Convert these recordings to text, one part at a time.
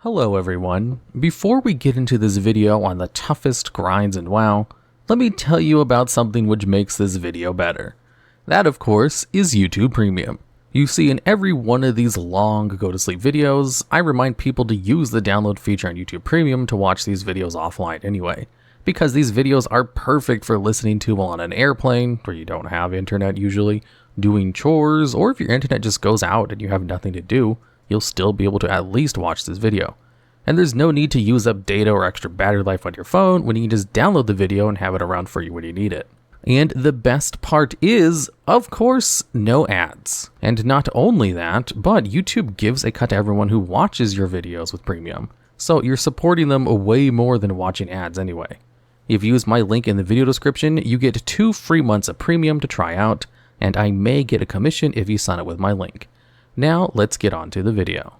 Hello everyone. Before we get into this video on the toughest grinds in WoW, let me tell you about something which makes this video better. That of course is YouTube Premium. You see, in every one of these long go to sleep videos, I remind people to use the download feature on YouTube Premium to watch these videos offline anyway, because these videos are perfect for listening to while on an airplane, where you don't have internet usually, doing chores, or if your internet just goes out and you have nothing to do, you'll still be able to at least watch this video. And there's no need to use up data or extra battery life on your phone when you can just download the video and have it around for you when you need it. And the best part is, of course, no ads. And not only that, but YouTube gives a cut to everyone who watches your videos with Premium. So you're supporting them way more than watching ads anyway. If you use my link in the video description, you get 2 free months of Premium to try out, and I may get a commission if you sign up with my link. Now let's get on to the video.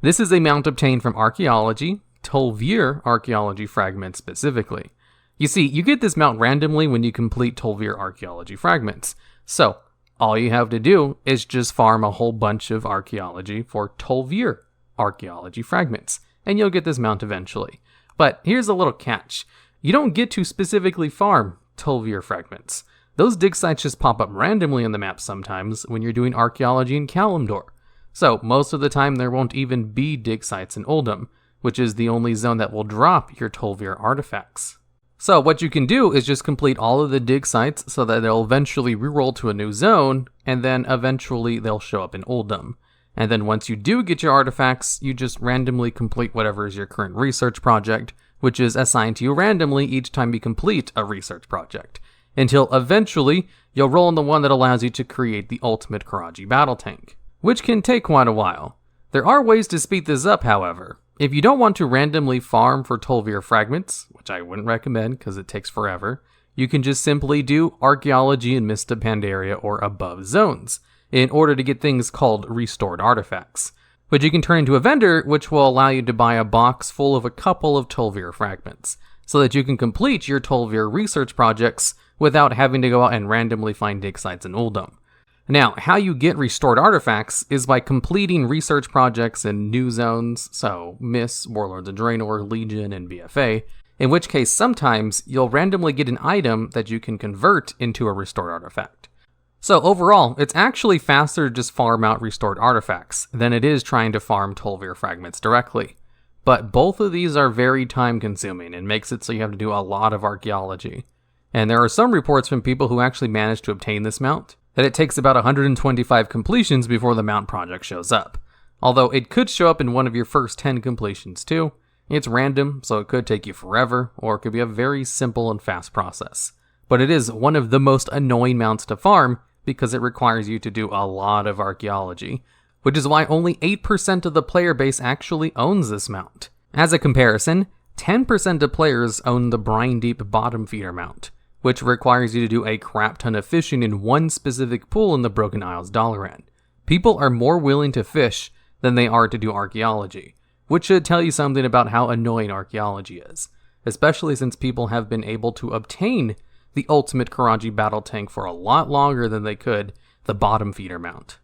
This is a mount obtained from archaeology, Tol'vir archaeology fragments specifically. You see, you get this mount randomly when you complete Tol'vir archaeology fragments. So, all you have to do is just farm a whole bunch of archaeology for Tol'vir archaeology fragments, and you'll get this mount eventually. But here's a little catch. You don't get to specifically farm Tol'vir fragments. Those dig sites just pop up randomly on the map sometimes when you're doing archaeology in Kalimdor. So most of the time there won't even be dig sites in Uldum, which is the only zone that will drop your Tol'vir artifacts. So what you can do is just complete all of the dig sites so that they'll eventually reroll to a new zone, and then eventually they'll show up in Uldum. And then once you do get your artifacts, you just randomly complete whatever is your current research project, which is assigned to you randomly each time you complete a research project, until eventually you'll roll in the one that allows you to create the ultimate Karaji battle tank, which can take quite a while. There are ways to speed this up, however. If you don't want to randomly farm for Tol'vir fragments, which I wouldn't recommend because it takes forever, you can just simply do archaeology in Mist of Pandaria or above zones in order to get things called restored artifacts, which you can turn into a vendor, which will allow you to buy a box full of a couple of Tol'vir fragments, so that you can complete your Tol'vir research projects without having to go out and randomly find dig sites in Uldum. Now, how you get restored artifacts is by completing research projects in new zones, so Mists, Warlords of Draenor, Legion, and BFA, in which case sometimes you'll randomly get an item that you can convert into a restored artifact. So overall, it's actually faster to just farm out restored artifacts than it is trying to farm Tol'vir fragments directly. But both of these are very time consuming and makes it so you have to do a lot of archaeology. And there are some reports from people who actually managed to obtain this mount that it takes about 125 completions before the mount project shows up. Although it could show up in one of your first 10 completions too. It's random, so it could take you forever, or it could be a very simple and fast process. But it is one of the most annoying mounts to farm because it requires you to do a lot of archaeology, which is why only 8% of the player base actually owns this mount. As a comparison, 10% of players own the Brine Deep Bottom Feeder mount, which requires you to do a crap ton of fishing in one specific pool in the Broken Isles Dalaran. People are more willing to fish than they are to do archaeology, which should tell you something about how annoying archaeology is, especially since people have been able to obtain the ultimate Karaji battle tank for a lot longer than they could the Bottom Feeder mount.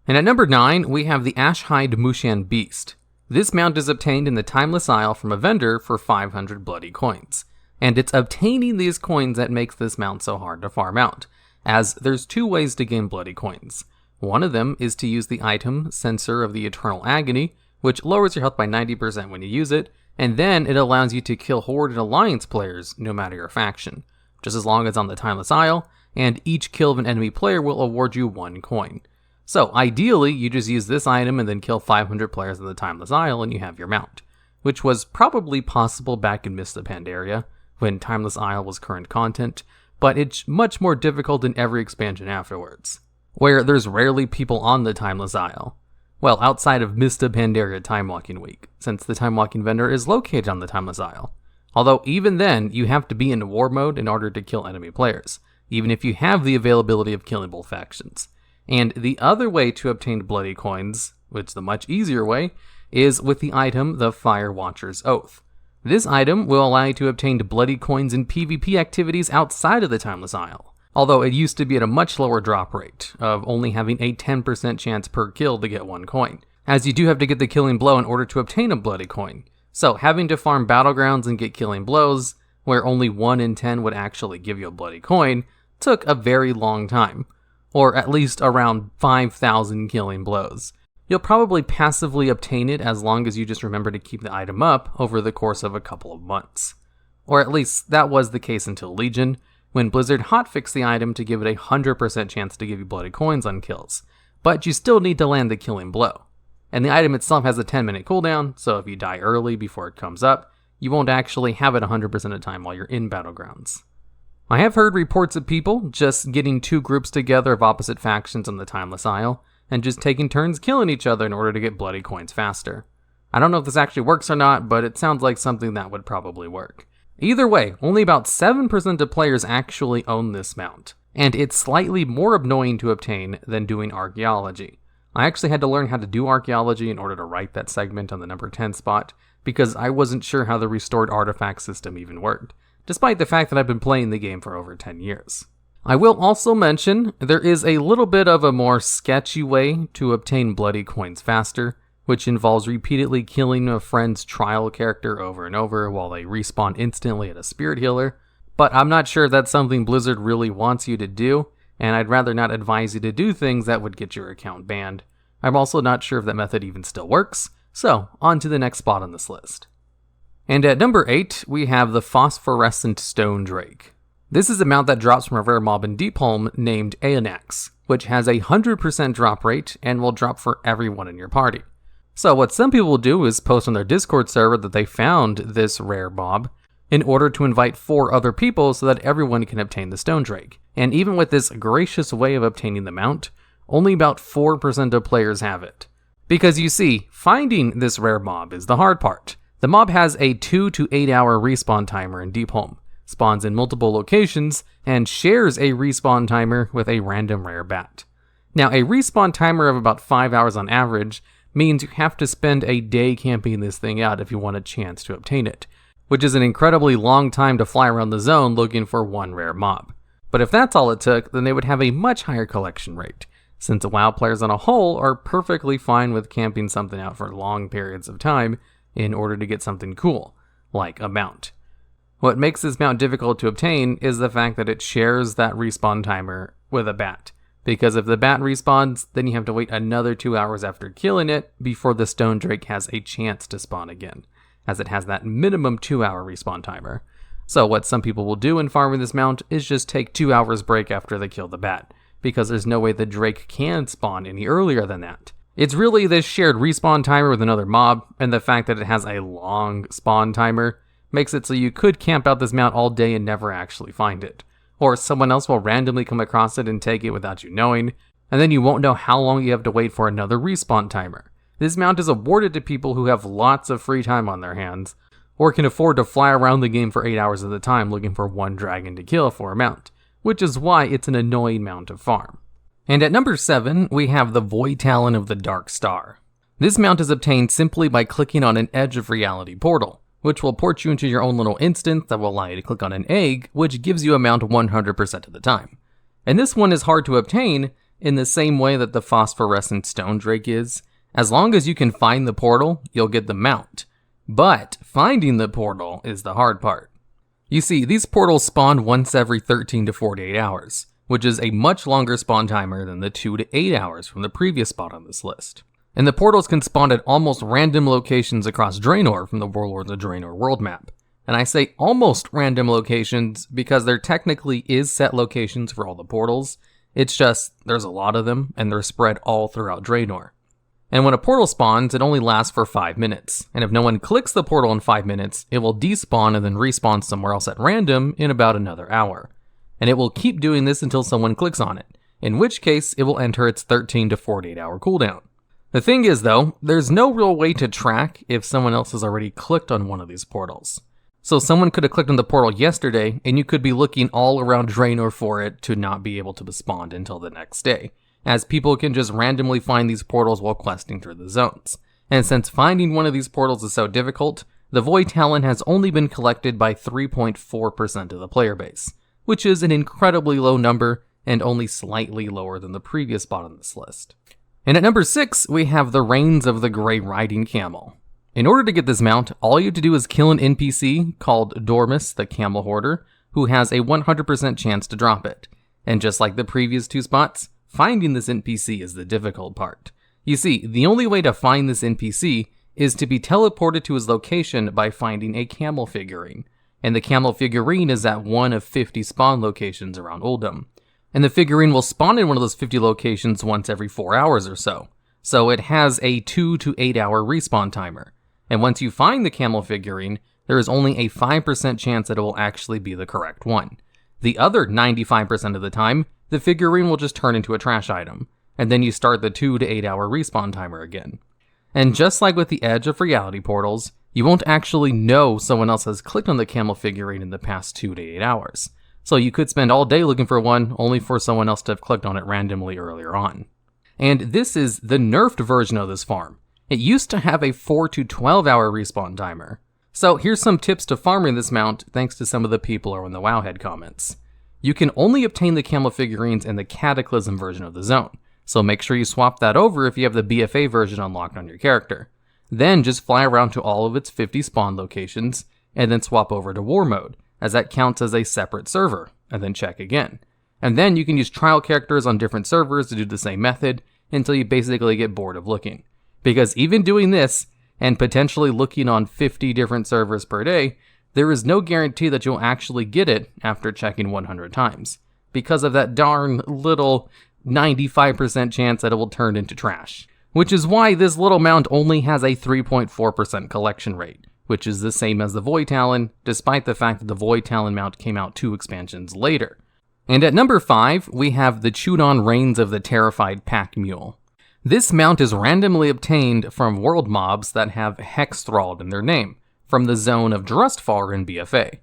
And at number 9, we have the Ashhide Mushan Beast. This mount is obtained in the Timeless Isle from a vendor for 500 bloody coins. And it's obtaining these coins that makes this mount so hard to farm out, as there's 2 ways to gain bloody coins. One of them is to use the item Sensor of the Eternal Agony, which lowers your health by 90% when you use it, and then it allows you to kill Horde and Alliance players no matter your faction, just as long as on the Timeless Isle, and each kill of an enemy player will award you 1 coin. So ideally, you just use this item and then kill 500 players in the Timeless Isle and you have your mount, which was probably possible back in Mist of Pandaria, when Timeless Isle was current content, but it's much more difficult in every expansion afterwards, where there's rarely people on the Timeless Isle. Well, outside of Mist of Pandaria Time Walking Week, since the Time Walking vendor is located on the Timeless Isle. Although even then, you have to be in war mode in order to kill enemy players, even if you have the availability of killing both factions. And the other way to obtain bloody coins, which is the much easier way, is with the item the Fire Watcher's Oath. This item will allow you to obtain bloody coins in PvP activities outside of the Timeless Isle, although it used to be at a much lower drop rate, of only having a 10% chance per kill to get 1 coin. as you do have to get the killing blow in order to obtain a bloody coin. So having to farm battlegrounds and get killing blows, where only 1 in 10 would actually give you a bloody coin, took a very long time, or at least around 5,000 killing blows. You'll probably passively obtain it as long as you just remember to keep the item up over the course of a couple of months. Or at least that was the case until Legion, when Blizzard hotfixed the item to give it a 100% chance to give you bloody coins on kills, but you still need to land the killing blow. And the item itself has a 10-minute cooldown, so if you die early before it comes up, you won't actually have it 100% of the time while you're in Battlegrounds. I have heard reports of people just getting 2 groups together of opposite factions on the Timeless Isle, and just taking turns killing each other in order to get bloody coins faster. I don't know if this actually works or not, but it sounds like something that would probably work. Either way, only about 7% of players actually own this mount, and it's slightly more annoying to obtain than doing archaeology. I actually had to learn how to do archaeology in order to write that segment on the number 10 spot, because I wasn't sure how the restored artifact system even worked, despite the fact that I've been playing the game for over 10 years. I will also mention, there is a little bit of a more sketchy way to obtain bloody coins faster, which involves repeatedly killing a friend's trial character over and over while they respawn instantly at a spirit healer, but I'm not sure if that's something Blizzard really wants you to do, and I'd rather not advise you to do things that would get your account banned. I'm also not sure if that method even still works, so on to the next spot on this list. And at number 8, we have the Phosphorescent Stone Drake. This is a mount that drops from a rare mob in Deepholm named Aeonax, which has a 100% drop rate and will drop for everyone in your party. So what some people will do is post on their Discord server that they found this rare mob in order to invite 4 other people so that everyone can obtain the Stone Drake. And even with this gracious way of obtaining the mount, only about 4% of players have it. Because you see, finding this rare mob is the hard part. The mob has a 2 to 8 hour respawn timer in Deepholm, spawns in multiple locations, and shares a respawn timer with a random rare bat. Now, a respawn timer of about 5 hours on average means you have to spend a day camping this thing out if you want a chance to obtain it, which is an incredibly long time to fly around the zone looking for one rare mob. But if that's all it took, then they would have a much higher collection rate, since WoW players on a whole are perfectly fine with camping something out for long periods of time in order to get something cool, like a mount. What makes this mount difficult to obtain is the fact that it shares that respawn timer with a bat, because if the bat respawns, then you have to wait another 2 hours after killing it before the Stone Drake has a chance to spawn again, as it has that minimum 2 hour respawn timer. So what some people will do in farming this mount is just take 2 hours break after they kill the bat, because there's no way the Drake can spawn any earlier than that. It's really this shared respawn timer with another mob, and the fact that it has a long spawn timer makes it so you could camp out this mount all day and never actually find it. Or someone else will randomly come across it and take it without you knowing, and then you won't know how long you have to wait for another respawn timer. This mount is awarded to people who have lots of free time on their hands, or can afford to fly around the game for 8 hours at a time looking for one dragon to kill for a mount, which is why it's an annoying mount to farm. And at number 7, we have the Void Talon of the Dark Star. This mount is obtained simply by clicking on an Edge of Reality portal, which will port you into your own little instance that will allow you to click on an egg, which gives you a mount 100% of the time. And this one is hard to obtain in the same way that the Phosphorescent Stone Drake is. As long as you can find the portal, you'll get the mount. But finding the portal is the hard part. You see, these portals spawn once every 13 to 48 hours, which is a much longer spawn timer than the 2 to 8 hours from the previous spot on this list. And the portals can spawn at almost random locations across Draenor from the Warlords of Draenor world map. And I say almost random locations because there technically is set locations for all the portals. It's just, there's a lot of them, and they're spread all throughout Draenor. And when a portal spawns, it only lasts for 5 minutes. And if no one clicks the portal in 5 minutes, it will despawn and then respawn somewhere else at random in about another hour. And it will keep doing this until someone clicks on it, in which case it will enter its 13 to 48 hour cooldown. The thing is though, there's no real way to track if someone else has already clicked on one of these portals. So someone could have clicked on the portal yesterday, and you could be looking all around Draenor for it to not be able to be spawned until the next day, as people can just randomly find these portals while questing through the zones. And since finding one of these portals is so difficult, the Void Talon has only been collected by 3.4% of the player base, which is an incredibly low number and only slightly lower than the previous spot on this list. And at number 6, we have the Reins of the Grey Riding Camel. In order to get this mount, all you have to do is kill an NPC called Dormus, the Camel Hoarder, who has a 100% chance to drop it. And just like the previous 2 spots, finding this NPC is the difficult part. You see, the only way to find this NPC is to be teleported to his location by finding a camel figurine. And the camel figurine is at one of 50 spawn locations around Uldum. And the figurine will spawn in one of those 50 locations once every 4 hours or so. So it has a 2 to 8 hour respawn timer. And once you find the camel figurine, there is only a 5% chance that it will actually be the correct one. The other 95% of the time, the figurine will just turn into a trash item, and then you start the 2 to 8 hour respawn timer again. And just like with the Edge of Reality portals, you won't actually know someone else has clicked on the camel figurine in the past 2 to 8 hours. So you could spend all day looking for one, only for someone else to have clicked on it randomly earlier on. And this is the nerfed version of this farm. It used to have a 4 to 12 hour respawn timer. So here's some tips to farming this mount thanks to some of the people who are in the Wowhead comments. You can only obtain the camel figurines in the Cataclysm version of the zone, so make sure you swap that over if you have the BFA version unlocked on your character. Then just fly around to all of its 50 spawn locations, and then swap over to War mode, as that counts as a separate server, and then check again. And then you can use trial characters on different servers to do the same method until you basically get bored of looking. Because even doing this, and potentially looking on 50 different servers per day, there is no guarantee that you'll actually get it after checking 100 times, because of that darn little 95% chance that it will turn into trash. Which is why this little mount only has a 3.4% collection rate, which is the same as the Void Talon, despite the fact that the Void Talon mount came out 2 expansions later. And at number 5, we have the Chewed-on Reins of the Terrified Pack Mule. This mount is randomly obtained from world mobs that have Hexthralled in their name, from the zone of Drustfar in BFA.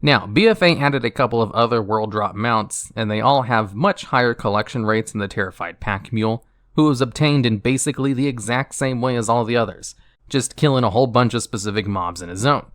Now, BFA added a couple of other world drop mounts, and they all have much higher collection rates than the Terrified Pack Mule, who was obtained in basically the exact same way as all the others, just killing a whole bunch of specific mobs in a zone.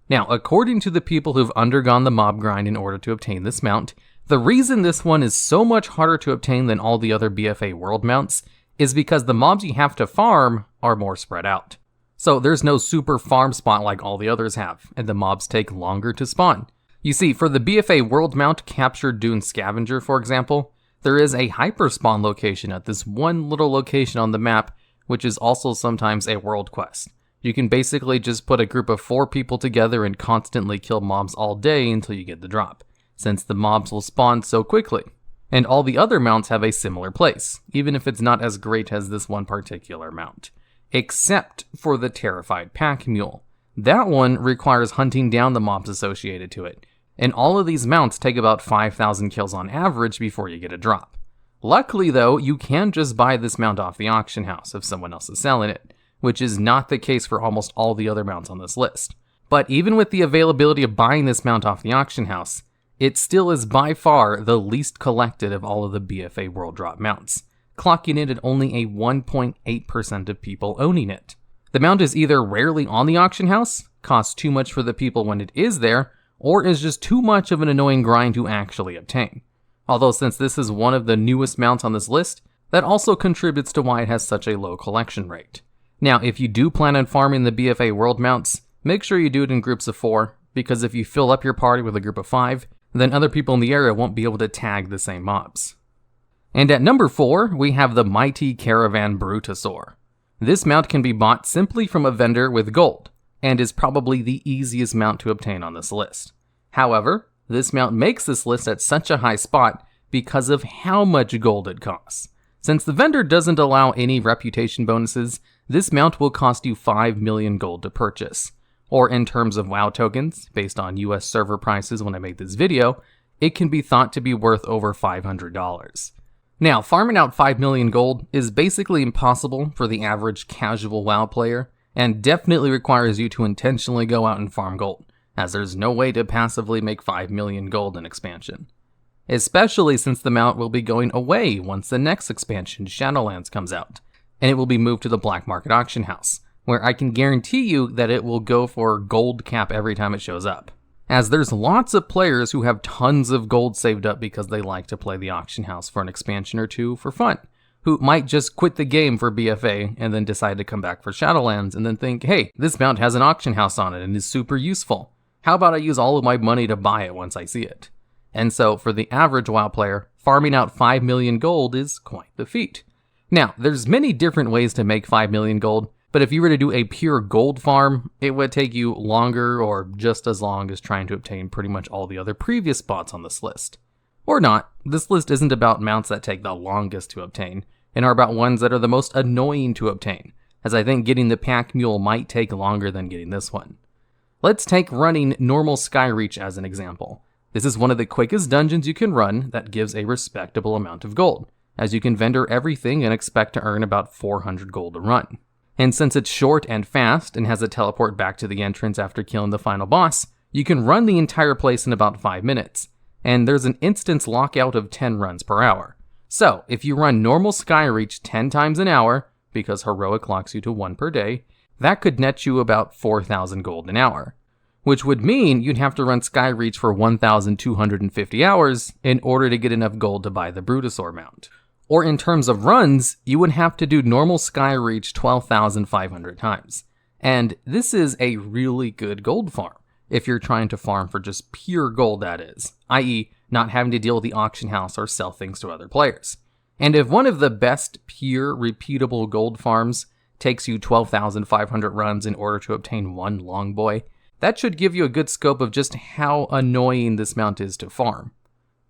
Now, according to the people who've undergone the mob grind in order to obtain this mount, the reason this one is so much harder to obtain than all the other BFA world mounts is because the mobs you have to farm are more spread out. So there's no super farm spot like all the others have, and the mobs take longer to spawn. You see, for the BFA world mount Captured Dune Scavenger, for example, there is a hyperspawn location at this one little location on the map, which is also sometimes a world quest. You can basically just put a group of 4 people together and constantly kill mobs all day until you get the drop, since the mobs will spawn so quickly. And all the other mounts have a similar place, even if it's not as great as this one particular mount. Except for the Terrified Pack Mule. That one requires hunting down the mobs associated to it, and all of these mounts take about 5,000 kills on average before you get a drop. Luckily though, you can just buy this mount off the auction house if someone else is selling it, which is not the case for almost all the other mounts on this list. But even with the availability of buying this mount off the auction house, it still is by far the least collected of all of the BFA World Drop mounts, clocking in at only a 1.8% of people owning it. The mount is either rarely on the auction house, costs too much for the people when it is there, or is just too much of an annoying grind to actually obtain. Although since this is one of the newest mounts on this list, that also contributes to why it has such a low collection rate. Now, if you do plan on farming the BFA World mounts, make sure you do it in groups of 4, because if you fill up your party with a group of 5, then other people in the area won't be able to tag the same mobs. And at number 4, we have the Mighty Caravan Brutosaur. This mount can be bought simply from a vendor with gold, and is probably the easiest mount to obtain on this list. However, this mount makes this list at such a high spot because of how much gold it costs. Since the vendor doesn't allow any reputation bonuses, this mount will cost you 5 million gold to purchase. Or in terms of WoW tokens, based on US server prices when I made this video, it can be thought to be worth over $500. Now, farming out 5 million gold is basically impossible for the average casual WoW player, and definitely requires you to intentionally go out and farm gold, as there's no way to passively make 5 million gold in expansion. Especially since the mount will be going away once the next expansion, Shadowlands, comes out, and it will be moved to the black market auction house, where I can guarantee you that it will go for gold cap every time it shows up. As there's lots of players who have tons of gold saved up because they like to play the auction house for an expansion or 2 for fun, who might just quit the game for BFA and then decide to come back for Shadowlands and then think, hey, this mount has an auction house on it and is super useful. How about I use all of my money to buy it once I see it? And so for the average WoW player, farming out 5 million gold is quite the feat. Now, there's many different ways to make 5 million gold, but if you were to do a pure gold farm, it would take you longer or just as long as trying to obtain pretty much all the other previous spots on this list. Or not, this list isn't about mounts that take the longest to obtain, and are about ones that are the most annoying to obtain, as I think getting the Pack Mule might take longer than getting this one. Let's take running normal Skyreach as an example. This is one of the quickest dungeons you can run that gives a respectable amount of gold, as you can vendor everything and expect to earn about 400 gold a run. And since it's short and fast and has a teleport back to the entrance after killing the final boss, you can run the entire place in about 5 minutes, and there's an instance lockout of 10 runs per hour. So, if you run normal Skyreach 10 times an hour, because Heroic locks you to 1 per day, that could net you about 4,000 gold an hour. Which would mean you'd have to run Skyreach for 1,250 hours in order to get enough gold to buy the Brutosaur mount. Or in terms of runs, you would have to do normal Skyreach 12,500 times. And this is a really good gold farm, if you're trying to farm for just pure gold, that is, i.e. not having to deal with the auction house or sell things to other players. And if one of the best pure repeatable gold farms takes you 12,500 runs in order to obtain one Longboy, that should give you a good scope of just how annoying this mount is to farm.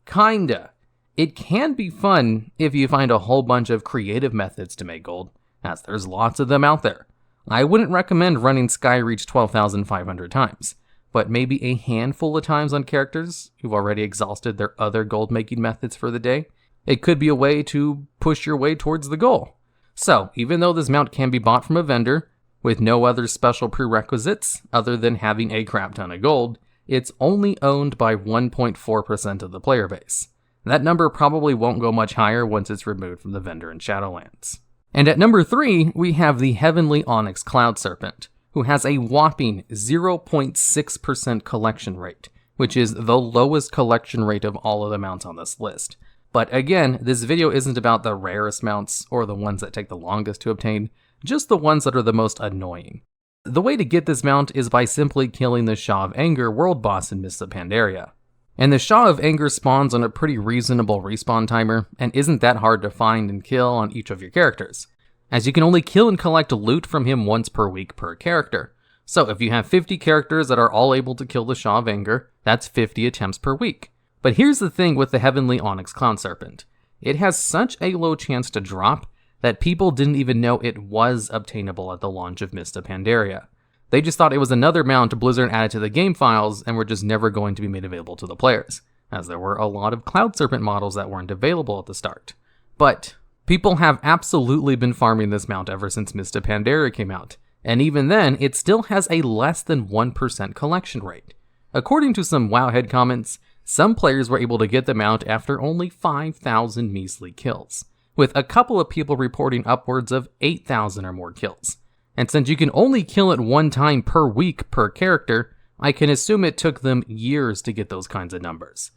Kinda. It can be fun if you find a whole bunch of creative methods to make gold, as there's lots of them out there. I wouldn't recommend running Skyreach 12,500 times, but maybe a handful of times on characters who've already exhausted their other gold making methods for the day. It could be a way to push your way towards the goal. So, even though this mount can be bought from a vendor, with no other special prerequisites other than having a crap ton of gold, it's only owned by 1.4% of the player base. That number probably won't go much higher once it's removed from the vendor in Shadowlands. And at number 3, we have the Heavenly Onyx Cloud Serpent, who has a whopping 0.6% collection rate, which is the lowest collection rate of all of the mounts on this list. But again, this video isn't about the rarest mounts or the ones that take the longest to obtain, just the ones that are the most annoying. The way to get this mount is by simply killing the Shaw of Anger world boss in Mists of Pandaria. And the Shaw of Anger spawns on a pretty reasonable respawn timer, and isn't that hard to find and kill on each of your characters, as you can only kill and collect loot from him once per week per character. So if you have 50 characters that are all able to kill the Shaw of Anger, that's 50 attempts per week. But here's the thing with the Heavenly Onyx Cloud Serpent. It has such a low chance to drop that people didn't even know it was obtainable at the launch of Mists of Pandaria. They just thought it was another mount Blizzard added to the game files and were just never going to be made available to the players, as there were a lot of Cloud Serpent models that weren't available at the start. But people have absolutely been farming this mount ever since Mists of Pandaria came out, and even then, it still has a less than 1% collection rate. According to some Wowhead comments, some players were able to get the mount after only 5,000 measly kills, with a couple of people reporting upwards of 8,000 or more kills. And since you can only kill it one time per week per character, I can assume it took them years to get those kinds of numbers.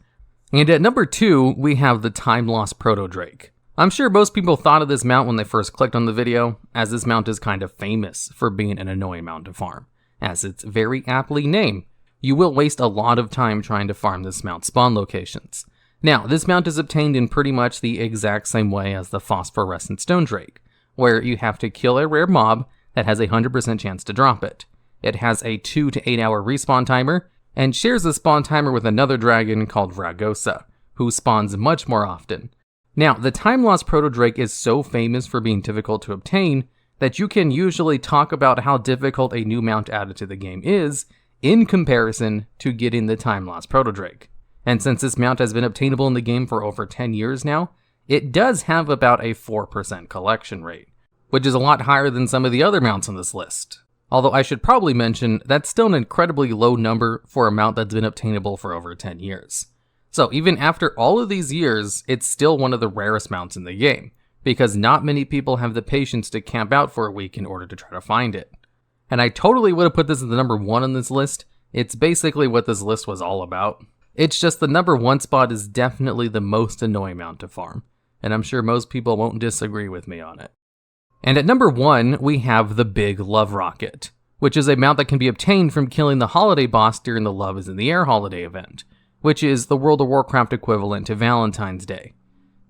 And at number 2, we have the Time Lost Proto Drake. I'm sure most people thought of this mount when they first clicked on the video, as this mount is kind of famous for being an annoying mount to farm. As it's very aptly named, you will waste a lot of time trying to farm this mount's spawn locations. Now, this mount is obtained in pretty much the exact same way as the Phosphorescent Stone Drake, where you have to kill a rare mob that has a 100% chance to drop it. It has a 2 to 8 hour respawn timer, and shares a spawn timer with another dragon called Vragosa, who spawns much more often. Now, the Time Lost Proto Drake is so famous for being difficult to obtain that you can usually talk about how difficult a new mount added to the game is in comparison to getting the Time Lost Proto Drake. And since this mount has been obtainable in the game for over 10 years now, it does have about a 4% collection rate, which is a lot higher than some of the other mounts on this list. Although I should probably mention, that's still an incredibly low number for a mount that's been obtainable for over 10 years. So even after all of these years, it's still one of the rarest mounts in the game, because not many people have the patience to camp out for a week in order to try to find it. And I totally would have put this as the number 1 on this list. It's basically what this list was all about. It's just the number 1 spot is definitely the most annoying mount to farm. and I'm sure most people won't disagree with me on it. And at number 1, we have the Big Love Rocket, which is a mount that can be obtained from killing the holiday boss during the Love is in the Air holiday event, which is the World of Warcraft equivalent to Valentine's Day.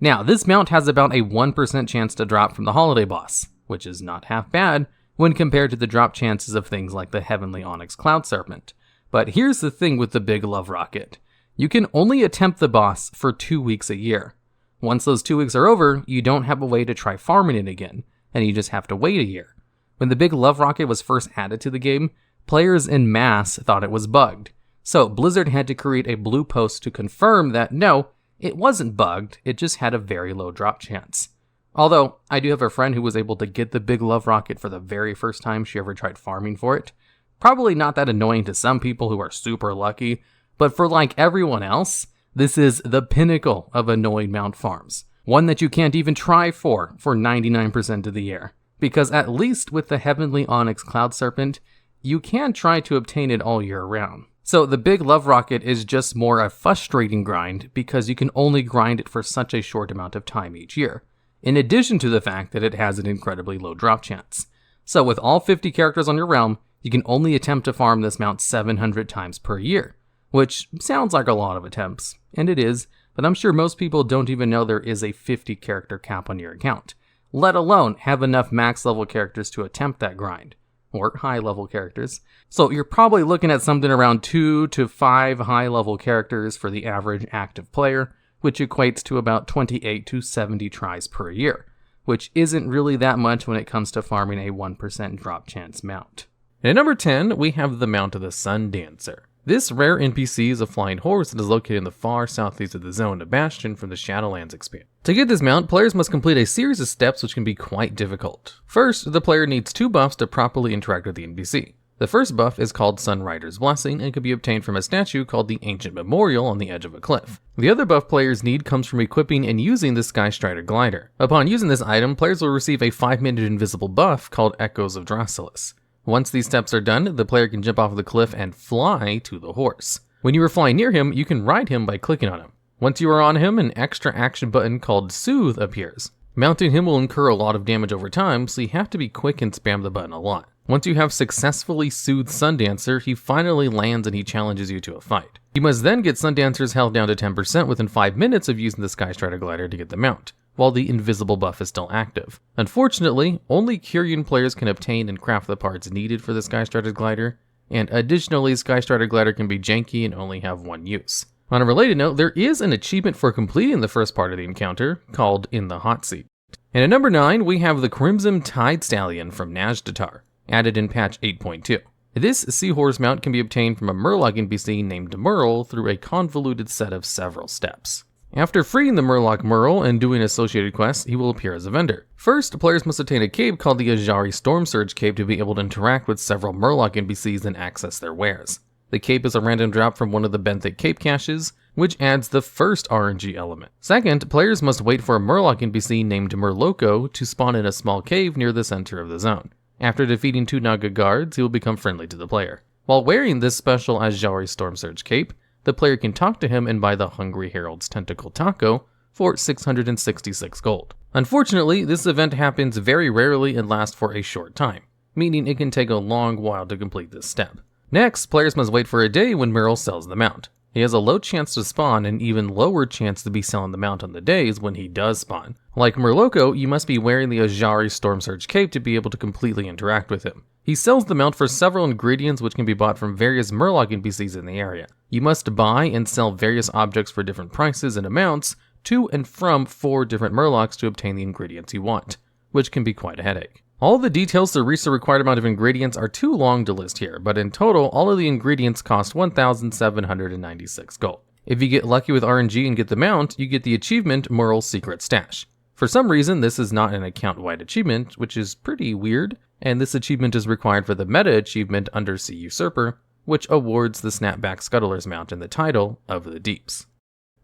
Now, this mount has about a 1% chance to drop from the holiday boss, which is not half bad when compared to the drop chances of things like the Heavenly Onyx Cloud Serpent. But here's the thing with the Big Love Rocket. You can only attempt the boss for 2 weeks a year. Once those 2 weeks are over, you don't have a way to try farming it again, and you just have to wait a year. When the Big Love Rocket was first added to the game, players en masse thought it was bugged. So Blizzard had to create a blue post to confirm that no, it wasn't bugged, it just had a very low drop chance. Although, I do have a friend who was able to get the Big Love Rocket for the very first time she ever tried farming for it. Probably not that annoying to some people who are super lucky, but for like everyone else, this is the pinnacle of annoying mount farms. One that you can't even try for 99% of the year. Because at least with the Heavenly Onyx Cloud Serpent, you can try to obtain it all year round. So the Big Love Rocket is just more a frustrating grind because you can only grind it for such a short amount of time each year, in addition to the fact that it has an incredibly low drop chance. So with all 50 characters on your realm, you can only attempt to farm this mount 700 times per year, which sounds like a lot of attempts, and it is, but I'm sure most people don't even know there is a 50 character cap on your account, let alone have enough max level characters to attempt that grind. Or high level characters. So you're probably looking at something around 2 to 5 high level characters for the average active player, which equates to about 28 to 70 tries per year, which isn't really that much when it comes to farming a 1% drop chance mount. And at number 10, we have the Mount of the Sun Dancer. This rare NPC is a flying horse that is located in the far southeast of the zone, a bastion from the Shadowlands expansion. To get this mount, players must complete a series of steps which can be quite difficult. First, the player needs 2 buffs to properly interact with the NPC. The first buff is called Sunrider's Blessing and can be obtained from a statue called the Ancient Memorial on the edge of a cliff. The other buff players need comes from equipping and using the Skystrider glider. Upon using this item, players will receive a 5-minute invisible buff called Echoes of Drasilis. Once these steps are done, the player can jump off the cliff and fly to the horse. When you are flying near him, you can ride him by clicking on him. Once you are on him, an extra action button called Soothe appears. Mounting him will incur a lot of damage over time, so you have to be quick and spam the button a lot. Once you have successfully soothed Sundancer, he finally lands and he challenges you to a fight. You must then get Sundancer's health down to 10% within 5 minutes of using the Skystrider glider to get the mount, while the invisible buff is still active. Unfortunately, only Kyrian players can obtain and craft the parts needed for the Skystrider glider, and additionally, Skystrider glider can be janky and only have 1 use. On a related note, there is an achievement for completing the first part of the encounter, called In the Hot Seat. And at number 9, we have the Crimson Tide Stallion from Nazjatar, added in patch 8.2. This seahorse mount can be obtained from a Murloc NPC named Merle through a convoluted set of several steps. After freeing the Murloc Merle and doing associated quests, he will appear as a vendor. First, players must obtain a cape called the Ajari Storm Surge cape to be able to interact with several Murloc NPCs and access their wares. The cape is a random drop from one of the benthic cape caches, which adds the first RNG element. Second, players must wait for a Murloc NPC named Murloco to spawn in a small cave near the center of the zone. After defeating 2 Naga guards, he will become friendly to the player. While wearing this special Ajari Storm Surge cape, the player can talk to him and buy the Hungry Herald's Tentacle Taco for 666 gold. Unfortunately, this event happens very rarely and lasts for a short time, meaning it can take a long while to complete this step. Next, players must wait for a day when Merle sells the mount. He has a low chance to spawn and even lower chance to be selling the mount on the days when he does spawn. Like Murloco, you must be wearing the Ajari Storm Surge cape to be able to completely interact with him. He sells the mount for several ingredients which can be bought from various Murloc NPCs in the area. You must buy and sell various objects for different prices and amounts to and from 4 different Murlocs to obtain the ingredients you want, which can be quite a headache. All the details to reach the required amount of ingredients are too long to list here, but in total, all of the ingredients cost 1,796 gold. If you get lucky with RNG and get the mount, you get the achievement Merle's Secret Stash. For some reason, this is not an account-wide achievement, which is pretty weird, and this achievement is required for the meta achievement Under Sea Usurper, which awards the Snapback Scuttler's mount in the title of the Deeps.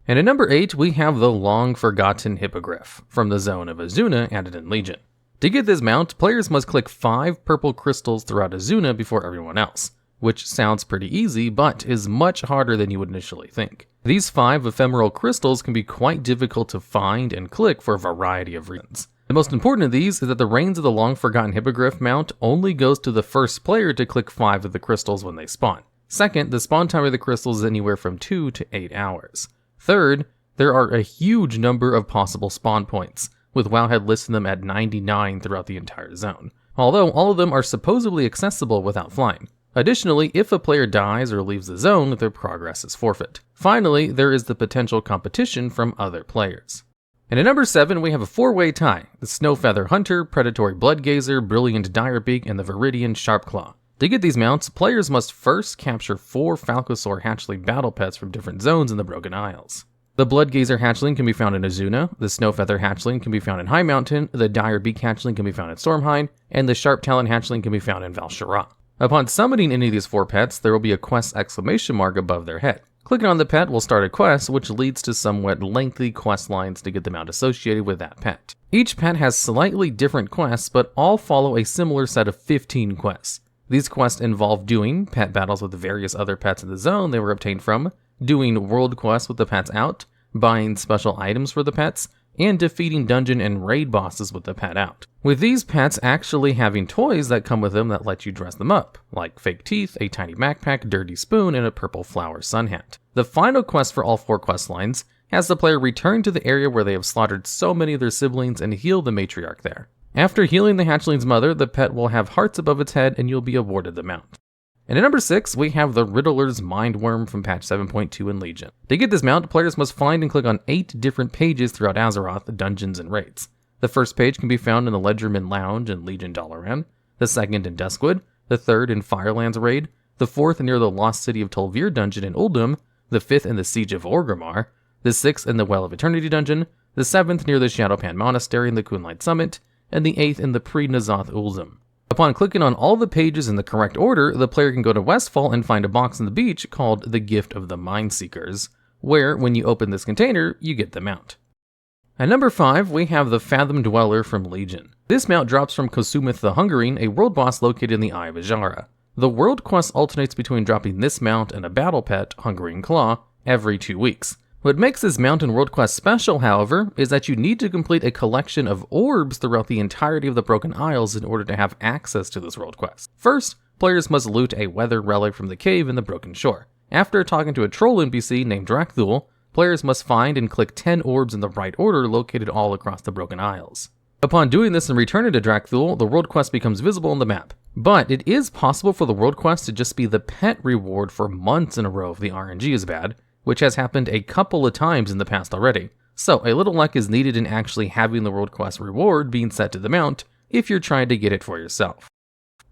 And at number 8, we have the long-forgotten Hippogriff from the Zone of Azuna added in Legion. To get this mount, players must click 5 purple crystals throughout Azuna before everyone else, which sounds pretty easy, but is much harder than you would initially think. These 5 ephemeral crystals can be quite difficult to find and click for a variety of reasons. The most important of these is that the Reigns of the Long-Forgotten Hippogriff mount only goes to the first player to click 5 of the crystals when they spawn. Second, the spawn time of the crystals is anywhere from 2 to 8 hours. Third, there are a huge number of possible spawn points, with Wowhead listing them at 99 throughout the entire zone, although all of them are supposedly accessible without flying. Additionally, if a player dies or leaves the zone, their progress is forfeit. Finally, there is the potential competition from other players. And at number 7, we have a 4-way tie: the Snowfeather Hunter, Predatory Bloodgazer, Brilliant Direbeak, and the Viridian Sharpclaw. To get these mounts, players must first capture 4 Falcosaur hatchling battle pets from different zones in the Broken Isles. The Bloodgazer hatchling can be found in Azuna, the Snowfeather hatchling can be found in High Mountain, the Direbeak hatchling can be found in Stormhine, and the Sharp Talon hatchling can be found in Val'Sharah. Upon summoning any of these 4 pets, there will be a quest exclamation mark above their head. Clicking on the pet will start a quest, which leads to somewhat lengthy quest lines to get the mount associated with that pet. Each pet has slightly different quests, but all follow a similar set of 15 quests. These quests involve doing pet battles with the various other pets in the zone they were obtained from, doing world quests with the pets out, buying special items for the pets, and defeating dungeon and raid bosses with the pet out. With these pets actually having toys that come with them that let you dress them up, like fake teeth, a tiny backpack, dirty spoon, and a purple flower sun hat. The final quest for all 4 quest lines has the player return to the area where they have slaughtered so many of their siblings and heal the matriarch there. After healing the hatchling's mother, the pet will have hearts above its head and you'll be awarded the mount. And at number 6, we have the Riddler's Mindworm from patch 7.2 in Legion. To get this mount, players must find and click on 8 different pages throughout Azeroth, dungeons, and raids. The first page can be found in the Ledgerman Lounge in Legion Dalaran, the second in Duskwood, the third in Firelands raid, the fourth near the Lost City of Tol'vir dungeon in Uldum, the fifth in the Siege of Orgrimmar, the sixth in the Well of Eternity dungeon, the seventh near the Shadowpan Monastery in the Kunlite Summit, and the 8th in the Pre-Nazoth Ulzum. Upon clicking on all the pages in the correct order, the player can go to Westfall and find a box on the beach called the Gift of the Mindseekers, where, when you open this container, you get the mount. At number 5, we have the Fathom Dweller from Legion. This mount drops from Kosumith the Hungering, a world boss located in the Eye of Azshara. The world quest alternates between dropping this mount and a battle pet, Hungering Claw, every 2 weeks. What makes this mount and world quest special, however, is that you need to complete a collection of orbs throughout the entirety of the Broken Isles in order to have access to this world quest. First, players must loot a weather relic from the cave in the Broken Shore. After talking to a troll NPC named Drakthul, players must find and click 10 orbs in the right order located all across the Broken Isles. Upon doing this and returning to Drakthul, the world quest becomes visible on the map. But it is possible for the world quest to just be the pet reward for months in a row if the RNG is bad, which has happened a couple of times in the past already. So a little luck is needed in actually having the world quest reward being set to the mount if you're trying to get it for yourself.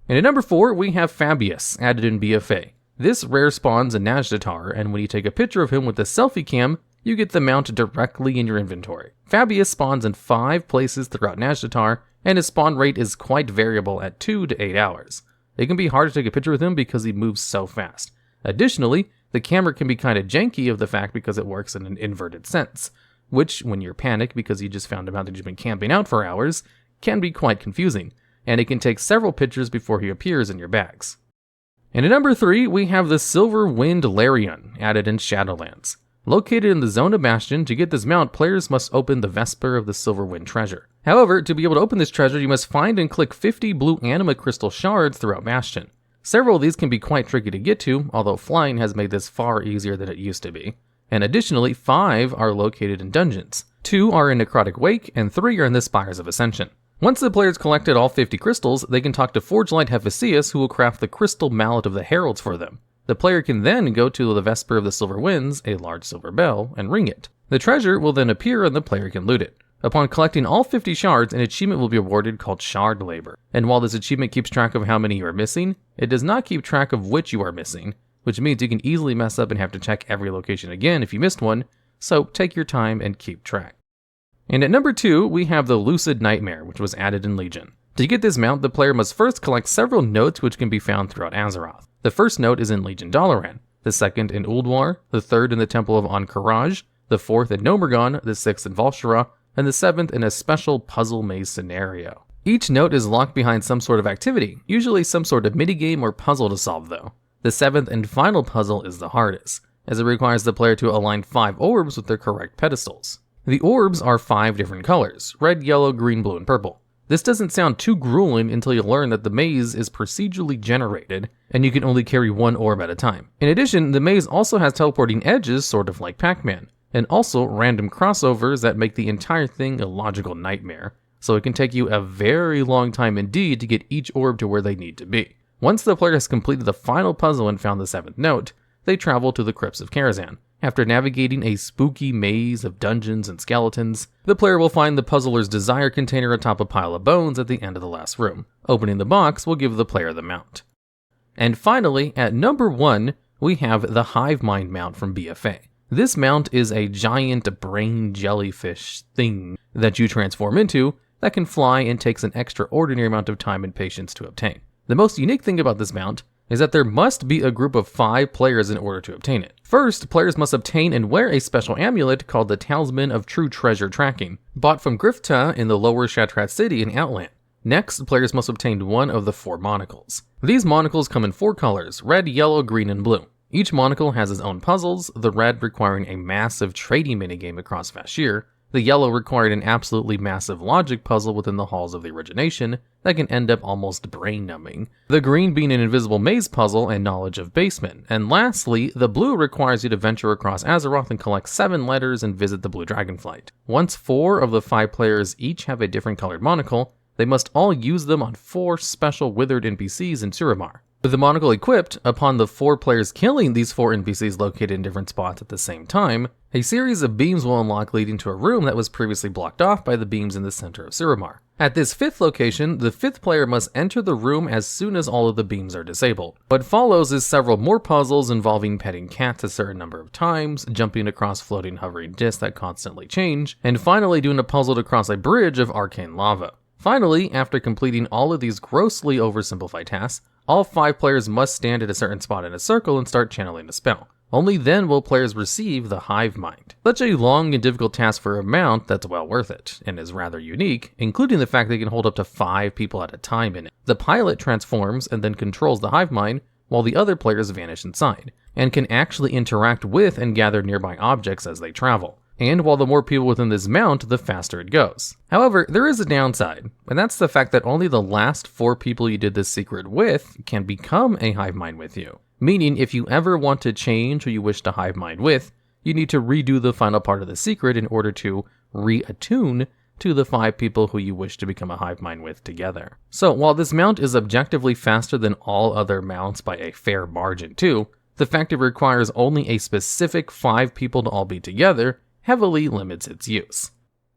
And at number 4, we have Fabius, added in BFA. This rare spawns in Nazjatar, and when you take a picture of him with the selfie cam, you get the mount directly in your inventory. Fabius spawns in 5 places throughout Nazjatar, and his spawn rate is quite variable at 2 to 8 hours. It can be hard to take a picture with him because he moves so fast. Additionally, the camera can be kind of janky of the fact because it works in an inverted sense, which, when you're panicked because you just found out that you've been camping out for hours, can be quite confusing, and it can take several pictures before he appears in your bags. And at number 3, we have the Silver Wind Larion, added in Shadowlands. Located in the Zone of Bastion, to get this mount, players must open the Vesper of the Silver Wind treasure. However, to be able to open this treasure, you must find and click 50 blue anima crystal shards throughout Bastion. Several of these can be quite tricky to get to, although flying has made this far easier than it used to be. And additionally, 5 are located in dungeons. 2 are in Necrotic Wake, and 3 are in the Spires of Ascension. Once the players collected all 50 crystals, they can talk to Forgelight Hephaestus, who will craft the Crystal Mallet of the Heralds for them. The player can then go to the Vesper of the Silver Winds, a large silver bell, and ring it. The treasure will then appear and the player can loot it. Upon collecting all 50 shards, an achievement will be awarded called Shard Labor. And while this achievement keeps track of how many you are missing, it does not keep track of which you are missing, which means you can easily mess up and have to check every location again if you missed one, so take your time and keep track. And at number 2, we have the Lucid Nightmare, which was added in Legion. To get this mount, the player must first collect several notes which can be found throughout Azeroth. The first note is in Legion Dalaran, the second in Ulduar, the third in the Temple of Ahn'Qiraj, the fourth in Nomergon, the sixth in Val'Sharah, and the 7th in a special puzzle maze scenario. Each note is locked behind some sort of activity, usually some sort of minigame or puzzle to solve though. The 7th and final puzzle is the hardest. as it requires the player to align 5 orbs with their correct pedestals. The orbs are 5 different colors: red, yellow, green, blue, and purple. This doesn't sound too grueling until you learn that the maze is procedurally generated, and you can only carry 1 orb at a time. In addition, the maze also has teleporting edges, sort of like Pac-Man, and also random crossovers that make the entire thing a logical nightmare, so it can take you a very long time indeed to get each orb to where they need to be. Once the player has completed the final puzzle and found the 7th note, they travel to the Crypts of Karazhan. After navigating a spooky maze of dungeons and skeletons, the player will find the puzzler's desire container atop a pile of bones at the end of the last room. Opening the box will give the player the mount. And finally, at number 1, we have the Hive Mind mount from BFA. This mount is a giant brain jellyfish thing that you transform into that can fly and takes an extraordinary amount of time and patience to obtain. The most unique thing about this mount is that there must be a group of 5 players in order to obtain it. First, players must obtain and wear a special amulet called the Talisman of True Treasure Tracking, bought from Grifta in the Lower Shattrath City in Outland. Next, players must obtain one of the 4 monocles. These monocles come in 4 colors: red, yellow, green, and blue. Each monocle has its own puzzles, the red requiring a massive trading minigame across Vashj'ir, the yellow required an absolutely massive logic puzzle within the halls of the Origination that can end up almost brain-numbing, the green being an invisible maze puzzle and knowledge of basement, and lastly, the blue requires you to venture across Azeroth and collect 7 letters and visit the Blue Dragonflight. Once 4 of the 5 players each have a different colored monocle, they must all use them on 4 special withered NPCs in Suramar. With the monocle equipped, upon the 4 players killing these 4 NPCs located in different spots at the same time, a series of beams will unlock leading to a room that was previously blocked off by the beams in the center of Suramar. At this 5th location, the 5th player must enter the room as soon as all of the beams are disabled. What follows is several more puzzles involving petting cats a certain number of times, jumping across floating hovering discs that constantly change, and finally doing a puzzle to cross a bridge of arcane lava. Finally, after completing all of these grossly oversimplified tasks, all 5 players must stand at a certain spot in a circle and start channeling a spell. Only then will players receive the Hive Mind. Such a long and difficult task for a mount that's well worth it, and is rather unique, including the fact that it can hold up to 5 people at a time in it. The pilot transforms and then controls the Hive Mind, while the other players vanish inside, and can actually interact with and gather nearby objects as they travel. And while the more people within this mount, the faster it goes. However, there is a downside, and that's the fact that only the last 4 people you did this secret with can become a Hive Mind with you. Meaning, if you ever want to change who you wish to Hive Mind with, you need to redo the final part of the secret in order to reattune to the 5 people who you wish to become a Hive Mind with together. So while this mount is objectively faster than all other mounts by a fair margin too, the fact it requires only a specific 5 people to all be together heavily limits its use.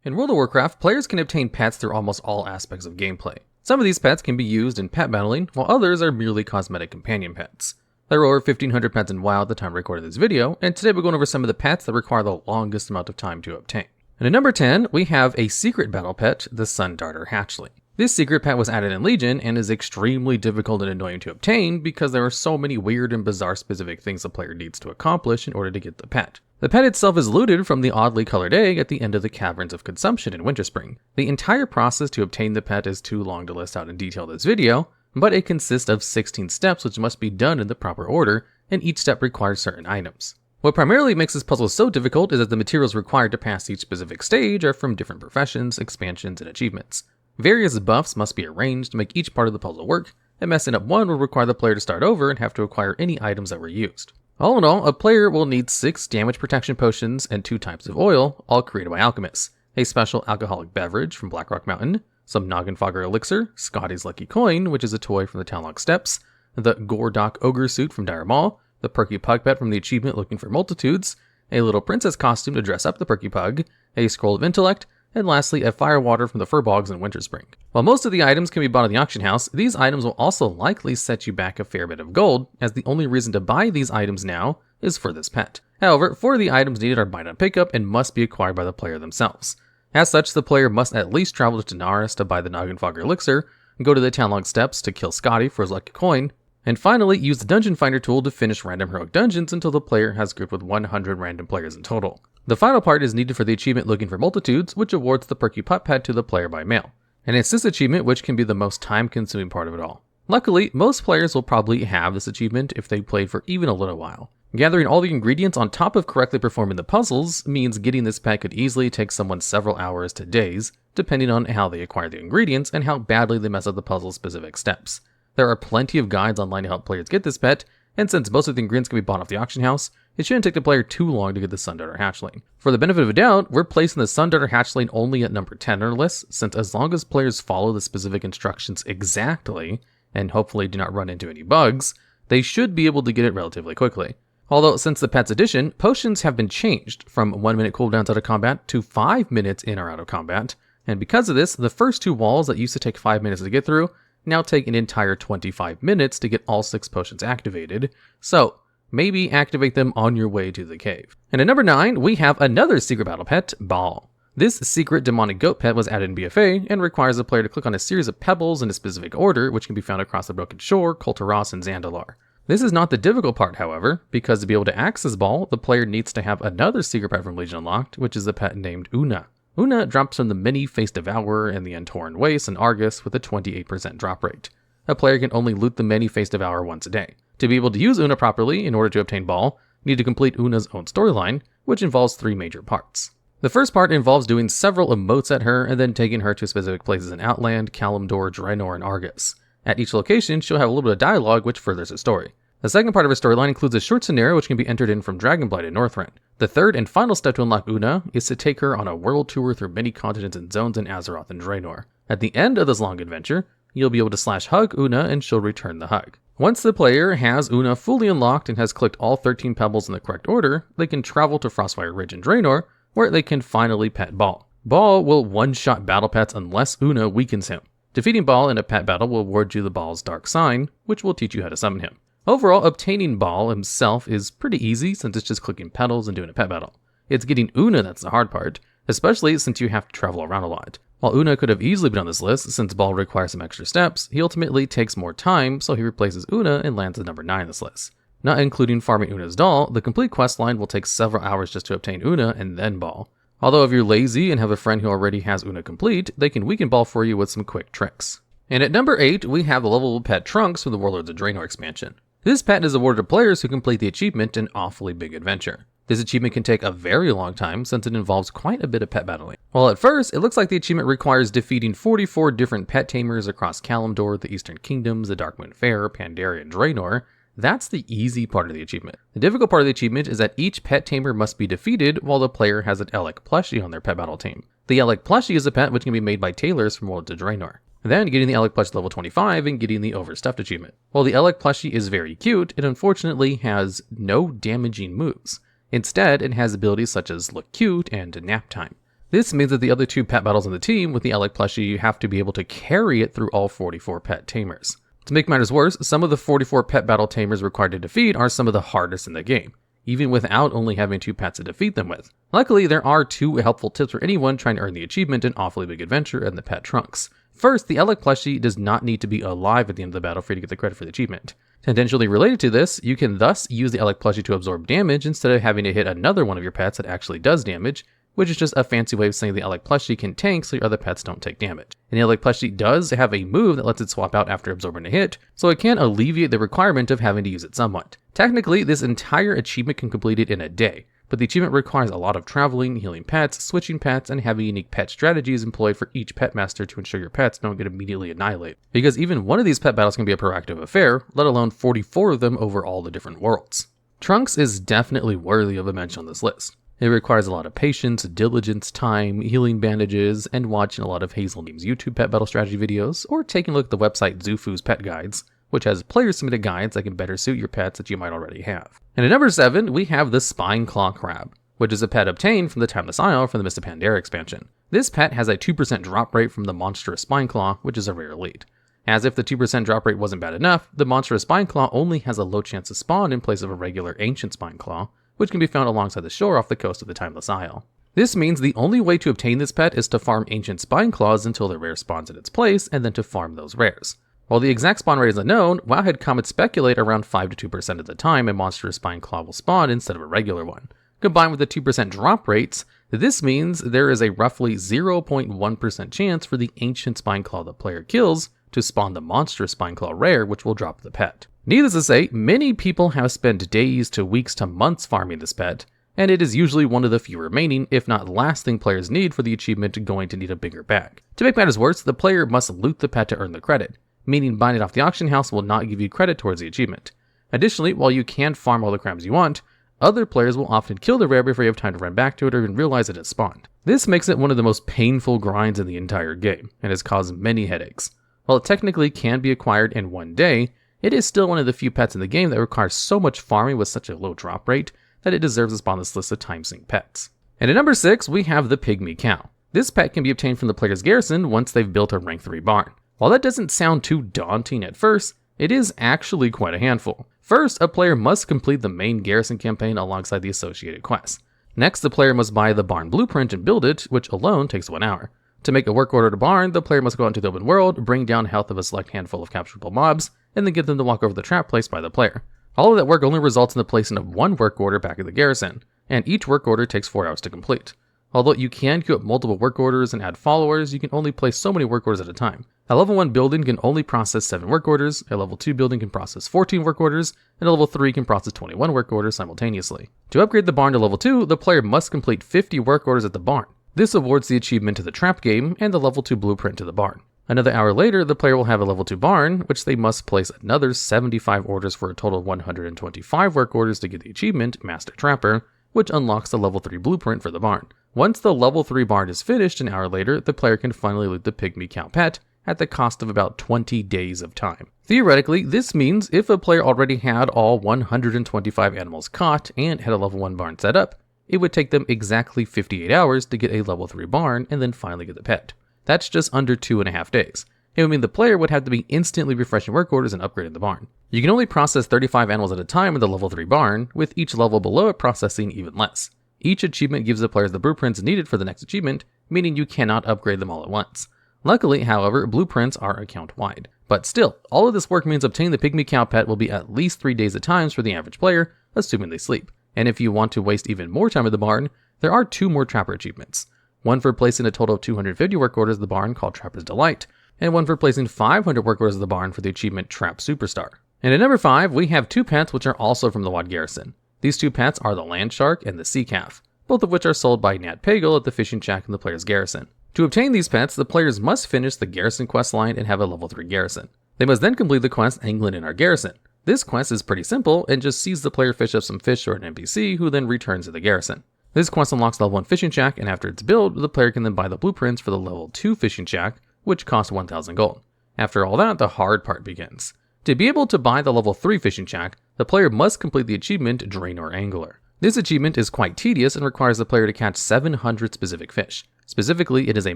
In World of Warcraft, players can obtain pets through almost all aspects of gameplay. Some of these pets can be used in pet battling, while others are merely cosmetic companion pets. There are over 1,500 pets in WoW at the time I recorded this video, and today we're going over some of the pets that require the longest amount of time to obtain. And at number 10, we have a secret battle pet, the Sun Darter Hatchling. This secret pet was added in Legion and is extremely difficult and annoying to obtain because there are so many weird and bizarre specific things the player needs to accomplish in order to get the pet. The pet itself is looted from the oddly colored egg at the end of the Caverns of Consumption in Winterspring. The entire process to obtain the pet is too long to list out in detail in this video, but it consists of 16 steps which must be done in the proper order, and each step requires certain items. What primarily makes this puzzle so difficult is that the materials required to pass each specific stage are from different professions, expansions, and achievements. Various buffs must be arranged to make each part of the puzzle work, and messing up one will require the player to start over and have to acquire any items that were used. All in all, a player will need 6 damage protection potions and 2 types of oil, all created by alchemists, a special alcoholic beverage from Blackrock Mountain, some Noggenfogger elixir, Scotty's Lucky Coin, which is a toy from the Talonk Steppes, the Gordok Ogre suit from Dire Maul, the Perky Pug pet from the achievement Looking for Multitudes, a little princess costume to dress up the Perky Pug, a Scroll of Intellect, and lastly a Firewater from the Furbogs in Winterspring. While most of the items can be bought at the auction house, these items will also likely set you back a fair bit of gold, as the only reason to buy these items now is for this pet. However, 4 of the items needed are buy on pickup and must be acquired by the player themselves. As such, the player must at least travel to Tanaris to buy the Noggenfogger elixir, go to the Talonk Steppes to kill Scotty for his lucky coin, and finally use the Dungeon Finder tool to finish random heroic dungeons until the player has grouped with 100 random players in total. The final part is needed for the achievement Looking for Multitudes, which awards the Perky Pup pet to the player by mail. And it's this achievement which can be the most time-consuming part of it all. Luckily, most players will probably have this achievement if they played for even a little while. Gathering all the ingredients on top of correctly performing the puzzles means getting this pet could easily take someone several hours to days, depending on how they acquire the ingredients and how badly they mess up the puzzle's specific steps. There are plenty of guides online to help players get this pet, and since most of the ingredients can be bought off the auction house, it shouldn't take the player too long to get the Sundarter hatchling. For the benefit of a doubt, we're placing the Sundarter hatchling only at number 10 on our list, since as long as players follow the specific instructions exactly, and hopefully do not run into any bugs, they should be able to get it relatively quickly. Although, since the Pets Edition, potions have been changed from 1 minute cooldowns out of combat to 5 minutes in or out of combat, and because of this, the first 2 walls that used to take 5 minutes to get through now take an entire 25 minutes to get all 6 potions activated, so maybe activate them on your way to the cave. And at number 9, we have another secret battle pet, Baal. This secret demonic goat pet was added in BFA and requires the player to click on a series of pebbles in a specific order, which can be found across the Broken Shore, Kulturas, and Zandalar. This is not the difficult part, however, because to be able to access Baal, the player needs to have another secret pet from Legion unlocked, which is a pet named Una. Una drops from the mini Face Devourer and the Untorn Waste and Argus with a 28% drop rate. A player can only loot the mini Face Devourer once a day. To be able to use Una properly in order to obtain Baal, you need to complete Una's own storyline, which involves 3 major parts. The first part involves doing several emotes at her and then taking her to specific places in Outland, Kalimdor, Draenor, and Argus. At each location, she'll have a little bit of dialogue which furthers her story. The second part of her storyline includes a short scenario which can be entered in from Dragonblight and Northrend. The third and final step to unlock Una is to take her on a world tour through many continents and zones in Azeroth and Draenor. At the end of this long adventure, you'll be able to /hug Una and she'll return the hug. Once the player has Una fully unlocked and has clicked all 13 pebbles in the correct order, they can travel to Frostfire Ridge in Draenor, where they can finally pet Baal. Baal will one-shot battle pets unless Una weakens him. Defeating Baal in a pet battle will award you the Baal's Dark Sign, which will teach you how to summon him. Overall, obtaining Baal himself is pretty easy since it's just clicking petals and doing a pet battle. It's getting Una that's the hard part, especially since you have to travel around a lot. While Una could have easily been on this list, since Baal requires some extra steps, he ultimately takes more time, so he replaces Una and lands at number 9 on this list. Not including farming Una's doll, the complete questline will take several hours just to obtain Una and then Baal. Although if you're lazy and have a friend who already has Una complete, they can weaken Baal for you with some quick tricks. And at number 8, we have the lovable pet Trunks from the Warlords of Draenor expansion. This pet is awarded to players who complete the achievement An Awfully Big Adventure. This achievement can take a very long time since it involves quite a bit of pet battling. While at first, it looks like the achievement requires defeating 44 different pet tamers across Kalimdor, the Eastern Kingdoms, the Darkmoon Fair, Pandaria, and Draenor, that's the easy part of the achievement. The difficult part of the achievement is that each pet tamer must be defeated while the player has an Elec plushie on their pet battle team. The Elec plushie is a pet which can be made by tailors from Warlords of Draenor. Then getting the Elec plushie level 25 and getting the Overstuffed achievement. While the Elec plushie is very cute, it unfortunately has no damaging moves. Instead, it has abilities such as Look Cute and Nap Time. This means that the other 2 pet battles on the team with the Elec plushie, you have to be able to carry it through all 44 pet tamers. To make matters worse, some of the 44 pet battle tamers required to defeat are some of the hardest in the game, even without only having 2 pets to defeat them with. Luckily, there are 2 helpful tips for anyone trying to earn the achievement An Awfully Big Adventure and the pet Trunks. First, the Elec plushie does not need to be alive at the end of the battle for you to get the credit for the achievement. Tangentially related to this, you can thus use the Elec plushie to absorb damage instead of having to hit another one of your pets that actually does damage, which is just a fancy way of saying the Elec plushie can tank so your other pets don't take damage. And the Elec plushie does have a move that lets it swap out after absorbing a hit, so it can alleviate the requirement of having to use it somewhat. Technically, this entire achievement can complete it in a day, but the achievement requires a lot of traveling, healing pets, switching pets, and having unique pet strategies employed for each pet master to ensure your pets don't get immediately annihilated. Because even one of these pet battles can be a proactive affair, let alone 44 of them over all the different worlds. Trunks is definitely worthy of a mention on this list. It requires a lot of patience, diligence, time, healing bandages, and watching a lot of Hazel Neem's YouTube pet battle strategy videos, or taking a look at the website Zufu's Pet Guides, which has player-submitted guides that can better suit your pets that you might already have. And at number 7, we have the Spineclaw Crab, which is a pet obtained from the Timeless Isle from the Mist of Pandaria expansion. This pet has a 2% drop rate from the Monstrous Spineclaw, which is a rare elite. As if the 2% drop rate wasn't bad enough, the Monstrous Spineclaw only has a low chance to spawn in place of a regular Ancient Spineclaw, which can be found alongside the shore off the coast of the Timeless Isle. This means the only way to obtain this pet is to farm Ancient Spineclaws until the rare spawns in its place, and then to farm those rares. While the exact spawn rate is unknown, Wowhead comments speculate around 5 to 2% of the time a Monstrous Spineclaw will spawn instead of a regular one. Combined with the 2% drop rates, this means there is a roughly 0.1% chance for the Ancient Spineclaw the player kills to spawn the Monstrous Spineclaw rare, which will drop the pet. Needless to say, many people have spent days to weeks to months farming this pet, and it is usually one of the few remaining, if not last thing players need for the achievement going to need a bigger bag. To make matters worse, the player must loot the pet to earn the credit, meaning buying it off the auction house will not give you credit towards the achievement. Additionally, while you can farm all the crabs you want, other players will often kill the rare before you have time to run back to it or even realize it has spawned. This makes it one of the most painful grinds in the entire game, and has caused many headaches. While it technically can be acquired in one day, it is still one of the few pets in the game that requires so much farming with such a low drop rate that it deserves a spot on this list of time sink pets. And at number 6, we have the Pygmy Cow. This pet can be obtained from the player's garrison once they've built a rank 3 barn. While that doesn't sound too daunting at first, it is actually quite a handful. First, a player must complete the main garrison campaign alongside the associated quests. Next, the player must buy the barn blueprint and build it, which alone takes 1 hour. To make a work order to barn, the player must go out into the open world, bring down health of a select handful of capturable mobs, and then get them to walk over the trap placed by the player. All of that work only results in the placement of 1 work order back at the garrison, and each work order takes 4 hours to complete. Although you can queue up multiple work orders and add followers, you can only place so many work orders at a time. A level 1 building can only process 7 work orders, a level 2 building can process 14 work orders, and a level 3 can process 21 work orders simultaneously. To upgrade the barn to level 2, the player must complete 50 work orders at the barn. This awards the achievement to the trap game and the level 2 blueprint to the barn. Another hour later, the player will have a level 2 barn, which they must place another 75 orders for a total of 125 work orders to get the achievement, Master Trapper, which unlocks the level 3 blueprint for the barn. Once the level 3 barn is finished an hour later, the player can finally loot the Pygmy Cow pet at the cost of about 20 days of time. Theoretically, this means if a player already had all 125 animals caught and had a level 1 barn set up, it would take them exactly 58 hours to get a level 3 barn and then finally get the pet. That's just under 2.5 days. It would mean the player would have to be instantly refreshing work orders and upgrading the barn. You can only process 35 animals at a time in the level 3 barn, with each level below it processing even less. Each achievement gives the players the blueprints needed for the next achievement, meaning you cannot upgrade them all at once. Luckily, however, blueprints are account-wide. But still, all of this work means obtaining the Pygmy Cow pet will be at least 3 days at times for the average player, assuming they sleep. And if you want to waste even more time at the barn, there are 2 more Trapper achievements. One for placing a total of 250 work orders at the barn called Trapper's Delight, and one for placing 500 work orders at the barn for the achievement Trap Superstar. And at number 5, we have 2 pets which are also from the WoW Garrison. These 2 pets are the Land Shark and the Sea Calf, both of which are sold by Nat Pagle at the fishing shack in the player's garrison. To obtain these pets, the players must finish the garrison quest line and have a level 3 garrison. They must then complete the quest Angling in Our Garrison. This quest is pretty simple and just sees the player fish up some fish or an NPC who then returns to the garrison. This quest unlocks level 1 fishing shack, and after it's built, the player can then buy the blueprints for the level 2 fishing shack, which cost 1,000 gold. After all that, the hard part begins. To be able to buy the level 3 fishing shack, the player must complete the achievement Draenor Angler. This achievement is quite tedious and requires the player to catch 700 specific fish. Specifically, it is a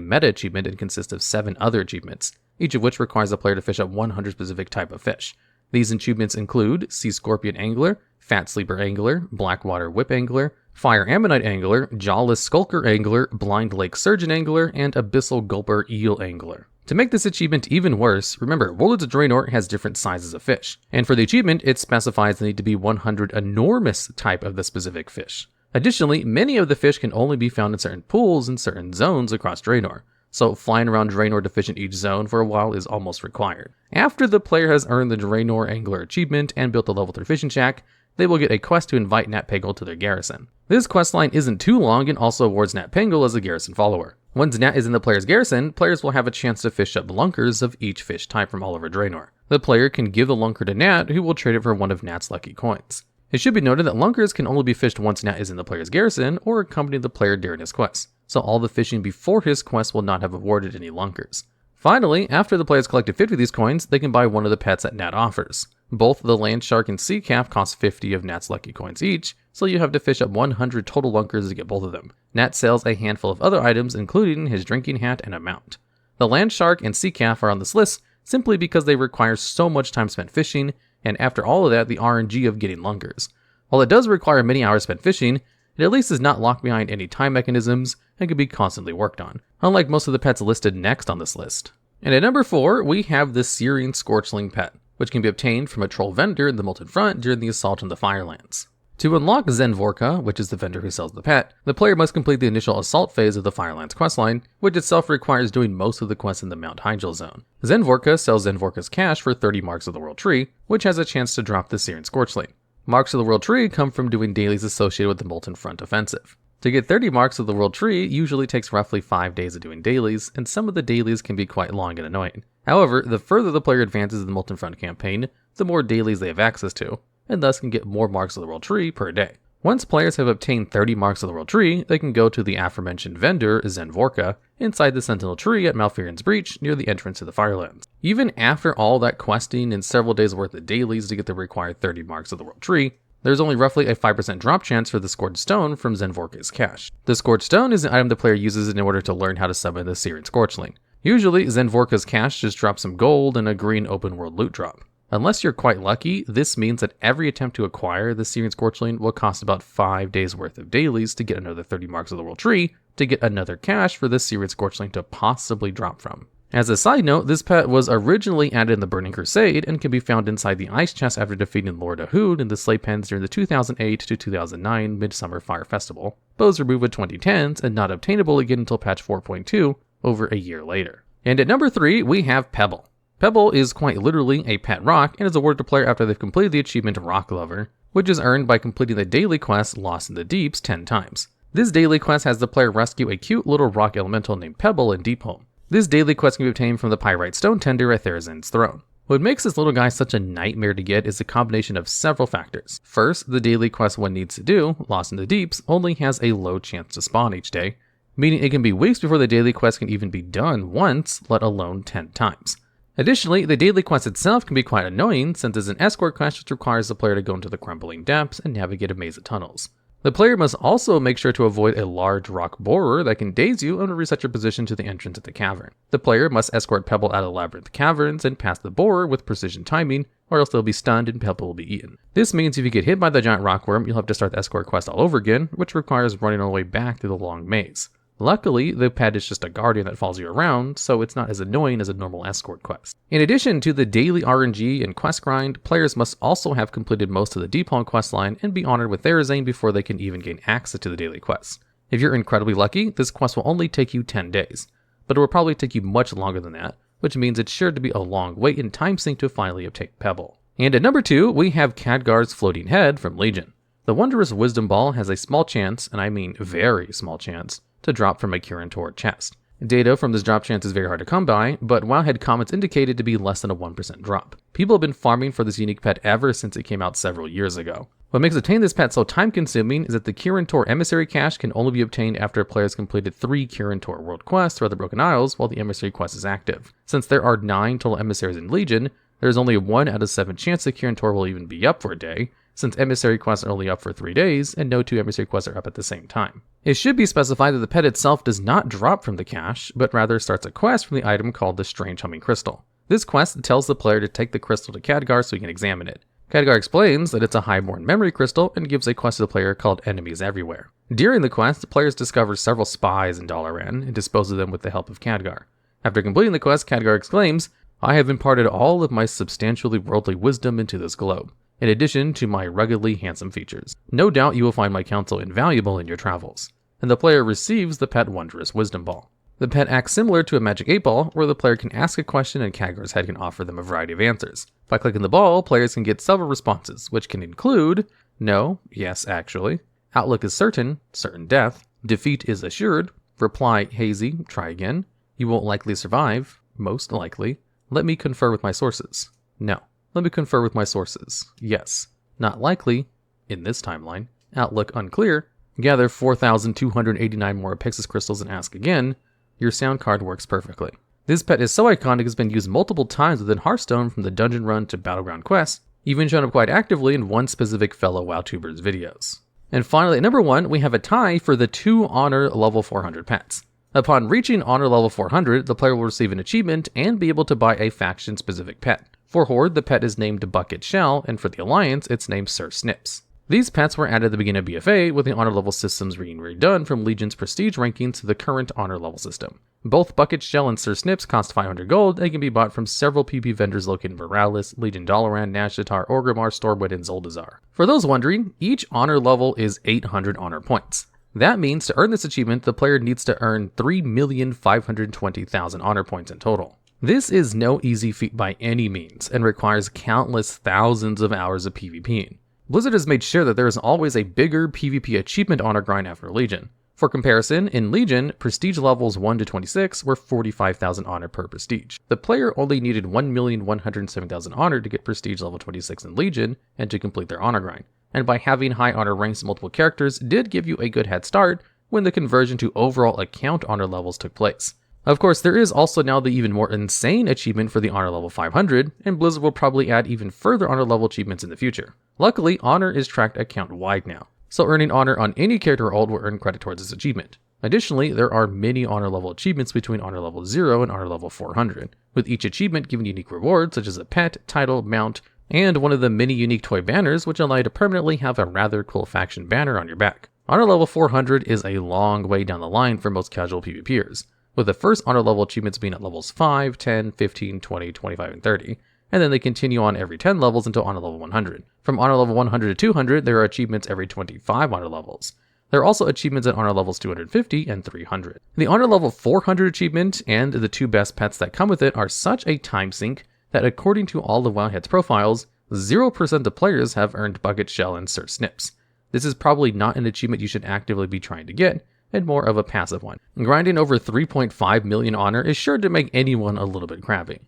meta achievement and consists of 7 other achievements, each of which requires the player to fish up 100 specific type of fish. These achievements include Sea Scorpion Angler, Fat Sleeper Angler, Blackwater Whip Angler, Fire Ammonite Angler, Jawless Skulker Angler, Blind Lake Surgeon Angler, and Abyssal Gulper Eel Angler. To make this achievement even worse, remember, Warlords of Draenor has different sizes of fish, and for the achievement, it specifies there need to be 100 enormous type of the specific fish. Additionally, many of the fish can only be found in certain pools in certain zones across Draenor, so flying around Draenor to fish in each zone for a while is almost required. After the player has earned the Draenor Angler achievement and built a level 3 fishing shack, they will get a quest to invite Nat Pagle to their garrison. This questline isn't too long and also awards Nat Pagle as a garrison follower. Once Nat is in the player's garrison, players will have a chance to fish up lunkers of each fish type from all over Draenor. The player can give the lunker to Nat, who will trade it for one of Nat's lucky coins. It should be noted that lunkers can only be fished once Nat is in the player's garrison or accompany the player during his quest, so all the fishing before his quest will not have awarded any lunkers. Finally, after the players collected 50 of these coins, they can buy one of the pets that Nat offers. Both the Land Shark and Sea Calf cost 50 of Nat's lucky coins each, so you have to fish up 100 total lunkers to get both of them. Nat sells a handful of other items, including his drinking hat and a mount. The Land Shark and Sea Calf are on this list simply because they require so much time spent fishing, and after all of that, the RNG of getting lunkers. While it does require many hours spent fishing, it at least is not locked behind any time mechanisms and can be constantly worked on, unlike most of the pets listed next on this list. And at number 4, we have the Syrian Scorchling pet, which can be obtained from a troll vendor in the Molten Front during the assault on the Firelands. To unlock Zenvorka, which is the vendor who sells the pet, the player must complete the initial assault phase of the Firelands questline, which itself requires doing most of the quests in the Mount Hyjal zone. Zenvorka sells Zenvorka's cash for 30 marks of the World Tree, which has a chance to drop the Syrian Scorchling. Marks of the World Tree come from doing dailies associated with the Molten Front offensive. To get 30 marks of the World Tree usually takes roughly 5 days of doing dailies, and some of the dailies can be quite long and annoying. However, the further the player advances in the Molten Front campaign, the more dailies they have access to, and thus can get more marks of the World Tree per day. Once players have obtained 30 marks of the World Tree, they can go to the aforementioned vendor, Zenvorka, inside the Sentinel Tree at Malfearin's Breach near the entrance to the Firelands. Even after all that questing and several days worth of dailies to get the required 30 marks of the World Tree, there's only roughly a 5% drop chance for the Scourged Stone from Zenvorka's cache. The Scourged Stone is an item the player uses in order to learn how to summon the Syrian Scorchling. Usually, Zenvorka's cache just drops some gold and a green open world loot drop. Unless you're quite lucky, this means that every attempt to acquire the Syrian Scorchling will cost about 5 days worth of dailies to get another 30 marks of the World Tree to get another cache for the Syrian Scorchling to possibly drop from. As a side note, this pet was originally added in the Burning Crusade and can be found inside the ice chest after defeating Lord Ahud in the Slay Pens during the 2008 to 2009 Midsummer Fire Festival, but was removed with 2010s and not obtainable again until patch 4.2 over a year later. And at number 3, we have Pebble. Pebble is quite literally a pet rock and is awarded to player after they've completed the achievement Rock Lover, which is earned by completing the daily quest Lost in the Deeps 10 times. This daily quest has the player rescue a cute little rock elemental named Pebble in Deepholm. This daily quest can be obtained from the Pyrite Stone Tender at Therazan's throne. What makes this little guy such a nightmare to get is a combination of several factors. First, the daily quest one needs to do, Lost in the Deeps, only has a low chance to spawn each day, meaning it can be weeks before the daily quest can even be done once, let alone 10 times. Additionally, the daily quest itself can be quite annoying since it's an escort quest which requires the player to go into the crumbling depths and navigate a maze of tunnels. The player must also make sure to avoid a large rock borer that can daze you and reset your position to the entrance of the cavern. The player must escort Pebble out of labyrinth caverns and past the borer with precision timing, or else they'll be stunned and Pebble will be eaten. This means if you get hit by the giant rockworm, you'll have to start the escort quest all over again, which requires running all the way back through the long maze. Luckily, the pet is just a guardian that follows you around, so it's not as annoying as a normal escort quest. In addition to the daily RNG and quest grind, players must also have completed most of the Deepholm questline and be honored with Therazane before they can even gain access to the daily quests. If you're incredibly lucky, this quest will only take you 10 days, but it will probably take you much longer than that, which means it's sure to be a long wait and time sink to finally obtain Pebble. And at number 2, we have Khadgar's Floating Head from Legion. The Wondrous Wisdom Ball has a small chance, and I mean very small chance, to drop from a Kirin Tor chest. Data from this drop chance is very hard to come by, but Wowhead comments indicated to be less than a 1% drop. People have been farming for this unique pet ever since it came out several years ago. What makes obtaining this pet so time consuming is that the Kirin Tor Emissary cache can only be obtained after a player has completed 3 Kirin Tor world quests throughout the Broken Isles while the Emissary quest is active. Since there are 9 total emissaries in Legion, there is only a 1 out of 7 chance the Kirin Tor will even be up for a day, since emissary quests are only up for 3 days, and no 2 emissary quests are up at the same time. It should be specified that the pet itself does not drop from the cache, but rather starts a quest from the item called the Strange Humming Crystal. This quest tells the player to take the crystal to Khadgar so he can examine it. Khadgar explains that it's a highborn memory crystal and gives a quest to the player called Enemies Everywhere. During the quest, players discover several spies in Dalaran and dispose of them with the help of Khadgar. After completing the quest, Khadgar exclaims, "I have imparted all of my substantially worldly wisdom into this globe, in addition to my ruggedly handsome features. No doubt you will find my counsel invaluable in your travels." And the player receives the pet Wondrous Wisdom Ball. The pet acts similar to a Magic 8 Ball, where the player can ask a question and Khadgar's head can offer them a variety of answers. By clicking the ball, players can get several responses, which can include no, yes actually, outlook is certain, certain death, defeat is assured, reply hazy, try again, you won't likely survive, most likely, let me confer with my sources, no, let me confer with my sources, yes, not likely, in this timeline, outlook unclear, gather 4,289 more Apixis crystals and ask again, your sound card works perfectly. This pet is so iconic it's been used multiple times within Hearthstone from the dungeon run to battleground quests, even shown up quite actively in one specific fellow WoWtuber's videos. And finally, at number 1, we have a tie for the 2 Honor level 400 pets. Upon reaching Honor level 400, the player will receive an achievement and be able to buy a faction-specific pet. For Horde, the pet is named Bucket Shell, and for the Alliance, it's named Sir Snips. These pets were added at the beginning of BFA, with the honor level systems being redone from Legion's prestige rankings to the current honor level system. Both Bucket Shell and Sir Snips cost 500 gold and can be bought from several PP vendors located in Veralis, Legion Dalaran, Nashatar, Orgrimmar, Stormwind, and Zuldazar. For those wondering, each honor level is 800 honor points. That means to earn this achievement, the player needs to earn 3,520,000 honor points in total. This is no easy feat by any means, and requires countless thousands of hours of PvPing. Blizzard has made sure that there is always a bigger PvP achievement honor grind after Legion. For comparison, in Legion, prestige levels 1 to 26 were 45,000 honor per prestige. The player only needed 1,107,000 honor to get prestige level 26 in Legion and to complete their honor grind, and by having high honor ranks in multiple characters did give you a good head start when the conversion to overall account honor levels took place. Of course, there is also now the even more insane achievement for the honor level 500, and Blizzard will probably add even further honor level achievements in the future. Luckily, honor is tracked account-wide now, so earning honor on any character or ult will earn credit towards this achievement. Additionally, there are many honor level achievements between honor level 0 and honor level 400, with each achievement giving unique rewards such as a pet, title, mount, and one of the many unique toy banners which allow you to permanently have a rather cool faction banner on your back. Honor level 400 is a long way down the line for most casual PvPers, with the first honor level achievements being at levels 5, 10, 15, 20, 25, and 30, and then they continue on every 10 levels until honor level 100. From honor level 100 to 200, there are achievements every 25 honor levels. There are also achievements at honor levels 250 and 300. The honor level 400 achievement and the two best pets that come with it are such a time sink that according to all of Wowhead's profiles, 0% of players have earned Bucket Shell and Sir Snips. This is probably not an achievement you should actively be trying to get, and more of a passive one. Grinding over 3.5 million honor is sure to make anyone a little bit crabby.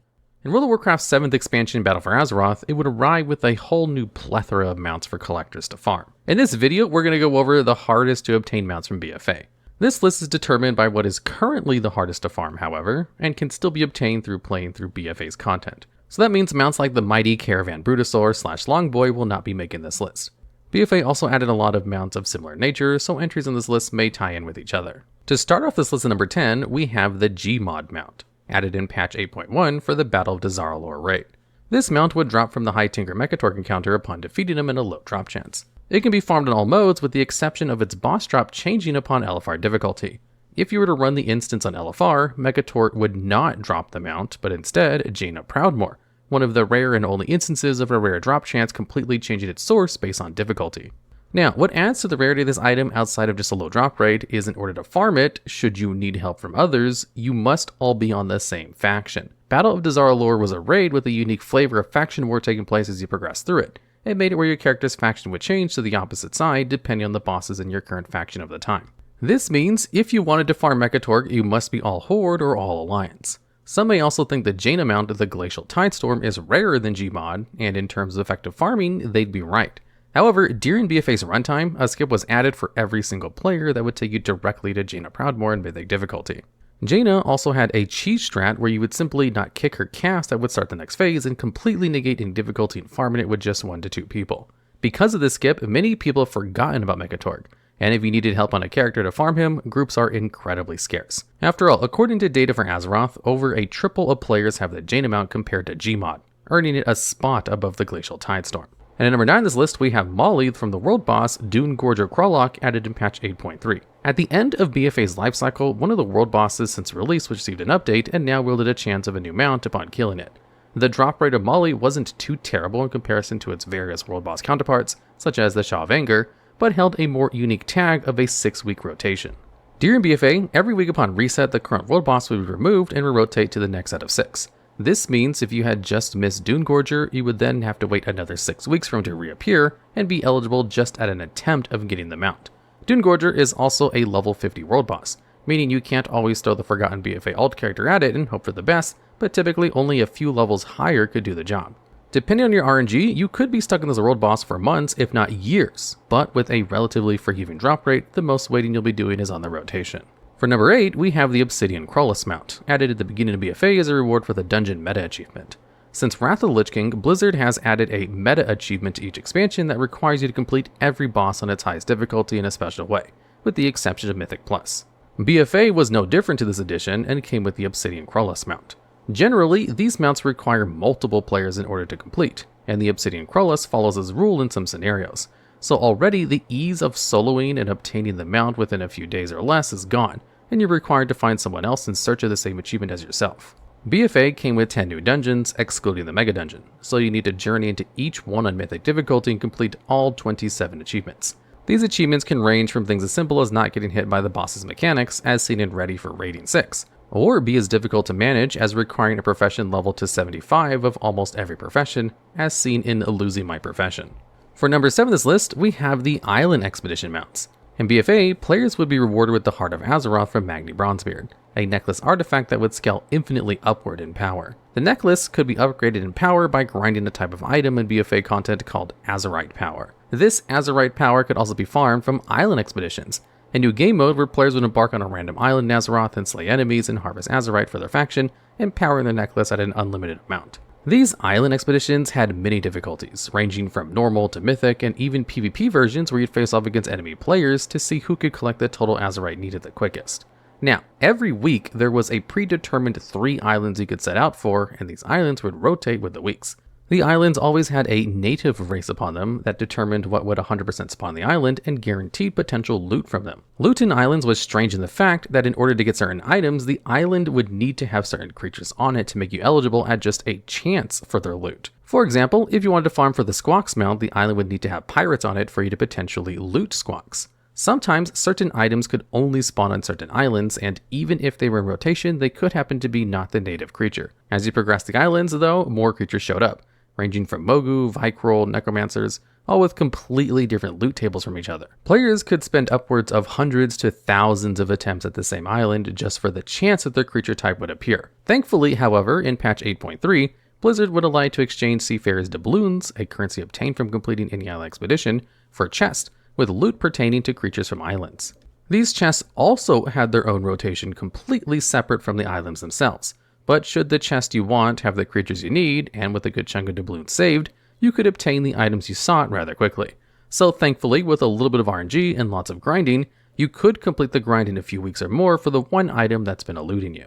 In World of Warcraft's 7th expansion, Battle for Azeroth, it would arrive with a whole new plethora of mounts for collectors to farm. In this video, we're going to go over the hardest to obtain mounts from BFA. This list is determined by what is currently the hardest to farm, however, and can still be obtained through playing through BFA's content. So that means mounts like the mighty Caravan Brutosaur / Longboy will not be making this list. BFA also added a lot of mounts of similar nature, so entries on this list may tie in with each other. To start off this list at number 10, we have the Gmod mount, added in patch 8.1 for the Battle of Dazar'alor raid. This mount would drop from the High Tinker Mekatork encounter upon defeating him in a low drop chance. It can be farmed in all modes with the exception of its boss drop changing upon LFR difficulty. If you were to run the instance on LFR, Mekatork would not drop the mount, but instead Jaina Proudmoore, one of the rare and only instances of a rare drop chance completely changing its source based on difficulty. Now, what adds to the rarity of this item outside of just a low drop rate is in order to farm it, should you need help from others, you must all be on the same faction. Battle of Dazar'alor was a raid with a unique flavor of faction war taking place as you progress through it. It made it where your character's faction would change to the opposite side depending on the bosses in your current faction of the time. This means if you wanted to farm Mekatork, you must be all Horde or all Alliance. Some may also think that Jaina mount of the Glacial Tidestorm is rarer than Gmod, and in terms of effective farming, they'd be right. However, during BFA's runtime, a skip was added for every single player that would take you directly to Jaina Proudmoore in Mythic difficulty. Jaina also had a cheese strat where you would simply not kick her cast that would start the next phase and completely negate any difficulty in farming it with just 1 to 2 people. Because of this skip, many people have forgotten about Mekatork, and if you needed help on a character to farm him, groups are incredibly scarce. After all, according to data for Azeroth, over a triple of players have the Jaina mount compared to Gmod, earning it a spot above the Glacial Tidestorm. And at number 9 on this list, we have Molly from the world boss Dune Gorger Krolok added in patch 8.3. At the end of BFA's lifecycle, one of the world bosses since release received an update and now wielded a chance of a new mount upon killing it. The drop rate of Molly wasn't too terrible in comparison to its various world boss counterparts, such as the Shaw of Anger, but held a more unique tag of a 6-week rotation. During BFA, every week upon reset, the current world boss would be removed and rotate to the next set of 6. This means if you had just missed Dune Gorger, you would then have to wait another 6 weeks for him to reappear and be eligible just at an attempt of getting the mount. Dune Gorger is also a level 50 world boss, meaning you can't always throw the forgotten BFA alt character at it and hope for the best, but typically only a few levels higher could do the job. Depending on your RNG, you could be stuck in this world boss for months, if not years, but with a relatively forgiving drop rate, the most waiting you'll be doing is on the rotation. For number 8, we have the Obsidian Krolus mount, added at the beginning of BFA as a reward for the Dungeon Meta achievement. Since Wrath of the Lich King, Blizzard has added a meta achievement to each expansion that requires you to complete every boss on its highest difficulty in a special way, with the exception of Mythic Plus. BFA was no different to this edition and came with the Obsidian Krolus mount. Generally, these mounts require multiple players in order to complete, and the Obsidian Krolus follows this rule in some scenarios. so already the ease of soloing and obtaining the mount within a few days or less is gone, and you're required to find someone else in search of the same achievement as yourself. BFA came with 10 new dungeons, excluding the Mega Dungeon, so you need to journey into each one on Mythic difficulty and complete all 27 achievements. These achievements can range from things as simple as not getting hit by the boss's mechanics, as seen in Ready for Rating 6, or be as difficult to manage as requiring a profession level to 75 of almost every profession, as seen in Losing My Profession. For number 7 of this list, we have the Island Expedition mounts. In BFA, players would be rewarded with the Heart of Azeroth from Magni Bronzebeard, a necklace artifact that would scale infinitely upward in power. The necklace could be upgraded in power by grinding a type of item in BFA content called Azerite Power. This Azerite Power could also be farmed from Island Expeditions, a new game mode where players would embark on a random island in Azeroth and slay enemies and harvest Azerite for their faction, empowering their necklace at an unlimited amount. These island expeditions had many difficulties, ranging from normal to mythic, and even PvP versions where you'd face off against enemy players to see who could collect the total Azerite needed the quickest. Now, every week there was a predetermined 3 islands you could set out for, and these islands would rotate with the weeks. The islands always had a native race upon them that determined what would 100% spawn the island and guaranteed potential loot from them. Loot in islands was strange in the fact that in order to get certain items, the island would need to have certain creatures on it to make you eligible at just a chance for their loot. For example, if you wanted to farm for the Squawks mount, the island would need to have pirates on it for you to potentially loot Squawks. Sometimes certain items could only spawn on certain islands, and even if they were in rotation, they could happen to be not the native creature. As you progress the islands, though, more creatures showed up, ranging from Mogu, Vicroll, Necromancers, all with completely different loot tables from each other. Players could spend upwards of hundreds to thousands of attempts at the same island just for the chance that their creature type would appear. Thankfully, however, in patch 8.3, Blizzard would allow you to exchange Seafarer's doubloons, a currency obtained from completing any island expedition, for a chest, with loot pertaining to creatures from islands. These chests also had their own rotation completely separate from the islands themselves. But should the chest you want have the creatures you need, and with a good chunk of doubloons saved, you could obtain the items you sought rather quickly. So thankfully, with a little bit of RNG and lots of grinding, you could complete the grind in a few weeks or more for the one item that's been eluding you.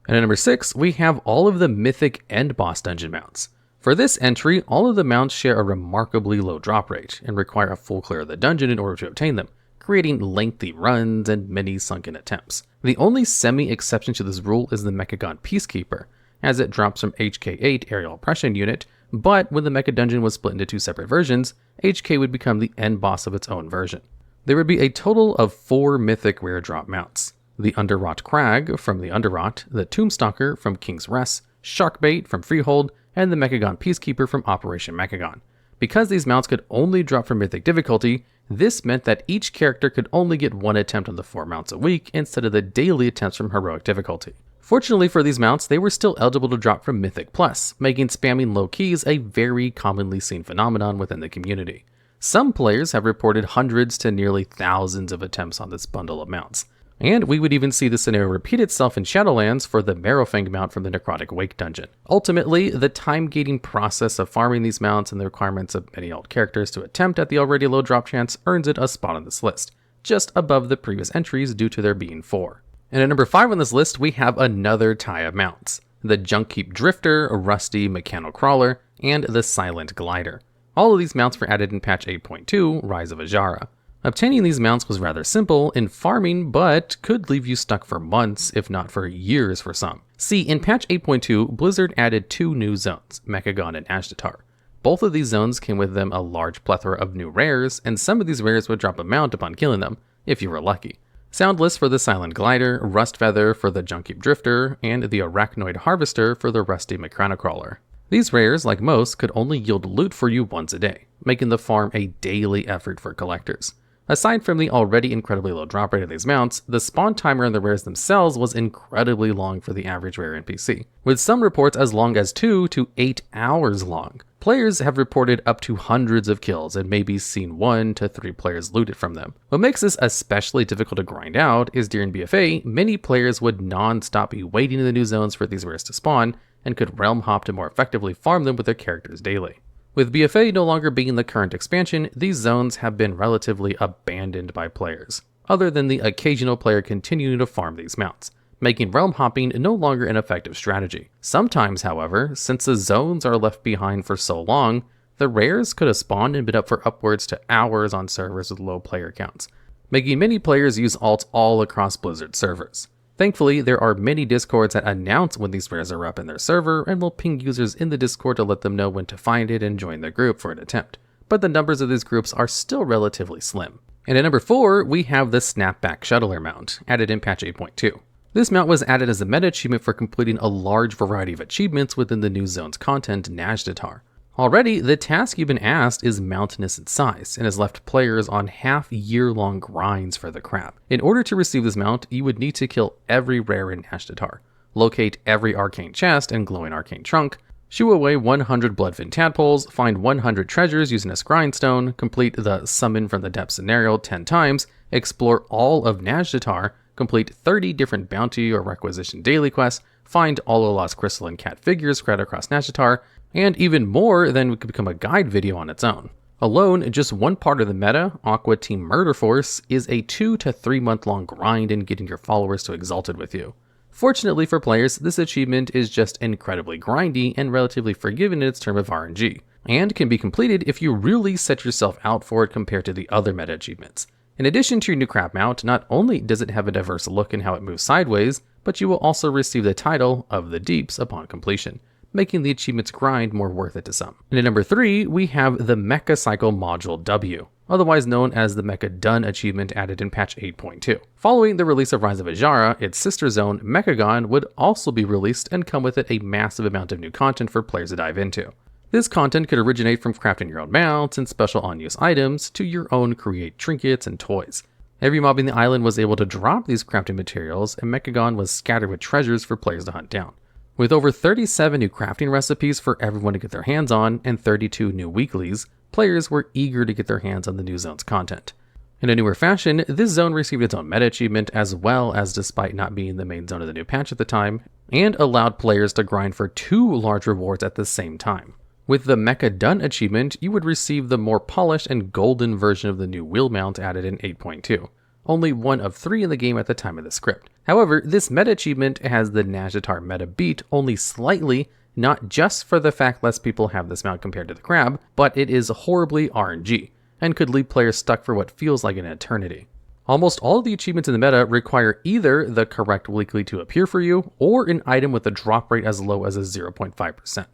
And at number 6, we have all of the mythic end boss dungeon mounts. For this entry, all of the mounts share a remarkably low drop rate and require a full clear of the dungeon in order to obtain them, creating lengthy runs and many sunken attempts. The only semi-exception to this rule is the Mechagon Peacekeeper, as it drops from HK8 Aerial Oppression unit, but when the Mecha Dungeon was split into 2 separate versions, HK would become the end boss of its own version. There would be a total of 4 mythic rare drop mounts: the Underrot Crag from the Underrot, the Tombstalker from King's Rest, Sharkbait from Freehold, and the Mechagon Peacekeeper from Operation Mechagon. Because these mounts could only drop from mythic difficulty, this meant that each character could only get 1 attempt on the 4 mounts a week instead of the daily attempts from heroic difficulty. Fortunately for these mounts, they were still eligible to drop from Mythic Plus, making spamming low keys a very commonly seen phenomenon within the community. Some players have reported hundreds to nearly thousands of attempts on this bundle of mounts. And we would even see the scenario repeat itself in Shadowlands for the Marrowfang mount from the Necrotic Wake dungeon. Ultimately, the time-gating process of farming these mounts and the requirements of many old characters to attempt at the already low drop chance earns it a spot on this list, just above the previous entries due to there being 4. And at number 5 on this list, we have another tie of mounts: the Junkkeep Drifter, Rusty Mechano Crawler, and the Silent Glider. All of these mounts were added in patch 8.2, Rise of Ajara. Obtaining these mounts was rather simple in farming, but could leave you stuck for months, if not for years for some. See, in patch 8.2, Blizzard added 2 new zones, Mechagon and Ashtatar. Both of these zones came with them a large plethora of new rares, and some of these rares would drop a mount upon killing them, if you were lucky. Soundless for the Silent Glider, Rustfeather for the Junkkeep Drifter, and the Arachnoid Harvester for the Rusty Mechranocrawler. These rares, like most, could only yield loot for you once a day, making the farm a daily effort for collectors. Aside from the already incredibly low drop rate of these mounts, the spawn timer on the rares themselves was incredibly long for the average rare NPC, with some reports as long as 2 to 8 hours long. Players have reported up to hundreds of kills and maybe seen 1 to 3 players looted from them. What makes this especially difficult to grind out is during BFA, many players would non-stop be waiting in the new zones for these rares to spawn, and could realm hop to more effectively farm them with their characters daily. With BFA no longer being the current expansion, these zones have been relatively abandoned by players, other than the occasional player continuing to farm these mounts, making realm hopping no longer an effective strategy. Sometimes, however, since the zones are left behind for so long, The rares could have spawned and been up for upwards to hours on servers with low player counts, making many players use alts all across Blizzard servers. Thankfully, there are many discords that announce when these rares are up in their server and will ping users in the discord to let them know when to find it and join their group for an attempt, but the numbers of these groups are still relatively slim. And at number 4, we have the Snapback Shuttler mount, added in patch 8.2. This mount was added as a meta achievement for completing a large variety of achievements within the new zone's content, Najdatar. Already, the task you've been asked is mountainous in size, and has left players on half-year-long grinds for the crap. In order to receive this mount, you would need to kill every rare in Najdatar, locate every arcane chest and glowing arcane trunk, shoo away 100 bloodfin tadpoles, find 100 treasures using a grindstone, complete the Summon from the Depths scenario 10 times, explore all of Najdatar, complete 30 different bounty or requisition daily quests, find all the lost crystal and cat figures spread across Najdatar, and even more than could become a guide video on its own. Alone, just one part of the meta, Aqua Team Murder Force, is a 2 to 3 month long grind in getting your followers to Exalted with you. Fortunately for players, this achievement is just incredibly grindy and relatively forgiving in its term of RNG, and can be completed if you really set yourself out for it compared to the other meta achievements. In addition to your new crab mount, not only does it have a diverse look in how it moves sideways, but you will also receive the title of the Deeps upon completion, making the achievement's grind more worth it to some. And at number 3, we have the Mecha Cycle Module W, otherwise known as the Mecha Done achievement added in patch 8.2. Following the release of Rise of Ajara, its sister zone, Mechagon, would also be released and come with it a massive amount of new content for players to dive into. This content could originate from crafting your own mounts and special unused items to your own create trinkets and toys. Every mob in the island was able to drop these crafting materials, and Mechagon was scattered with treasures for players to hunt down. With over 37 new crafting recipes for everyone to get their hands on, and 32 new weeklies, players were eager to get their hands on the new zone's content. In a newer fashion, this zone received its own meta achievement as well, as despite not being the main zone of the new patch at the time, and allowed players to grind for 2 large rewards at the same time. With the Mecha Done achievement, you would receive the more polished and golden version of the new wheel mount added in 8.2, only one of 3 in the game at the time of the script. However, this meta achievement has the Najdatar meta beat only slightly, not just for the fact less people have this mount compared to the crab, but it is horribly RNG, and could leave players stuck for what feels like an eternity. Almost all of the achievements in the meta require either the correct weekly to appear for you, or an item with a drop rate as low as a 0.5%.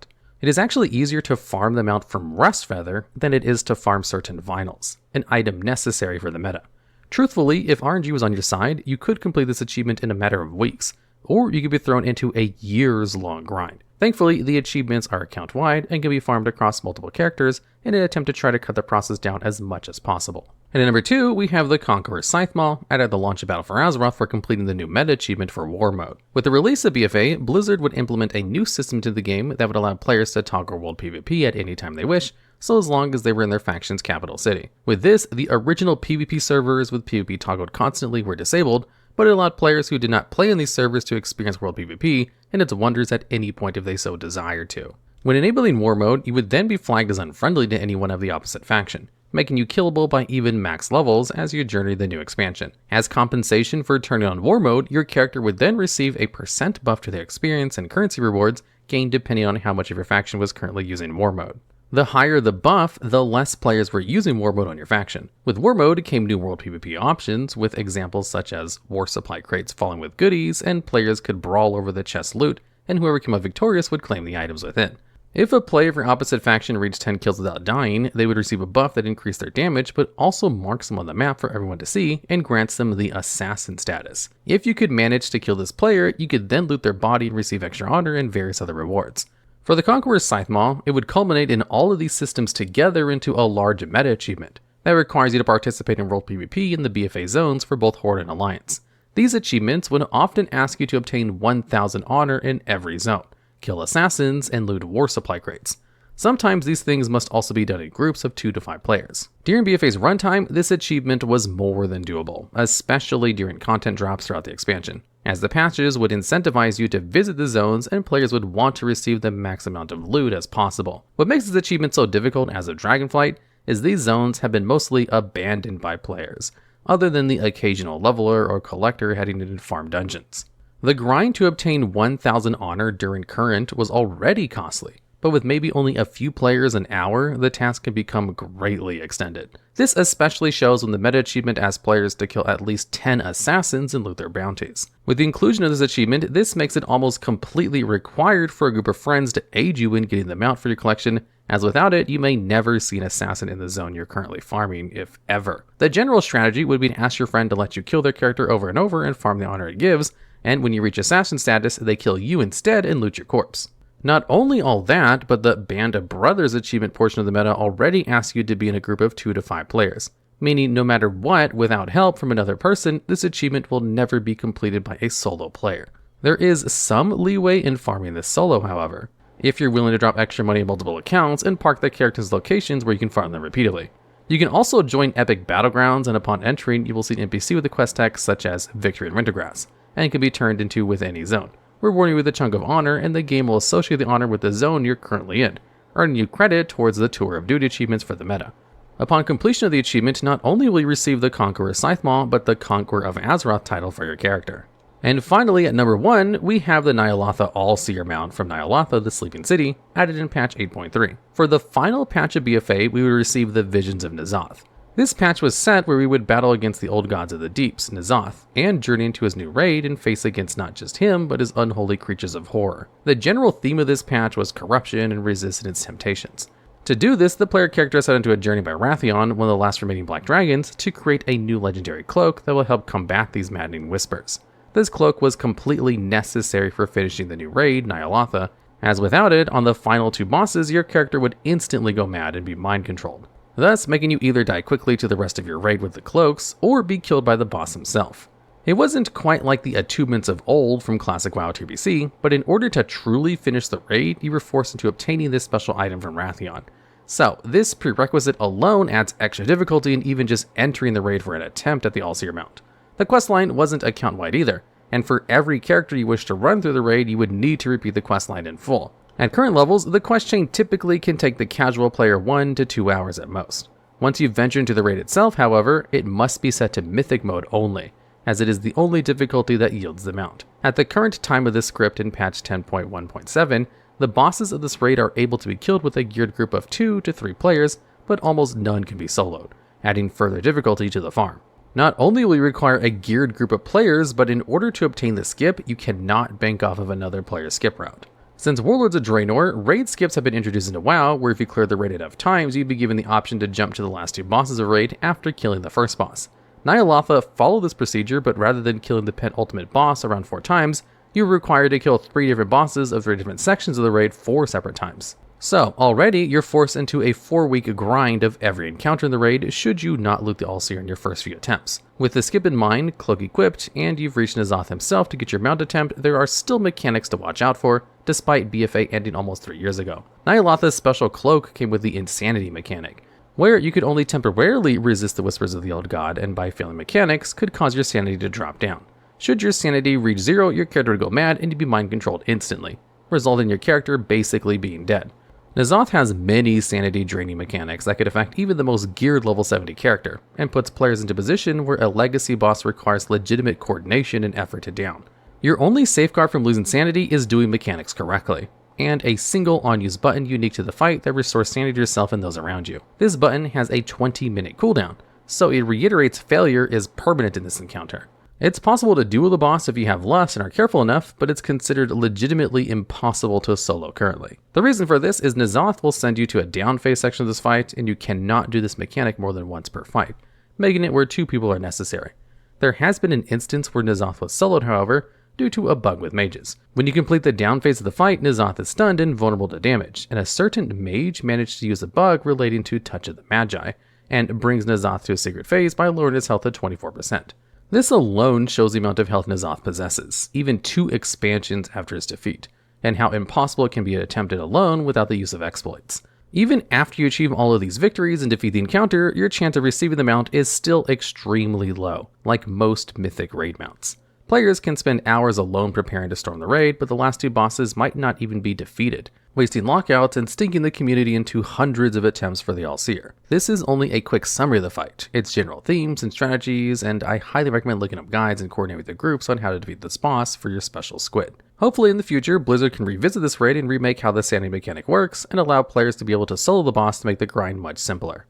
It is actually easier to farm the mount from Rust Feather than it is to farm certain vinyls, an item necessary for the meta. Truthfully, if RNG was on your side, you could complete this achievement in a matter of weeks, or you could be thrown into a years-long grind. Thankfully, the achievements are account-wide and can be farmed across multiple characters in an attempt to try to cut the process down as much as possible. And at number 2, we have the Conqueror's Scythe Maw, added at the launch of Battle for Azeroth for completing the new meta achievement for War Mode. With the release of BFA, Blizzard would implement a new system to the game that would allow players to toggle world PvP at any time they wish, so as long as they were in their faction's capital city. With this, the original PvP servers with PvP toggled constantly were disabled, but it allowed players who did not play in these servers to experience world PvP and its wonders at any point if they so desired to. When enabling War Mode, you would then be flagged as unfriendly to anyone of the opposite faction, making you killable by even max levels as you journey the new expansion. As compensation for turning on War Mode, your character would then receive a % buff to their experience and currency rewards gained depending on how much of your faction was currently using War Mode. The higher the buff, the less players were using War Mode on your faction. With War Mode came new world PvP options, with examples such as war supply crates falling with goodies, and players could brawl over the chest loot, and whoever came out victorious would claim the items within. If a player of your opposite faction reached 10 kills without dying, they would receive a buff that increased their damage, but also marks them on the map for everyone to see, and grants them the Assassin status. If you could manage to kill this player, you could then loot their body and receive extra honor and various other rewards. For the Conqueror's Scythe Maw, it would culminate in all of these systems together into a large meta achievement that requires you to participate in world PvP in the BFA zones for both Horde and Alliance. These achievements would often ask you to obtain 1000 honor in every zone, kill assassins, and loot war supply crates. Sometimes these things must also be done in groups of 2 to 5 players. During BFA's runtime, this achievement was more than doable, especially during content drops throughout the expansion, as the patches would incentivize you to visit the zones and players would want to receive the max amount of loot as possible. What makes this achievement so difficult as of Dragonflight is these zones have been mostly abandoned by players, other than the occasional leveler or collector heading into farm dungeons. The grind to obtain 1000 honor during current was already costly, but with maybe only a few players an hour, the task can become greatly extended. This especially shows when the meta achievement asks players to kill at least 10 assassins and loot their bounties. With the inclusion of this achievement, this makes it almost completely required for a group of friends to aid you in getting the mount for your collection, as without it, you may never see an assassin in the zone you're currently farming, if ever. The general strategy would be to ask your friend to let you kill their character over and over and farm the honor it gives, and when you reach assassin status, they kill you instead and loot your corpse. Not only all that, but the Band of Brothers achievement portion of the meta already asks you to be in a group of 2 to 5 players, meaning no matter what, without help from another person, this achievement will never be completed by a solo player. There is some leeway in farming this solo, however, if you're willing to drop extra money in multiple accounts and park the characters' locations where you can farm them repeatedly. You can also join epic battlegrounds, and upon entering, you will see an NPC with a quest text such as Victory in Wintergrass, and can be turned into with any zone, rewarding you with a chunk of honor, and the game will associate the honor with the zone you're currently in, earning you credit towards the Tour of Duty achievements for the meta. Upon completion of the achievement, not only will you receive the Conqueror Scythe Maw, but the Conqueror of Azeroth title for your character. And finally, at number 1, we have the Ny'alotha All-Seer mount from Ny'alotha, the Sleeping City, added in patch 8.3. For the final patch of BFA, we would receive the Visions of N'Zoth. This patch was set where we would battle against the old gods of the deeps, N'Zoth, and journey into his new raid and face against not just him, but his unholy creatures of horror. The general theme of this patch was corruption and resistance temptations. To do this, the player character set into a journey by Wrathion, one of the last remaining black dragons, to create a new legendary cloak that will help combat these maddening whispers. This cloak was completely necessary for finishing the new raid, Ny'alotha, as without it, on the final 2 bosses, your character would instantly go mad and be mind-controlled, thus making you either die quickly to the rest of your raid with the cloaks, or be killed by the boss himself. It wasn't quite like the attunements of old from classic WoW TBC, but in order to truly finish the raid, you were forced into obtaining this special item from Wrathion. So, this prerequisite alone adds extra difficulty in even just entering the raid for an attempt at the All-Seer mount. The questline wasn't account-wide either, and for every character you wish to run through the raid, you would need to repeat the questline in full. At current levels, the quest chain typically can take the casual player 1 to 2 hours at most. Once you venture into the raid itself, however, it must be set to Mythic mode only, as it is the only difficulty that yields the mount. At the current time of this script in patch 10.1.7, the bosses of this raid are able to be killed with a geared group of 2 to 3 players, but almost none can be soloed, adding further difficulty to the farm. Not only will you require a geared group of players, but in order to obtain the skip, you cannot bank off of another player's skip route. Since Warlords of Draenor, raid skips have been introduced into WoW, where if you clear the raid enough times, you'd be given the option to jump to the last 2 bosses of raid after killing the first boss. Ny'alotha followed this procedure, but rather than killing the penultimate boss around 4 times, you were required to kill 3 different bosses of 3 different sections of the raid 4 separate times. So, already, you're forced into a 4-week grind of every encounter in the raid should you not loot the All-Seer in your first few attempts. With the skip in mind, cloak equipped, and you've reached N'Zoth himself to get your mount attempt, there are still mechanics to watch out for, despite BFA ending almost 3 years ago. Ny'alotha's special cloak came with the Insanity mechanic, where you could only temporarily resist the whispers of the old god, and by failing mechanics, could cause your sanity to drop down. Should your sanity reach 0, your character would go mad and you'd be mind-controlled instantly, resulting in your character basically being dead. N'Zoth has many sanity draining mechanics that could affect even the most geared level 70 character, and puts players into a position where a legacy boss requires legitimate coordination and effort to down. Your only safeguard from losing sanity is doing mechanics correctly, and a single on-use button unique to the fight that restores sanity to yourself and those around you. This button has a 20-minute cooldown, so it reiterates failure is permanent in this encounter. It's possible to duel the boss if you have lust and are careful enough, but it's considered legitimately impossible to solo currently. The reason for this is N'Zoth will send you to a down phase section of this fight, and you cannot do this mechanic more than once per fight, making it where 2 people are necessary. There has been an instance where N'Zoth was soloed, however, due to a bug with mages. When you complete the down phase of the fight, N'Zoth is stunned and vulnerable to damage, and a certain mage managed to use a bug relating to Touch of the Magi, and brings N'Zoth to a secret phase by lowering his health to 24%. This alone shows the amount of health N'Zoth possesses, even 2 expansions after his defeat, and how impossible it can be attempted alone without the use of exploits. Even after you achieve all of these victories and defeat the encounter, your chance of receiving the mount is still extremely low, like most mythic raid mounts. Players can spend hours alone preparing to storm the raid, but the last 2 bosses might not even be defeated, wasting lockouts and stinking the community into hundreds of attempts for the All-Seer. This is only a quick summary of the fight, its general themes and strategies, and I highly recommend looking up guides and coordinating with the groups on how to defeat this boss for your special squid. Hopefully in the future, Blizzard can revisit this raid and remake how the sanding mechanic works, and allow players to be able to solo the boss to make the grind much simpler.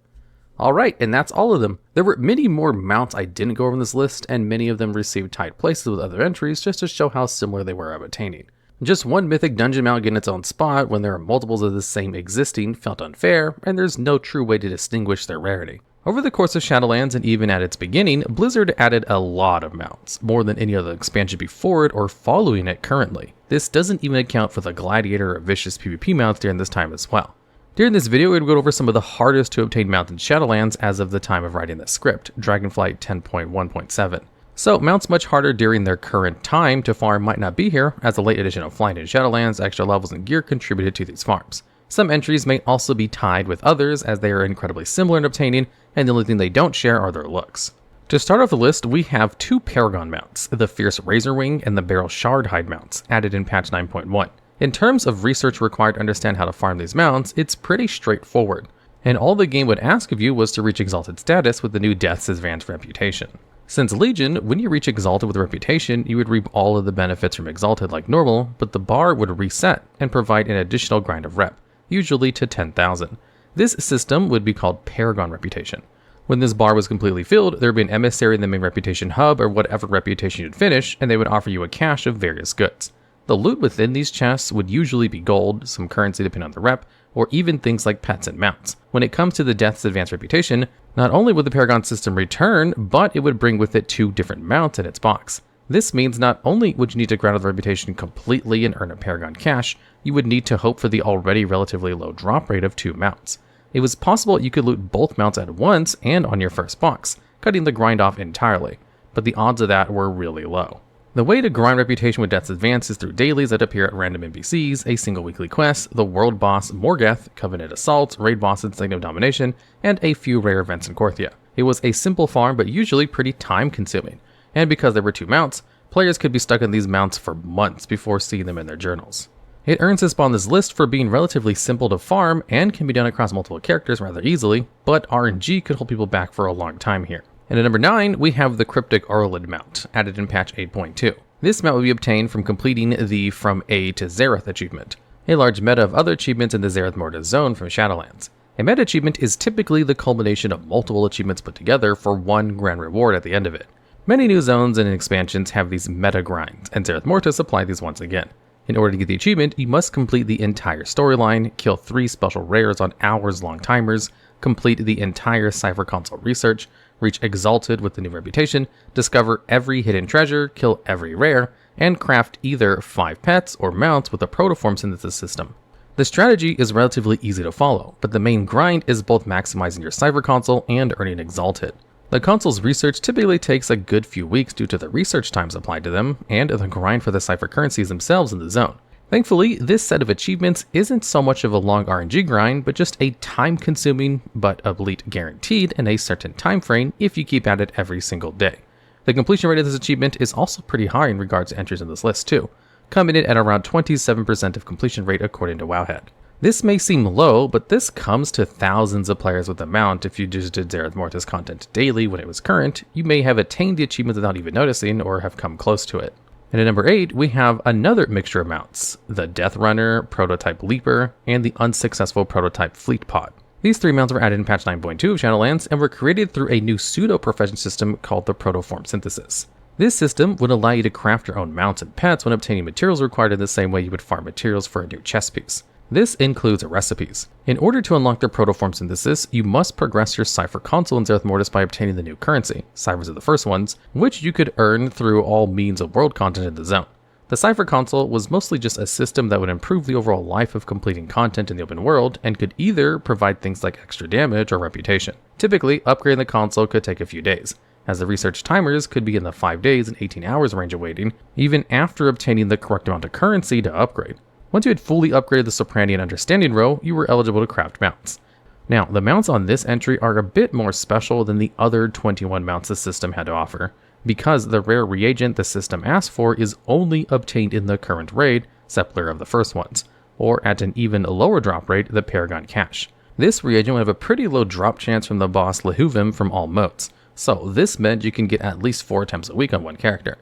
Alright, and that's all of them. There were many more mounts I didn't go over in this list, and many of them received tied places with other entries just to show how similar they were of attaining. Just one mythic dungeon mount getting its own spot when there are multiples of the same existing felt unfair, and there's no true way to distinguish their rarity. Over the course of Shadowlands and even at its beginning, Blizzard added a lot of mounts, more than any other expansion before it or following it currently. This doesn't even account for the Gladiator or Vicious PvP mounts during this time as well. During this video, we're going to go over some of the hardest to obtain mounts in Shadowlands as of the time of writing this script, Dragonflight 10.1.7. So, mounts much harder during their current time to farm might not be here, as the late addition of flying in Shadowlands, extra levels and gear contributed to these farms. Some entries may also be tied with others as they are incredibly similar in obtaining, and the only thing they don't share are their looks. To start off the list, we have two Paragon mounts, the Fierce Razorwing and the Barrel Shardhide mounts, added in patch 9.1. In terms of research required to understand how to farm these mounts, it's pretty straightforward, and all the game would ask of you was to reach Exalted status with the new Death's Advanced Reputation. Since Legion, when you reach Exalted with Reputation, you would reap all of the benefits from Exalted like normal, but the bar would reset and provide an additional grind of rep, usually to 10,000. This system would be called Paragon Reputation. When this bar was completely filled, there would be an emissary in the main reputation hub or whatever reputation you'd finish, and they would offer you a cache of various goods. The loot within these chests would usually be gold, some currency depending on the rep, or even things like pets and mounts. When it comes to the Death's Advanced Reputation, not only would the Paragon system return, but it would bring with it 2 different mounts in its box. This means not only would you need to grind out the reputation completely and earn a Paragon cache, you would need to hope for the already relatively low drop rate of 2 mounts. It was possible you could loot both mounts at once and on your first box, cutting the grind off entirely, but the odds of that were really low. The way to grind reputation with Death's Advance is through dailies that appear at random NPCs, a single weekly quest, the world boss Morgeth, Covenant Assault, raid bosses Sign of Domination, and a few rare events in Korthia. It was a simple farm but usually pretty time consuming, and because there were 2 mounts, players could be stuck on these mounts for months before seeing them in their journals. It earns a spot on this list for being relatively simple to farm and can be done across multiple characters rather easily, but RNG could hold people back for a long time here. And at number 9, we have the Cryptic Orlid mount, added in patch 8.2. This mount will be obtained from completing the From A to Zareth achievement, a large meta of other achievements in the Zareth Mortis zone from Shadowlands. A meta achievement is typically the culmination of multiple achievements put together for one grand reward at the end of it. Many new zones and expansions have these meta grinds, and Zareth Mortis apply these once again. In order to get the achievement, you must complete the entire storyline, kill 3 special rares on hours-long timers, complete the entire Cypher Console research, reach Exalted with the new reputation, discover every hidden treasure, kill every rare, and craft either 5 pets or mounts with a protoform synthesis system. The strategy is relatively easy to follow, but the main grind is both maximizing your Cypher Console and earning Exalted. The console's research typically takes a good few weeks due to the research times applied to them, and the grind for the Cypher currencies themselves in the zone. Thankfully, this set of achievements isn't so much of a long RNG grind, but just a time-consuming but elite guaranteed in a certain time frame if you keep at it every single day. The completion rate of this achievement is also pretty high in regards to entries in this list too, coming in at around 27% of completion rate according to Wowhead. This may seem low, but this comes to thousands of players with the mount. If you just did Zareth Mortis content daily when it was current, you may have attained the achievement without even noticing or have come close to it. And at number 8, we have another mixture of mounts, the Death Runner, Prototype Leaper, and the unsuccessful Prototype Fleet Pod. These 3 mounts were added in patch 9.2 of Shadowlands and were created through a new pseudo-profession system called the Protoform Synthesis. This system would allow you to craft your own mounts and pets when obtaining materials required in the same way you would farm materials for a new chess piece. This includes recipes. In order to unlock the Protoform Synthesis, you must progress your Cypher Console in Zareth Mortis by obtaining the new currency, Cyphers are the first ones, which you could earn through all means of world content in the zone. The Cypher Console was mostly just a system that would improve the overall life of completing content in the open world and could either provide things like extra damage or reputation. Typically, upgrading the console could take a few days, as the research timers could be in the 5 days and 18 hours range of waiting, even after obtaining the correct amount of currency to upgrade. Once you had fully upgraded the Sopranian Understanding row, you were eligible to craft mounts. Now, the mounts on this entry are a bit more special than the other 21 mounts the system had to offer, because the rare reagent the system asked for is only obtained in the current raid, Sepulchre of the First Ones, or at an even lower drop rate, the Paragon Cache. This reagent would have a pretty low drop chance from the boss Lehuvim from all modes, so this meant you can get at least 4 attempts a week on one character.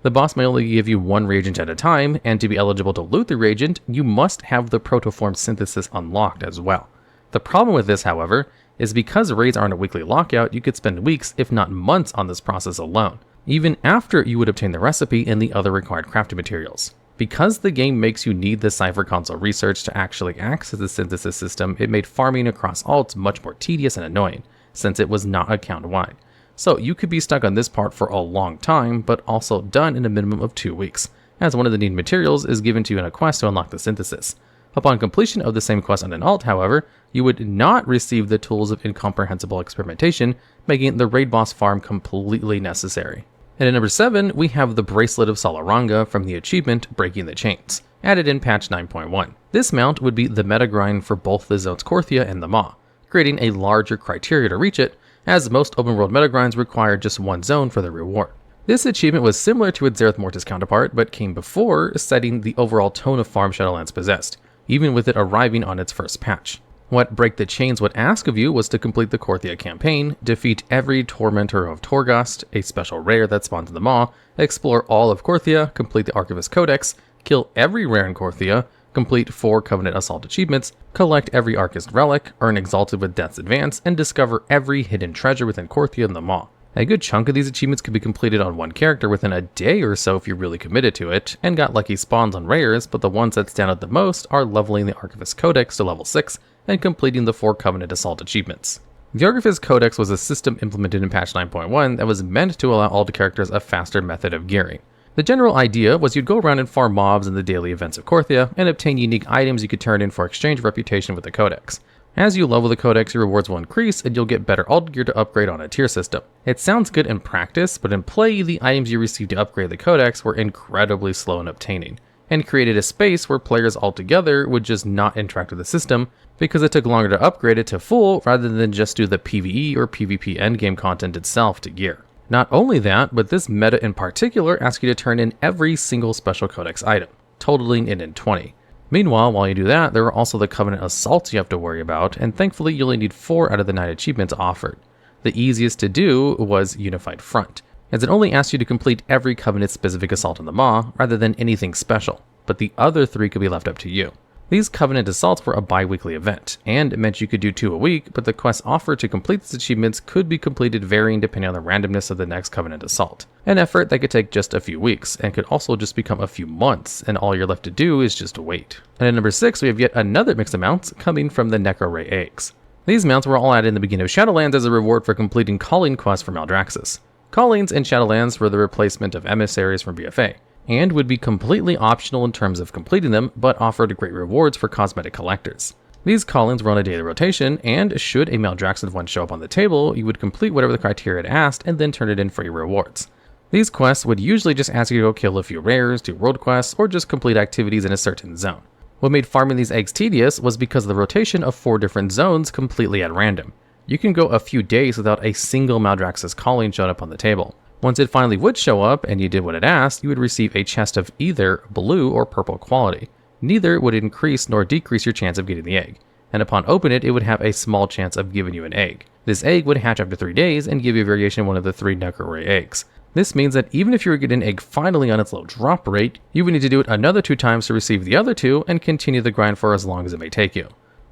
The boss may only give you one reagent at a time, and to be eligible to loot the reagent, you must have the protoform synthesis unlocked as well. The problem with this, however, is because raids aren't a weekly lockout, you could spend weeks, if not months, on this process alone, even after you would obtain the recipe and the other required crafting materials. Because the game makes you need the Cypher console research to actually access the synthesis system, it made farming across alts much more tedious and annoying, since it was not account-wide. So you could be stuck on this part for a long time, but also done in a minimum of 2 weeks, as one of the needed materials is given to you in a quest to unlock the synthesis. Upon completion of the same quest on an alt, however, you would not receive the tools of incomprehensible experimentation, making the raid boss farm completely necessary. And at number 7, we have the Bracelet of Salaranga from the achievement Breaking the Chains, added in patch 9.1. This mount would be the meta grind for both the zones Korthia and the Maw, creating a larger criteria to reach it, as most open world meta grinds require just one zone for the reward. This achievement was similar to its Zereth Mortis counterpart, but came before setting the overall tone of farm Shadowlands possessed, even with it arriving on its first patch. What Break the Chains would ask of you was to complete the Korthia campaign, defeat every Tormentor of Torghast, a special rare that spawns in the Maw, explore all of Korthia, complete the Archivist Codex, kill every rare in Korthia, complete 4 Covenant Assault achievements, collect every Archist Relic, earn Exalted with Death's Advance, and discover every hidden treasure within Korthia and the Maw. A good chunk of these achievements could be completed on one character within a day or so if you're really committed to it, and got lucky spawns on rares, but the ones that stand out the most are leveling the Archivist Codex to level 6, and completing the 4 Covenant Assault achievements. The Archivist Codex was a system implemented in patch 9.1 that was meant to allow all the characters a faster method of gearing. The general idea was you'd go around and farm mobs in the daily events of Korthia, and obtain unique items you could turn in for exchange reputation with the Codex. As you level the Codex, your rewards will increase, and you'll get better alt gear to upgrade on a tier system. It sounds good in practice, but in play, the items you received to upgrade the Codex were incredibly slow in obtaining, and created a space where players altogether would just not interact with the system, because it took longer to upgrade it to full rather than just do the PvE or PvP endgame content itself to gear. Not only that, but this meta in particular asks you to turn in every single special Codex item, totaling it in 20. Meanwhile, while you do that, there are also the Covenant Assaults you have to worry about, and thankfully you only need 4 out of the 9 achievements offered. The easiest to do was Unified Front, as it only asks you to complete every Covenant-specific assault in the Maw, rather than anything special, but the other 3 could be left up to you. These Covenant Assaults were a bi-weekly event, and it meant you could do 2 a week, but the quests offered to complete these achievements could be completed varying depending on the randomness of the next Covenant Assault. An effort that could take just a few weeks, and could also just become a few months, and all you're left to do is just wait. And at number 6, we have yet another mix of mounts coming from the Necro Ray eggs. These mounts were all added in the beginning of Shadowlands as a reward for completing calling quests for Maldraxxus. Callings in Shadowlands were the replacement of emissaries from BFA, and would be completely optional in terms of completing them, but offered great rewards for cosmetic collectors. These callings were on a daily rotation, and should a Maldraxxus one show up on the table, you would complete whatever the criteria it asked and then turn it in for your rewards. These quests would usually just ask you to go kill a few rares, do world quests, or just complete activities in a certain zone. What made farming these eggs tedious was because of the rotation of 4 different zones completely at random. You can go a few days without a single Maldraxxus calling showing up on the table. Once it finally would show up and you did what it asked, you would receive a chest of either blue or purple quality. Neither would increase nor decrease your chance of getting the egg, and upon opening it, it would have a small chance of giving you an egg. This egg would hatch after 3 days and give you a variation of one of the 3 Necro Ray eggs. This means that even if you were to get an egg finally on its low drop rate, you would need to do it another 2 times to receive the other 2 and continue the grind for as long as it may take you.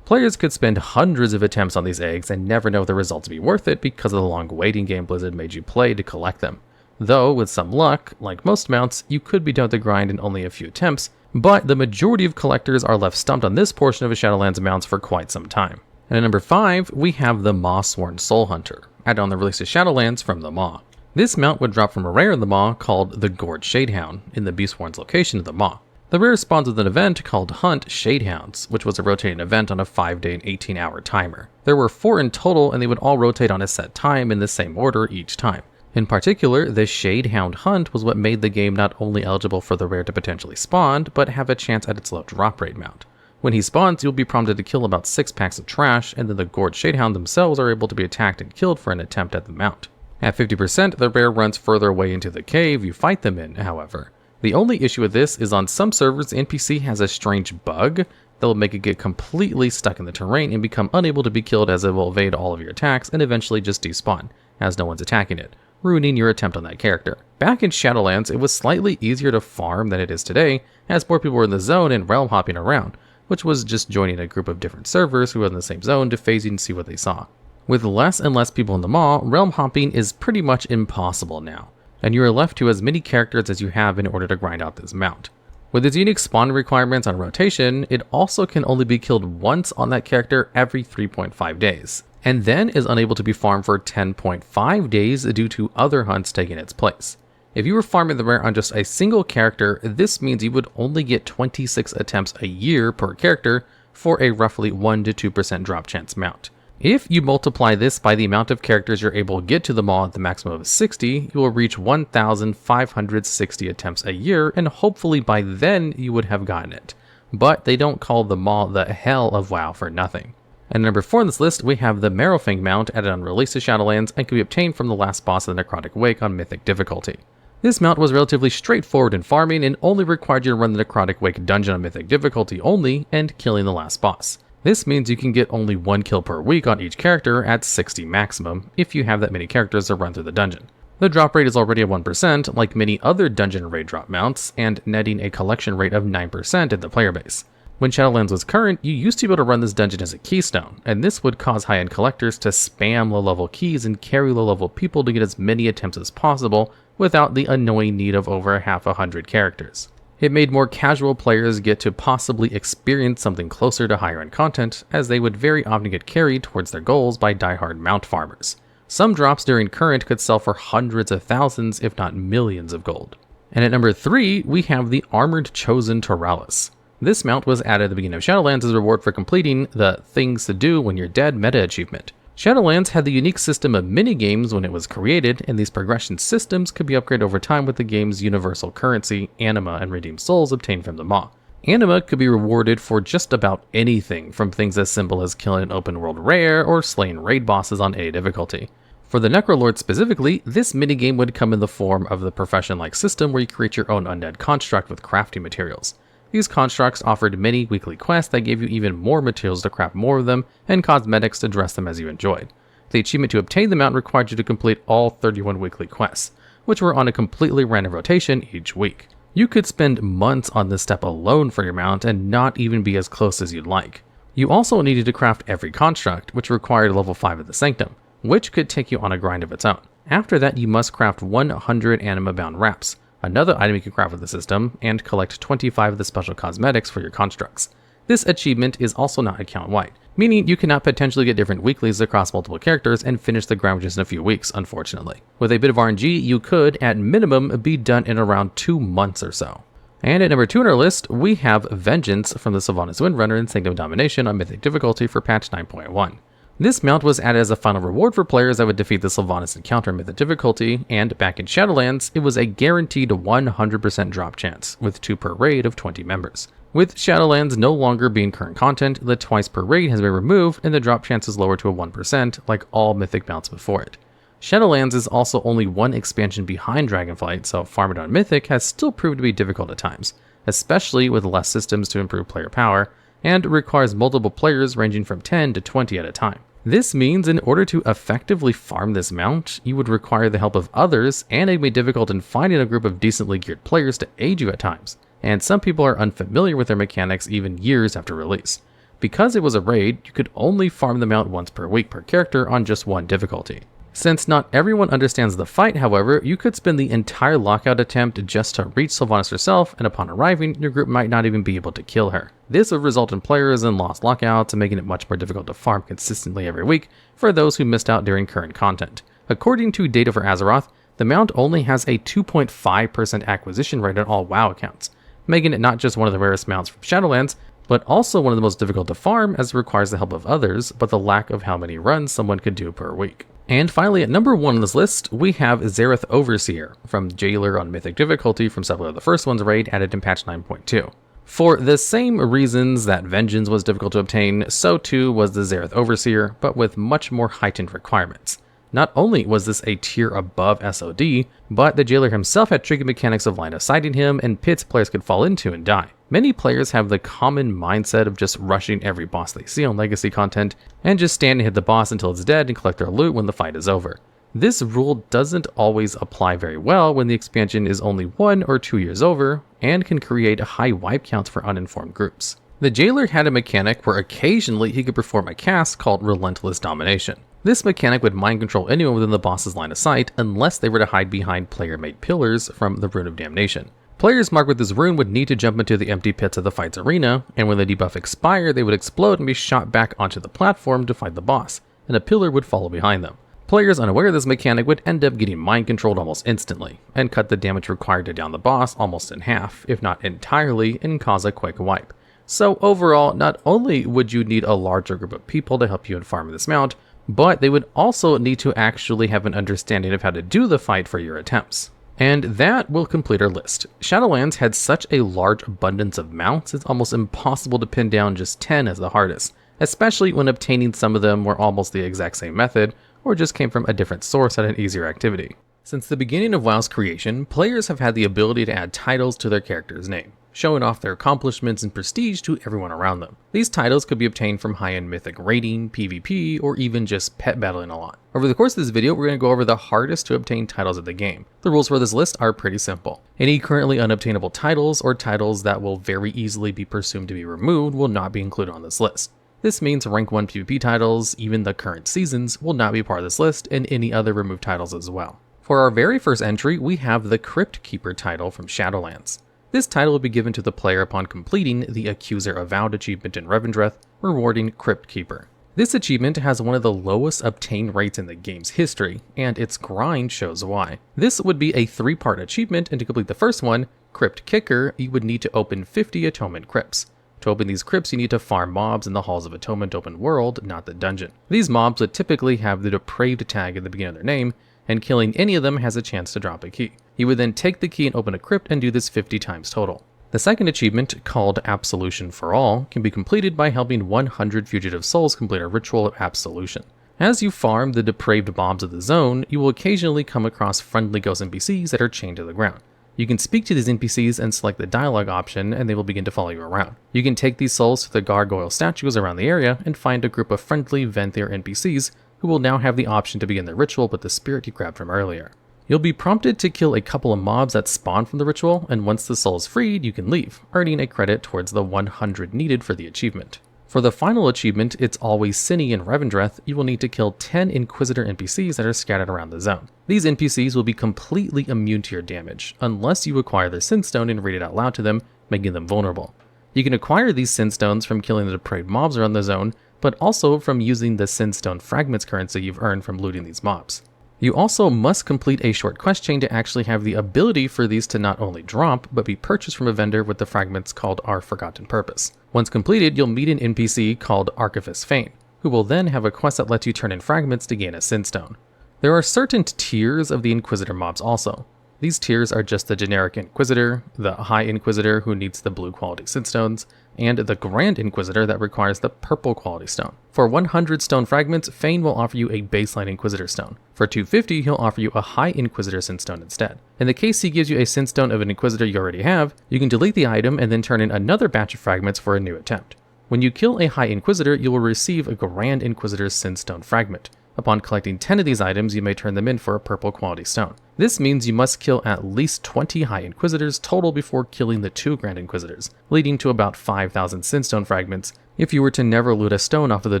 Players could spend hundreds of attempts on these eggs and never know if the results to be worth it because of the long waiting game Blizzard made you play to collect them. Though, with some luck, like most mounts, you could be done with the grind in only a few attempts, but the majority of collectors are left stumped on this portion of a Shadowlands mounts for quite some time. And at number 5, we have the Maw Sworn Soul Hunter, added on the release of Shadowlands from the Maw. This mount would drop from a rare in the Maw called the Gorge Shadehound in the Beastborn's location of the Maw. The rare spawns with an event called Hunt Shadehounds, which was a rotating event on a 5-day and 18-hour timer. There were 4 in total, and they would all rotate on a set time in the same order each time. In particular, the Shadehound Hunt was what made the game not only eligible for the rare to potentially spawn, but have a chance at its low drop rate mount. When he spawns, you'll be prompted to kill about 6 packs of trash, and then the Gorge Shadehound themselves are able to be attacked and killed for an attempt at the mount. At 50%, the rare runs further away into the cave you fight them in, however. The only issue with this is on some servers, the NPC has a strange bug that will make it get completely stuck in the terrain and become unable to be killed, as it will evade all of your attacks and eventually just despawn, as no one's attacking it, ruining your attempt on that character. Back in Shadowlands, it was slightly easier to farm than it is today, as more people were in the zone and realm hopping around, which was just joining a group of different servers who were in the same zone to phasing and see what they saw. With less and less people in the maw, realm hopping is pretty much impossible now, and you are left to as many characters as you have in order to grind out this mount. With its unique spawn requirements on rotation, it also can only be killed once on that character every 3.5 days, and then is unable to be farmed for 10.5 days due to other hunts taking its place. If you were farming the rare on just a single character, this means you would only get 26 attempts a year per character for a roughly 1 to 2% drop chance mount. If you multiply this by the amount of characters you're able to get to the maw at the maximum of 60, you will reach 1,560 attempts a year, and hopefully by then you would have gotten it. But they don't call the maw the hell of WoW for nothing. And number 4 on this list, we have the Marrowfang mount added on release to Shadowlands and can be obtained from the last boss of the Necrotic Wake on Mythic difficulty. This mount was relatively straightforward in farming and only required you to run the Necrotic Wake dungeon on Mythic difficulty only and killing the last boss. This means you can get only 1 kill per week on each character at 60 maximum, if you have that many characters to run through the dungeon. The drop rate is already at 1%, like many other dungeon raid drop mounts, and netting a collection rate of 9% in the player base. When Shadowlands was current, you used to be able to run this dungeon as a keystone, and this would cause high-end collectors to spam low-level keys and carry low-level people to get as many attempts as possible without the annoying need of over half 100 characters. It made more casual players get to possibly experience something closer to higher-end content, as they would very often get carried towards their goals by die-hard mount farmers. Some drops during current could sell for hundreds of thousands, if not millions of gold. And at number 3, we have the Armored Chosen Toralis. This mount was added at the beginning of Shadowlands as a reward for completing the Things to Do When You're Dead meta achievement. Shadowlands had the unique system of mini-games when it was created, and these progression systems could be upgraded over time with the game's universal currency, anima, and redeemed souls obtained from the maw. Anima could be rewarded for just about anything, from things as simple as killing an open world rare or slaying raid bosses on A difficulty. For the Necrolord specifically, this minigame would come in the form of the profession-like system where you create your own undead construct with crafting materials. These constructs offered many weekly quests that gave you even more materials to craft more of them, and cosmetics to dress them as you enjoyed. The achievement to obtain the mount required you to complete all 31 weekly quests, which were on a completely random rotation each week. You could spend months on this step alone for your mount and not even be as close as you'd like. You also needed to craft every construct, which required level 5 of the Sanctum, which could take you on a grind of its own. After that, you must craft 100 anima-bound wraps, another item you can craft with the system, and collect 25 of the special cosmetics for your constructs. This achievement is also not account-wide, meaning you cannot potentially get different weeklies across multiple characters and finish the grind just in a few weeks, unfortunately. With a bit of RNG, you could, at minimum, be done in around 2 months or so. And at number 2 on our list, we have Vengeance from the Sylvanas Windrunner in Sanctum Domination on Mythic difficulty for patch 9.1. This mount was added as a final reward for players that would defeat the Sylvanas encounter in Mythic difficulty, and back in Shadowlands, it was a guaranteed 100% drop chance, with 2 per raid of 20 members. With Shadowlands no longer being current content, the twice per raid has been removed, and the drop chance is lowered to a 1%, like all Mythic mounts before it. Shadowlands is also only one expansion behind Dragonflight, so farming on Mythic has still proved to be difficult at times, especially with less systems to improve player power, and requires multiple players ranging from 10 to 20 at a time. This means in order to effectively farm this mount, you would require the help of others, and it may be difficult in finding a group of decently geared players to aid you at times, and some people are unfamiliar with their mechanics even years after release. Because it was a raid, you could only farm the mount once per week per character on just 1 difficulty. Since not everyone understands the fight, however, you could spend the entire lockout attempt just to reach Sylvanas herself, and upon arriving, your group might not even be able to kill her. This would result in players in lost lockouts and making it much more difficult to farm consistently every week for those who missed out during current content. According to data for Azeroth, the mount only has a 2.5% acquisition rate on all WoW accounts, making it not just one of the rarest mounts from Shadowlands, but also one of the most difficult to farm as it requires the help of others, but the lack of how many runs someone could do per week. And finally, at number 1 on this list, we have Xerath Overseer from Jailer on Mythic difficulty from several of the first one's raid added in patch 9.2. For the same reasons that Vengeance was difficult to obtain, so too was the Xerath Overseer, but with much more heightened requirements. Not only was this a tier above SOD, but the Jailer himself had tricky mechanics of line of sighting him and pits players could fall into and die. Many players have the common mindset of just rushing every boss they see on legacy content, and just stand and hit the boss until it's dead and collect their loot when the fight is over. This rule doesn't always apply very well when the expansion is only 1 or 2 years over and can create high wipe counts for uninformed groups. The Jailer had a mechanic where occasionally he could perform a cast called Relentless Domination. This mechanic would mind control anyone within the boss's line of sight unless they were to hide behind player-made pillars from the Rune of Damnation. Players marked with this rune would need to jump into the empty pits of the fight's arena, and when the debuff expired, they would explode and be shot back onto the platform to fight the boss, and a pillar would follow behind them. Players unaware of this mechanic would end up getting mind controlled almost instantly, and cut the damage required to down the boss almost in half, if not entirely, and cause a quick wipe. So overall, not only would you need a larger group of people to help you in farming this mount, but they would also need to actually have an understanding of how to do the fight for your attempts. And that will complete our list. Shadowlands had such a large abundance of mounts, it's almost impossible to pin down just 10 as the hardest, especially when obtaining some of them were almost the exact same method, or just came from a different source at an easier activity. Since the beginning of WoW's creation, players have had the ability to add titles to their character's name, showing off their accomplishments and prestige to everyone around them. These titles could be obtained from high-end mythic raiding, PvP, or even just pet battling a lot. Over the course of this video, we're going to go over the hardest to obtain titles of the game. The rules for this list are pretty simple. Any currently unobtainable titles or titles that will very easily be presumed to be removed will not be included on this list. This means rank 1 PvP titles, even the current seasons, will not be part of this list, and any other removed titles as well. For our very first entry, we have the Crypt Keeper title from Shadowlands. This title will be given to the player upon completing the Accuser Avowed achievement in Revendreth, rewarding Crypt Keeper. This achievement has one of the lowest obtain rates in the game's history, and its grind shows why. This would be a 3-part achievement, and to complete the first one, Crypt Kicker, you would need to open 50 Atonement Crypts. To open these crypts, you need to farm mobs in the Halls of Atonement open world, not the dungeon. These mobs would typically have the Depraved tag at the beginning of their name, and killing any of them has a chance to drop a key. You would then take the key and open a crypt and do this 50 times total. The second achievement, called Absolution for All, can be completed by helping 100 fugitive souls complete a ritual of absolution. As you farm the depraved mobs of the zone, you will occasionally come across friendly ghost NPCs that are chained to the ground. You can speak to these NPCs and select the dialogue option, and they will begin to follow you around. You can take these souls to the gargoyle statues around the area and find a group of friendly Venthyr NPCs who will now have the option to begin the ritual with the spirit you grabbed from earlier. You'll be prompted to kill a couple of mobs that spawn from the ritual, and once the soul is freed, you can leave, earning a credit towards the 100 needed for the achievement. For the final achievement, It's Always Sunny in Revendreth, you will need to kill 10 Inquisitor NPCs that are scattered around the zone. These NPCs will be completely immune to your damage, unless you acquire their Sinstone and read it out loud to them, making them vulnerable. You can acquire these Sinstones from killing the depraved mobs around the zone, but also from using the Sinstone Fragments currency you've earned from looting these mobs. You also must complete a short quest chain to actually have the ability for these to not only drop, but be purchased from a vendor with the fragments called Our Forgotten Purpose. Once completed, you'll meet an NPC called Archivist Fane, who will then have a quest that lets you turn in fragments to gain a Sinstone. There are certain tiers of the Inquisitor mobs also. These tiers are just the generic Inquisitor, the High Inquisitor who needs the blue quality Sinstones, and the Grand Inquisitor that requires the purple quality stone. For 100 stone fragments, Fane will offer you a baseline Inquisitor stone. For 250, he'll offer you a High Inquisitor Sinstone instead. In the case he gives you a Sinstone of an Inquisitor you already have, you can delete the item and then turn in another batch of fragments for a new attempt. When you kill a High Inquisitor, you will receive a Grand Inquisitor's Sinstone fragment. Upon collecting 10 of these items, you may turn them in for a purple quality stone. This means you must kill at least 20 High Inquisitors total before killing the 2 Grand Inquisitors, leading to about 5,000 Sinstone fragments if you were to never loot a stone off of the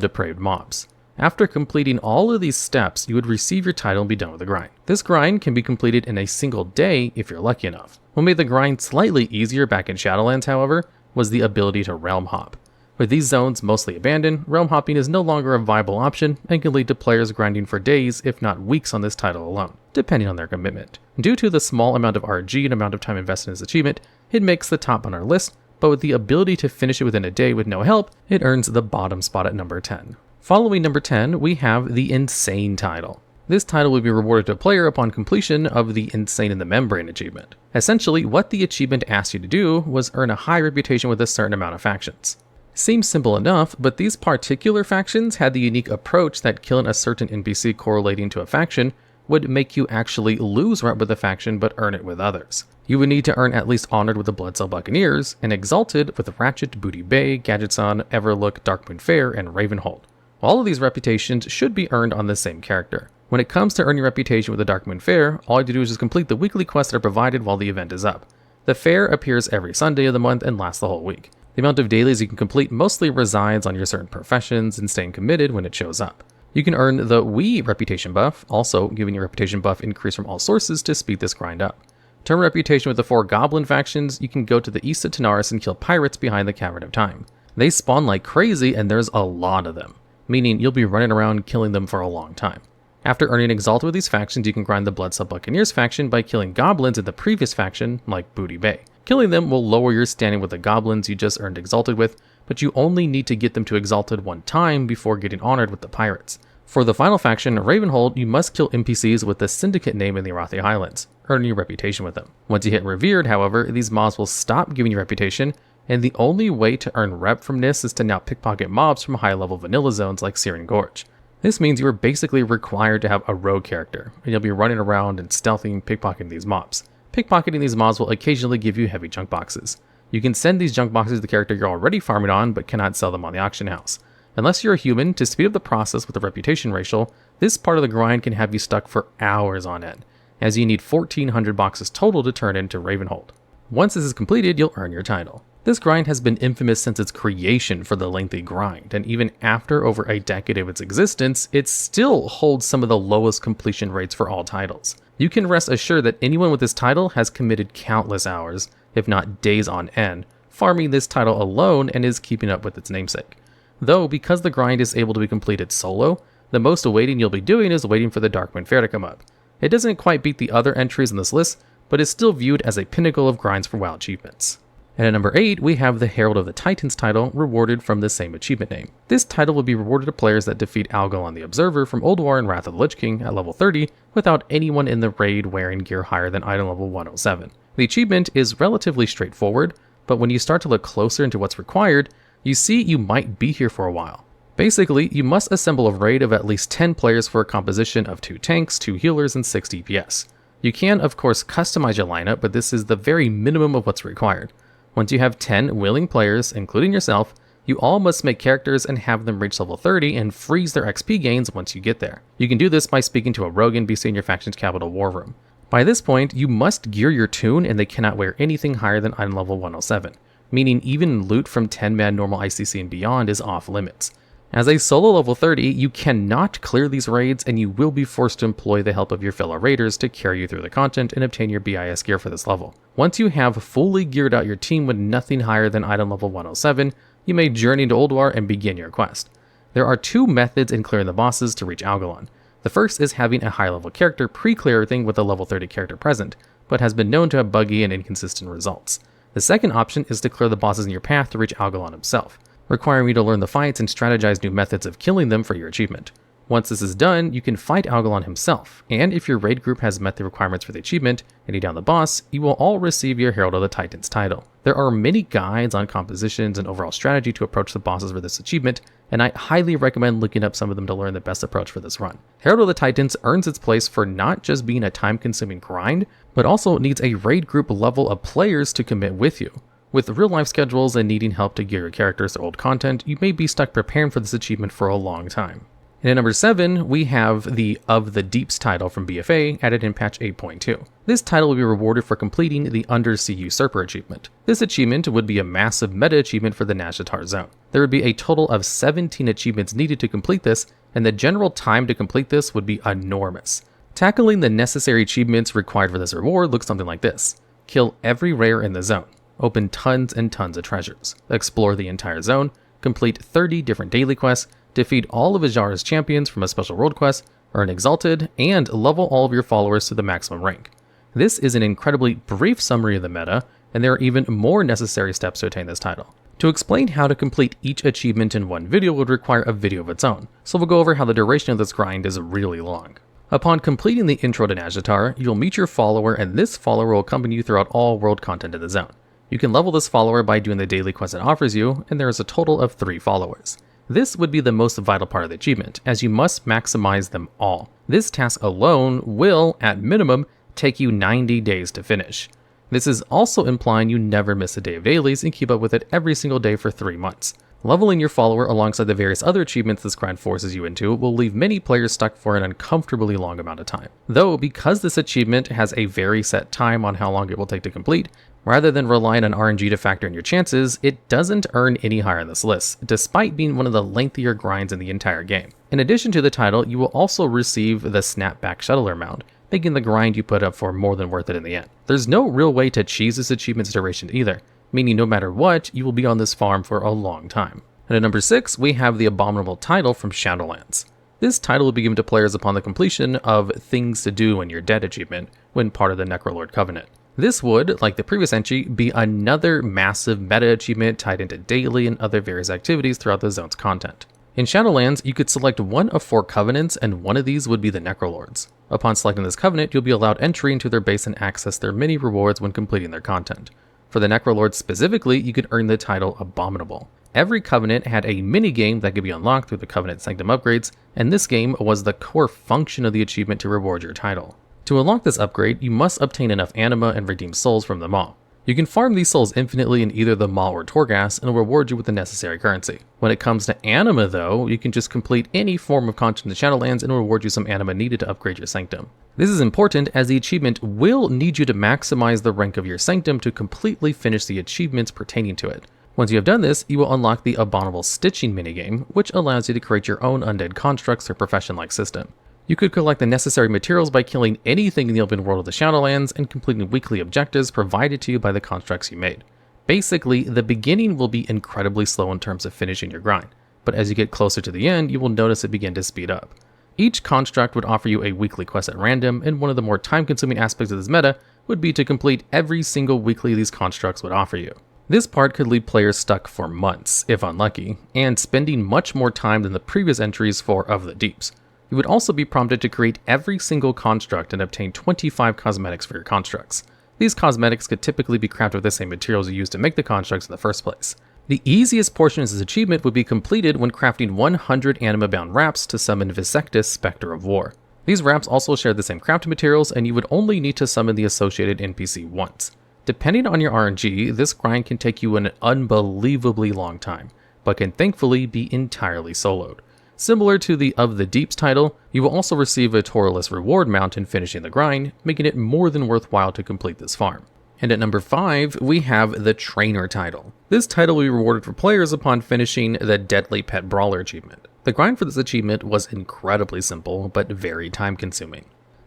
depraved mobs. After completing all of these steps, you would receive your title and be done with the grind. This grind can be completed in a single day if you're lucky enough. What made the grind slightly easier back in Shadowlands, however, was the ability to realm hop. With these zones mostly abandoned, realm hopping is no longer a viable option and can lead to players grinding for days, if not weeks on this title alone, depending on their commitment. Due to the small amount of RG and amount of time invested in this achievement, it makes the top on our list, but with the ability to finish it within a day with no help, it earns the bottom spot at number 10. Following number 10, we have the Insane title. This title will be rewarded to a player upon completion of the Insane in the Membrane achievement. Essentially, what the achievement asked you to do was earn a high reputation with a certain amount of factions. Seems simple enough, but these particular factions had the unique approach that killing a certain NPC correlating to a faction would make you actually lose rep with the faction but earn it with others. You would need to earn at least Honored with the Bloodcell Buccaneers, and Exalted with Ratchet, Booty Bay, Gadgetson, Everlook, Darkmoon Fair, and Ravenhold. All of these reputations should be earned on the same character. When it comes to earning reputation with the Darkmoon Fair, all you have to do is just complete the weekly quests that are provided while the event is up. The fair appears every Sunday of the month and lasts the whole week. The amount of dailies you can complete mostly resides on your certain professions and staying committed when it shows up. You can earn the Wii reputation buff, also giving your reputation buff increase from all sources to speed this grind up. To earn reputation with the 4 goblin factions, you can go to the east of Tanaris and kill pirates behind the Cavern of Time. They spawn like crazy and there's a lot of them, meaning you'll be running around killing them for a long time. After earning Exalted with these factions, you can grind the Bloodsup Buccaneers faction by killing goblins in the previous faction, like Booty Bay. Killing them will lower your standing with the goblins you just earned Exalted with, but you only need to get them to Exalted one time before getting honored with the pirates. For the final faction, Ravenhold, you must kill NPCs with the Syndicate name in the Arathi Highlands, earning your reputation with them. Once you hit Revered, however, these mobs will stop giving you reputation, and the only way to earn rep from this is to now pickpocket mobs from high-level vanilla zones like Searing Gorge. This means you are basically required to have a rogue character, and you'll be running around and stealthing pickpocketing these mobs. Pickpocketing these mobs will occasionally give you heavy junk boxes. You can send these junk boxes to the character you're already farming on, but cannot sell them on the auction house. Unless you're a human, to speed up the process with the reputation racial, this part of the grind can have you stuck for hours on end, as you need 1,400 boxes total to turn into Ravenhold. Once this is completed, you'll earn your title. This grind has been infamous since its creation for the lengthy grind, and even after over a decade of its existence, it still holds some of the lowest completion rates for all titles. You can rest assured that anyone with this title has committed countless hours, if not days on end, farming this title alone and is keeping up with its namesake. Though, because the grind is able to be completed solo, the most waiting you'll be doing is waiting for the Darkmoon Fair to come up. It doesn't quite beat the other entries in this list, but is still viewed as a pinnacle of grinds for WoW achievements. And at number 8, we have the Herald of the Titans title, rewarded from the same achievement name. This title will be rewarded to players that defeat Algalon the Observer from Old War and Wrath of the Lich King at level 30, without anyone in the raid wearing gear higher than item level 107. The achievement is relatively straightforward, but when you start to look closer into what's required, you see you might be here for a while. Basically, you must assemble a raid of at least 10 players for a composition of 2 tanks, 2 healers, and 6 DPS. You can, of course, customize your lineup, but this is the very minimum of what's required. Once you have 10 willing players, including yourself, you all must make characters and have them reach level 30 and freeze their XP gains once you get there. You can do this by speaking to a rogue NPC in your faction's capital war room. By this point, you must gear your toon and they cannot wear anything higher than item level 107, meaning even loot from 10-man normal ICC and beyond is off limits. As a solo level 30, you cannot clear these raids and you will be forced to employ the help of your fellow raiders to carry you through the content and obtain your BIS gear for this level. Once you have fully geared out your team with nothing higher than item level 107, you may journey to Old War and begin your quest. There are 2 methods in clearing the bosses to reach Algalon. The first is having a high level character pre-clear everything with a level 30 character present, but has been known to have buggy and inconsistent results. The second option is to clear the bosses in your path to reach Algalon himself, requiring you to learn the fights and strategize new methods of killing them for your achievement. Once this is done, you can fight Algalon himself, and if your raid group has met the requirements for the achievement and you down the boss, you will all receive your Herald of the Titans title. There are many guides on compositions and overall strategy to approach the bosses for this achievement, and I highly recommend looking up some of them to learn the best approach for this run. Herald of the Titans earns its place for not just being a time-consuming grind, but also needs a raid group level of players to commit with you. With real-life schedules and needing help to gear your characters to old content, you may be stuck preparing for this achievement for a long time. And at number 7, we have the Of the Deeps title from BFA, added in patch 8.2. This title will be rewarded for completing the Undersea Usurper achievement. This achievement would be a massive meta achievement for the Nazjatar zone. There would be a total of 17 achievements needed to complete this, and the general time to complete this would be enormous. Tackling the necessary achievements required for this reward looks something like this. Kill every rare in the zone. Open tons and tons of treasures. Explore the entire zone. Complete 30 different daily quests. Defeat all of Azara's champions from a special world quest. Earn Exalted. And level all of your followers to the maximum rank. This is an incredibly brief summary of the meta, and there are even more necessary steps to attain this title. To explain how to complete each achievement in one video would require a video of its own, so we'll go over how the duration of this grind is really long. Upon completing the intro to Nazjatar, you'll meet your follower, and this follower will accompany you throughout all world content in the zone. You can level this follower by doing the daily quest it offers you, and there is a total of 3 followers. This would be the most vital part of the achievement, as you must maximize them all. This task alone will, at minimum, take you 90 days to finish. This is also implying you never miss a day of dailies and keep up with it every single day for 3 months. Leveling your follower alongside the various other achievements this grind forces you into will leave many players stuck for an uncomfortably long amount of time. Though, because this achievement has a very set time on how long it will take to complete, rather than relying on RNG to factor in your chances, it doesn't earn any higher in this list, despite being one of the lengthier grinds in the entire game. In addition to the title, you will also receive the Snapback Shuttler mount, making the grind you put up for more than worth it in the end. There's no real way to cheese this achievement's duration either, meaning no matter what, you will be on this farm for a long time. And at number 6, we have the Abominable title from Shadowlands. This title will be given to players upon the completion of Things to Do When You're Dead achievement, when part of the Necrolord Covenant. This would, like the previous entry, be another massive meta achievement tied into daily and other various activities throughout the zone's content. In Shadowlands, you could select one of 4 covenants, and one of these would be the Necrolords. Upon selecting this covenant, you'll be allowed entry into their base and access their mini rewards when completing their content. For the Necrolords specifically, you could earn the title Abominable. Every covenant had a mini-game that could be unlocked through the Covenant Sanctum upgrades, and this game was the core function of the achievement to reward your title. To unlock this upgrade, you must obtain enough anima and redeem souls from the Maw. You can farm these souls infinitely in either the Maw or Torghast, and it will reward you with the necessary currency. When it comes to anima though, you can just complete any form of content in the Shadowlands and it will reward you some anima needed to upgrade your Sanctum. This is important as the achievement will need you to maximize the rank of your Sanctum to completely finish the achievements pertaining to it. Once you have done this, you will unlock the Abominable Stitching minigame, which allows you to create your own undead constructs through a profession-like system. You could collect the necessary materials by killing anything in the open world of the Shadowlands and completing weekly objectives provided to you by the constructs you made. Basically, the beginning will be incredibly slow in terms of finishing your grind, but as you get closer to the end, you will notice it begin to speed up. Each construct would offer you a weekly quest at random, and one of the more time-consuming aspects of this meta would be to complete every single weekly these constructs would offer you. This part could leave players stuck for months, if unlucky, and spending much more time than the previous entries for Of the Deeps. You would also be prompted to create every single construct and obtain 25 cosmetics for your constructs. These cosmetics could typically be crafted with the same materials you used to make the constructs in the first place. The easiest portion of this achievement would be completed when crafting 100 anima-bound wraps to summon Visectus, Spectre of War. These wraps also share the same crafting materials, and you would only need to summon the associated NPC once. Depending on your RNG, this grind can take you an unbelievably long time, but can thankfully be entirely soloed. Similar to the Of the Deeps title, you will also receive a Taurolus reward mount in finishing the grind, making it more than worthwhile to complete this farm. And at number 5, we have the Trainer title. This title will be rewarded for players upon finishing the Deadly Pet Brawler achievement. The grind for this achievement was incredibly simple, but very time-consuming.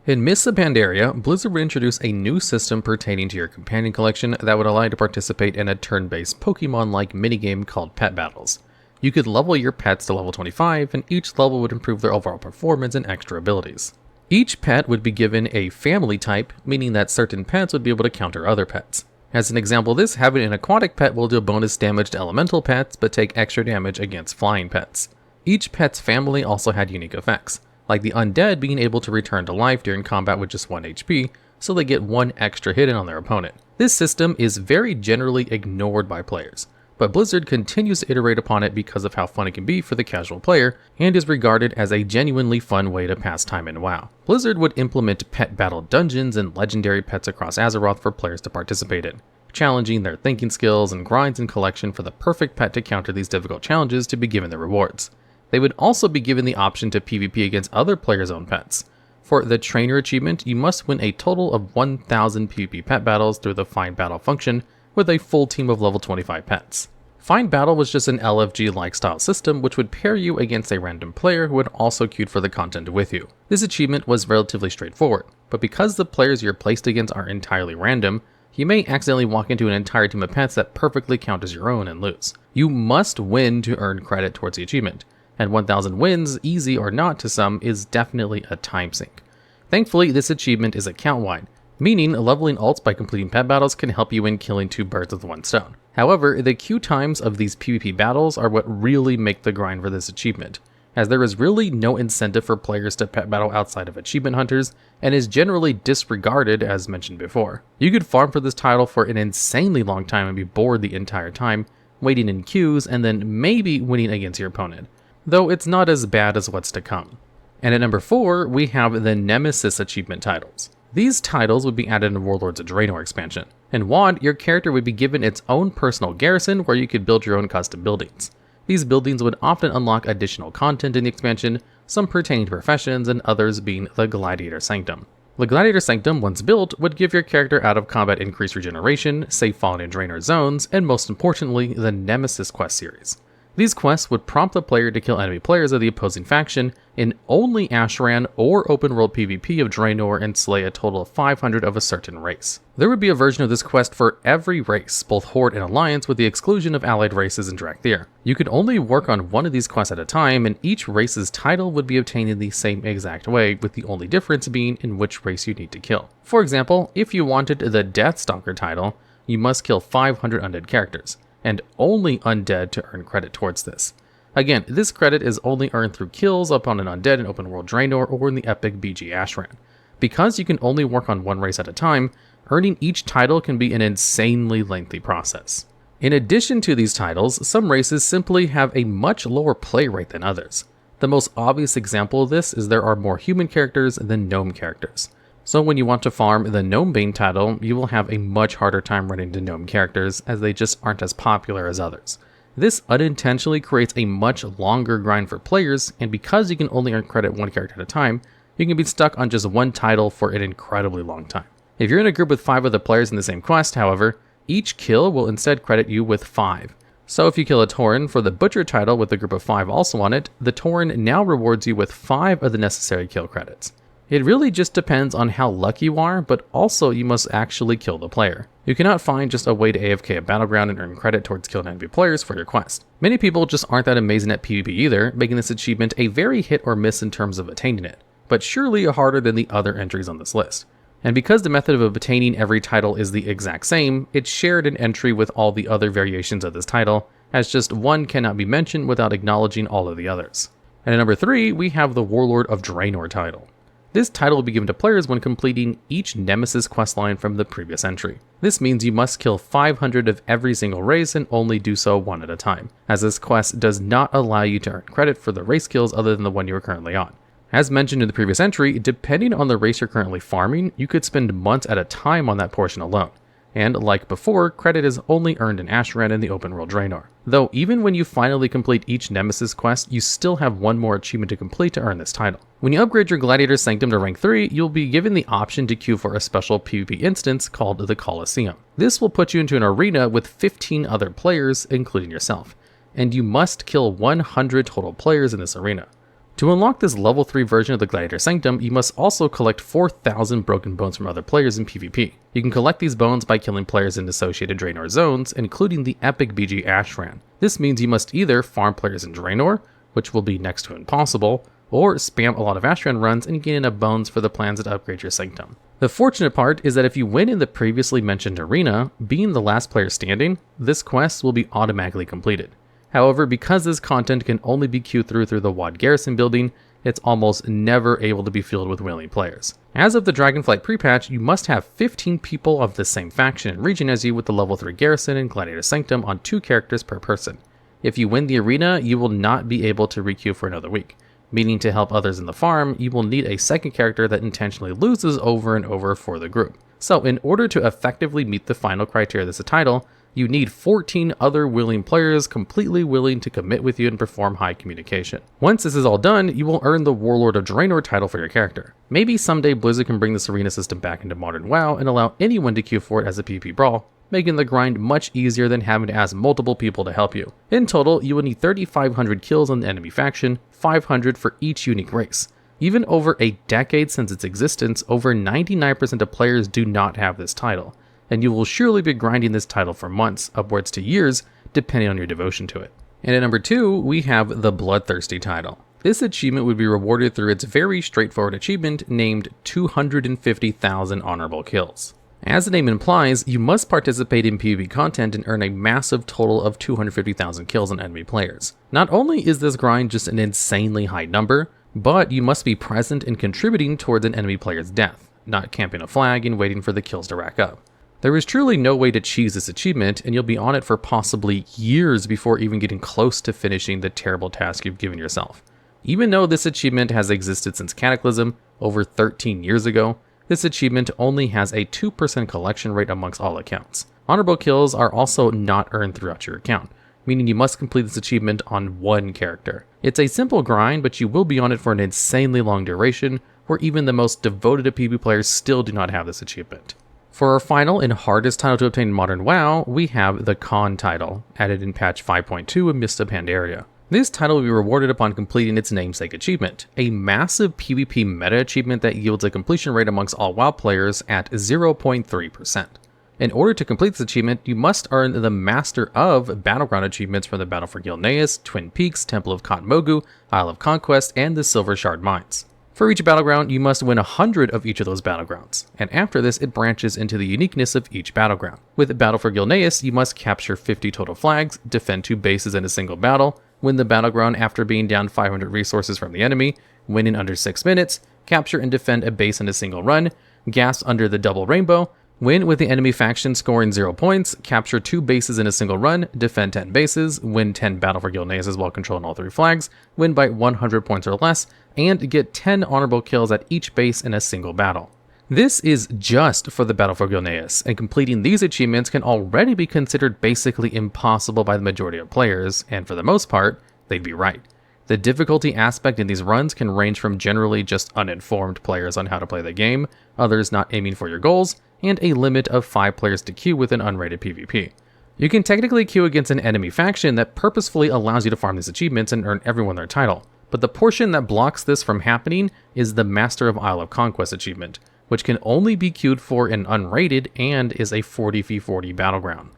In Mists of Pandaria, Blizzard would introduce a new system pertaining to your companion collection that would allow you to participate in a turn-based Pokemon-like minigame called Pet Battles. You could level your pets to level 25, and each level would improve their overall performance and extra abilities. Each pet would be given a family type, meaning that certain pets would be able to counter other pets. As an example of this, having an aquatic pet will do bonus damage to elemental pets, but take extra damage against flying pets. Each pet's family also had unique effects, like the undead being able to return to life during combat with just 1 HP, so they get 1 extra hit in on their opponent. This system is very generally ignored by players, but Blizzard continues to iterate upon it because of how fun it can be for the casual player, and is regarded as a genuinely fun way to pass time in WoW. Blizzard would implement pet battle dungeons and legendary pets across Azeroth for players to participate in, challenging their thinking skills and grinds and collection for the perfect pet to counter these difficult challenges to be given the rewards. They would also be given the option to PvP against other players' own pets. For the Trainer achievement, you must win a total of 1,000 PvP pet battles through the Find Battle function, with a full team of level 25 pets. Find Battle was just an LFG-like style system which would pair you against a random player who had also queued for the content with you. This achievement was relatively straightforward, but because the players you're placed against are entirely random, you may accidentally walk into an entire team of pets that perfectly count as your own and lose. You must win to earn credit towards the achievement, and 1,000 wins, easy or not to some, is definitely a time sink. Thankfully, this achievement is account-wide, meaning leveling alts by completing pet battles can help you in killing 2 birds with 1 stone. However, the queue times of these PvP battles are what really make the grind for this achievement, as there is really no incentive for players to pet battle outside of achievement hunters, and is generally disregarded as mentioned before. You could farm for this title for an insanely long time and be bored the entire time, waiting in queues and then maybe winning against your opponent, though it's not as bad as what's to come. And at number 4, we have the Nemesis achievement titles. These titles would be added in Warlords of Draenor expansion. In WoD, your character would be given its own personal garrison where you could build your own custom buildings. These buildings would often unlock additional content in the expansion, some pertaining to professions and others being the Gladiator Sanctum. The Gladiator Sanctum, once built, would give your character out of combat increased regeneration, save Fallen and Draenor zones, and most importantly, the Nemesis quest series. These quests would prompt the player to kill enemy players of the opposing faction in only Ashran or open world PvP of Draenor and slay a total of 500 of a certain race. There would be a version of this quest for every race, both Horde and Alliance, with the exclusion of allied races in Drakthir. You could only work on one of these quests at a time, and each race's title would be obtained in the same exact way, with the only difference being in which race you need to kill. For example, if you wanted the Deathstalker title, you must kill 500 undead characters, and only undead to earn credit towards this. Again, this credit is only earned through kills upon an undead in open world Draenor or in the epic BG Ashran. Because you can only work on one race at a time, earning each title can be an insanely lengthy process. In addition to these titles, some races simply have a much lower play rate than others. The most obvious example of this is there are more human characters than gnome characters. So when you want to farm the Gnomebane title, you will have a much harder time running into gnome characters, as they just aren't as popular as others. This unintentionally creates a much longer grind for players, and because you can only earn credit one character at a time, you can be stuck on just one title for an incredibly long time. If you're in a group with 5 other players in the same quest, however, each kill will instead credit you with 5. So if you kill a Tauren for the Butcher title with a group of 5 also on it, the Tauren now rewards you with 5 of the necessary kill credits. It really just depends on how lucky you are, but also you must actually kill the player. You cannot find just a way to AFK a battleground and earn credit towards killing enemy players for your quest. Many people just aren't that amazing at PvP either, making this achievement a very hit or miss in terms of attaining it, but surely harder than the other entries on this list. And because the method of obtaining every title is the exact same, it's shared in entry with all the other variations of this title, as just one cannot be mentioned without acknowledging all of the others. And at number 3, we have the Warlord of Draenor title. This title will be given to players when completing each Nemesis questline from the previous entry. This means you must kill 500 of every single race and only do so one at a time, as this quest does not allow you to earn credit for the race kills other than the one you are currently on. As mentioned in the previous entry, depending on the race you're currently farming, you could spend months at a time on that portion alone. And like before, credit is only earned in Ashran and the open world Draenor. Though even when you finally complete each Nemesis quest, you still have one more achievement to complete to earn this title. When you upgrade your Gladiator Sanctum to rank 3, you'll be given the option to queue for a special PvP instance called the Colosseum. This will put you into an arena with 15 other players, including yourself, and you must kill 100 total players in this arena. To unlock this level 3 version of the Gladiator Sanctum, you must also collect 4,000 broken bones from other players in PvP. You can collect these bones by killing players in associated Draenor zones, including the epic BG Ashran. This means you must either farm players in Draenor, which will be next to impossible, or spam a lot of Ashran runs and gain enough bones for the plans to upgrade your Sanctum. The fortunate part is that if you win in the previously mentioned arena, being the last player standing, this quest will be automatically completed. However, because this content can only be queued through the WoD Garrison building, it's almost never able to be filled with willing players. As of the Dragonflight pre-patch, you must have 15 people of the same faction and region as you with the level 3 Garrison and Gladiator Sanctum on 2 characters per person. If you win the arena, you will not be able to requeue for another week, meaning to help others in the farm, you will need a second character that intentionally loses over and over for the group. So in order to effectively meet the final criteria of this title, you need 14 other willing players completely willing to commit with you and perform high communication. Once this is all done, you will earn the Warlord of Draenor title for your character. Maybe someday Blizzard can bring this arena system back into modern WoW and allow anyone to queue for it as a PvP brawl, making the grind much easier than having to ask multiple people to help you. In total, you will need 3,500 kills on the enemy faction, 500 for each unique race. Even over a decade since its existence, over 99% of players do not have this title, and you will surely be grinding this title for months, upwards to years, depending on your devotion to it. And at number 2, we have the Bloodthirsty title. This achievement would be rewarded through its very straightforward achievement named 250,000 honorable kills. As the name implies, you must participate in PvP content and earn a massive total of 250,000 kills on enemy players. Not only is this grind just an insanely high number, but you must be present and contributing towards an enemy player's death, not camping a flag and waiting for the kills to rack up. There is truly no way to cheese this achievement, and you'll be on it for possibly years before even getting close to finishing the terrible task you've given yourself. Even though this achievement has existed since Cataclysm, over 13 years ago, this achievement only has a 2% collection rate amongst all accounts. Honorable kills are also not earned throughout your account. meaning you must complete this achievement on one character. It's a simple grind, but you will be on it for an insanely long duration, where even the most devoted to PvP players still do not have this achievement. For our final and hardest title to obtain in modern WoW, we have the Khan title, added in patch 5.2 of Mists of Pandaria. This title will be rewarded upon completing its namesake achievement, a massive PvP meta achievement that yields a completion rate amongst all WoW players at 0.3%. In order to complete this achievement, you must earn the Master of Battleground achievements from the Battle for Gilneas, Twin Peaks, Temple of Kot Mogu, Isle of Conquest, and the Silver Shard Mines. For each battleground, you must win 100 of each of those battlegrounds, and after this it branches into the uniqueness of each battleground. With Battle for Gilneas, you must capture 50 total flags, defend 2 bases in a single battle, win the battleground after being down 500 resources from the enemy, win in under 6 minutes, capture and defend a base in a single run, gasp under the double rainbow, win with the enemy faction scoring 0 points, capture 2 bases in a single run, defend 10 bases, win 10 Battle for Gilneas while controlling all 3 flags, win by 100 points or less, and get 10 honorable kills at each base in a single battle. This is just for the Battle for Gilneas, and completing these achievements can already be considered basically impossible by the majority of players, and for the most part, they'd be right. The difficulty aspect in these runs can range from generally just uninformed players on how to play the game, others not aiming for your goals, and a limit of 5 players to queue with an unrated PvP. You can technically queue against an enemy faction that purposefully allows you to farm these achievements and earn everyone their title, but the portion that blocks this from happening is the Master of Isle of Conquest achievement, which can only be queued for in unrated and is a 40v40 battleground.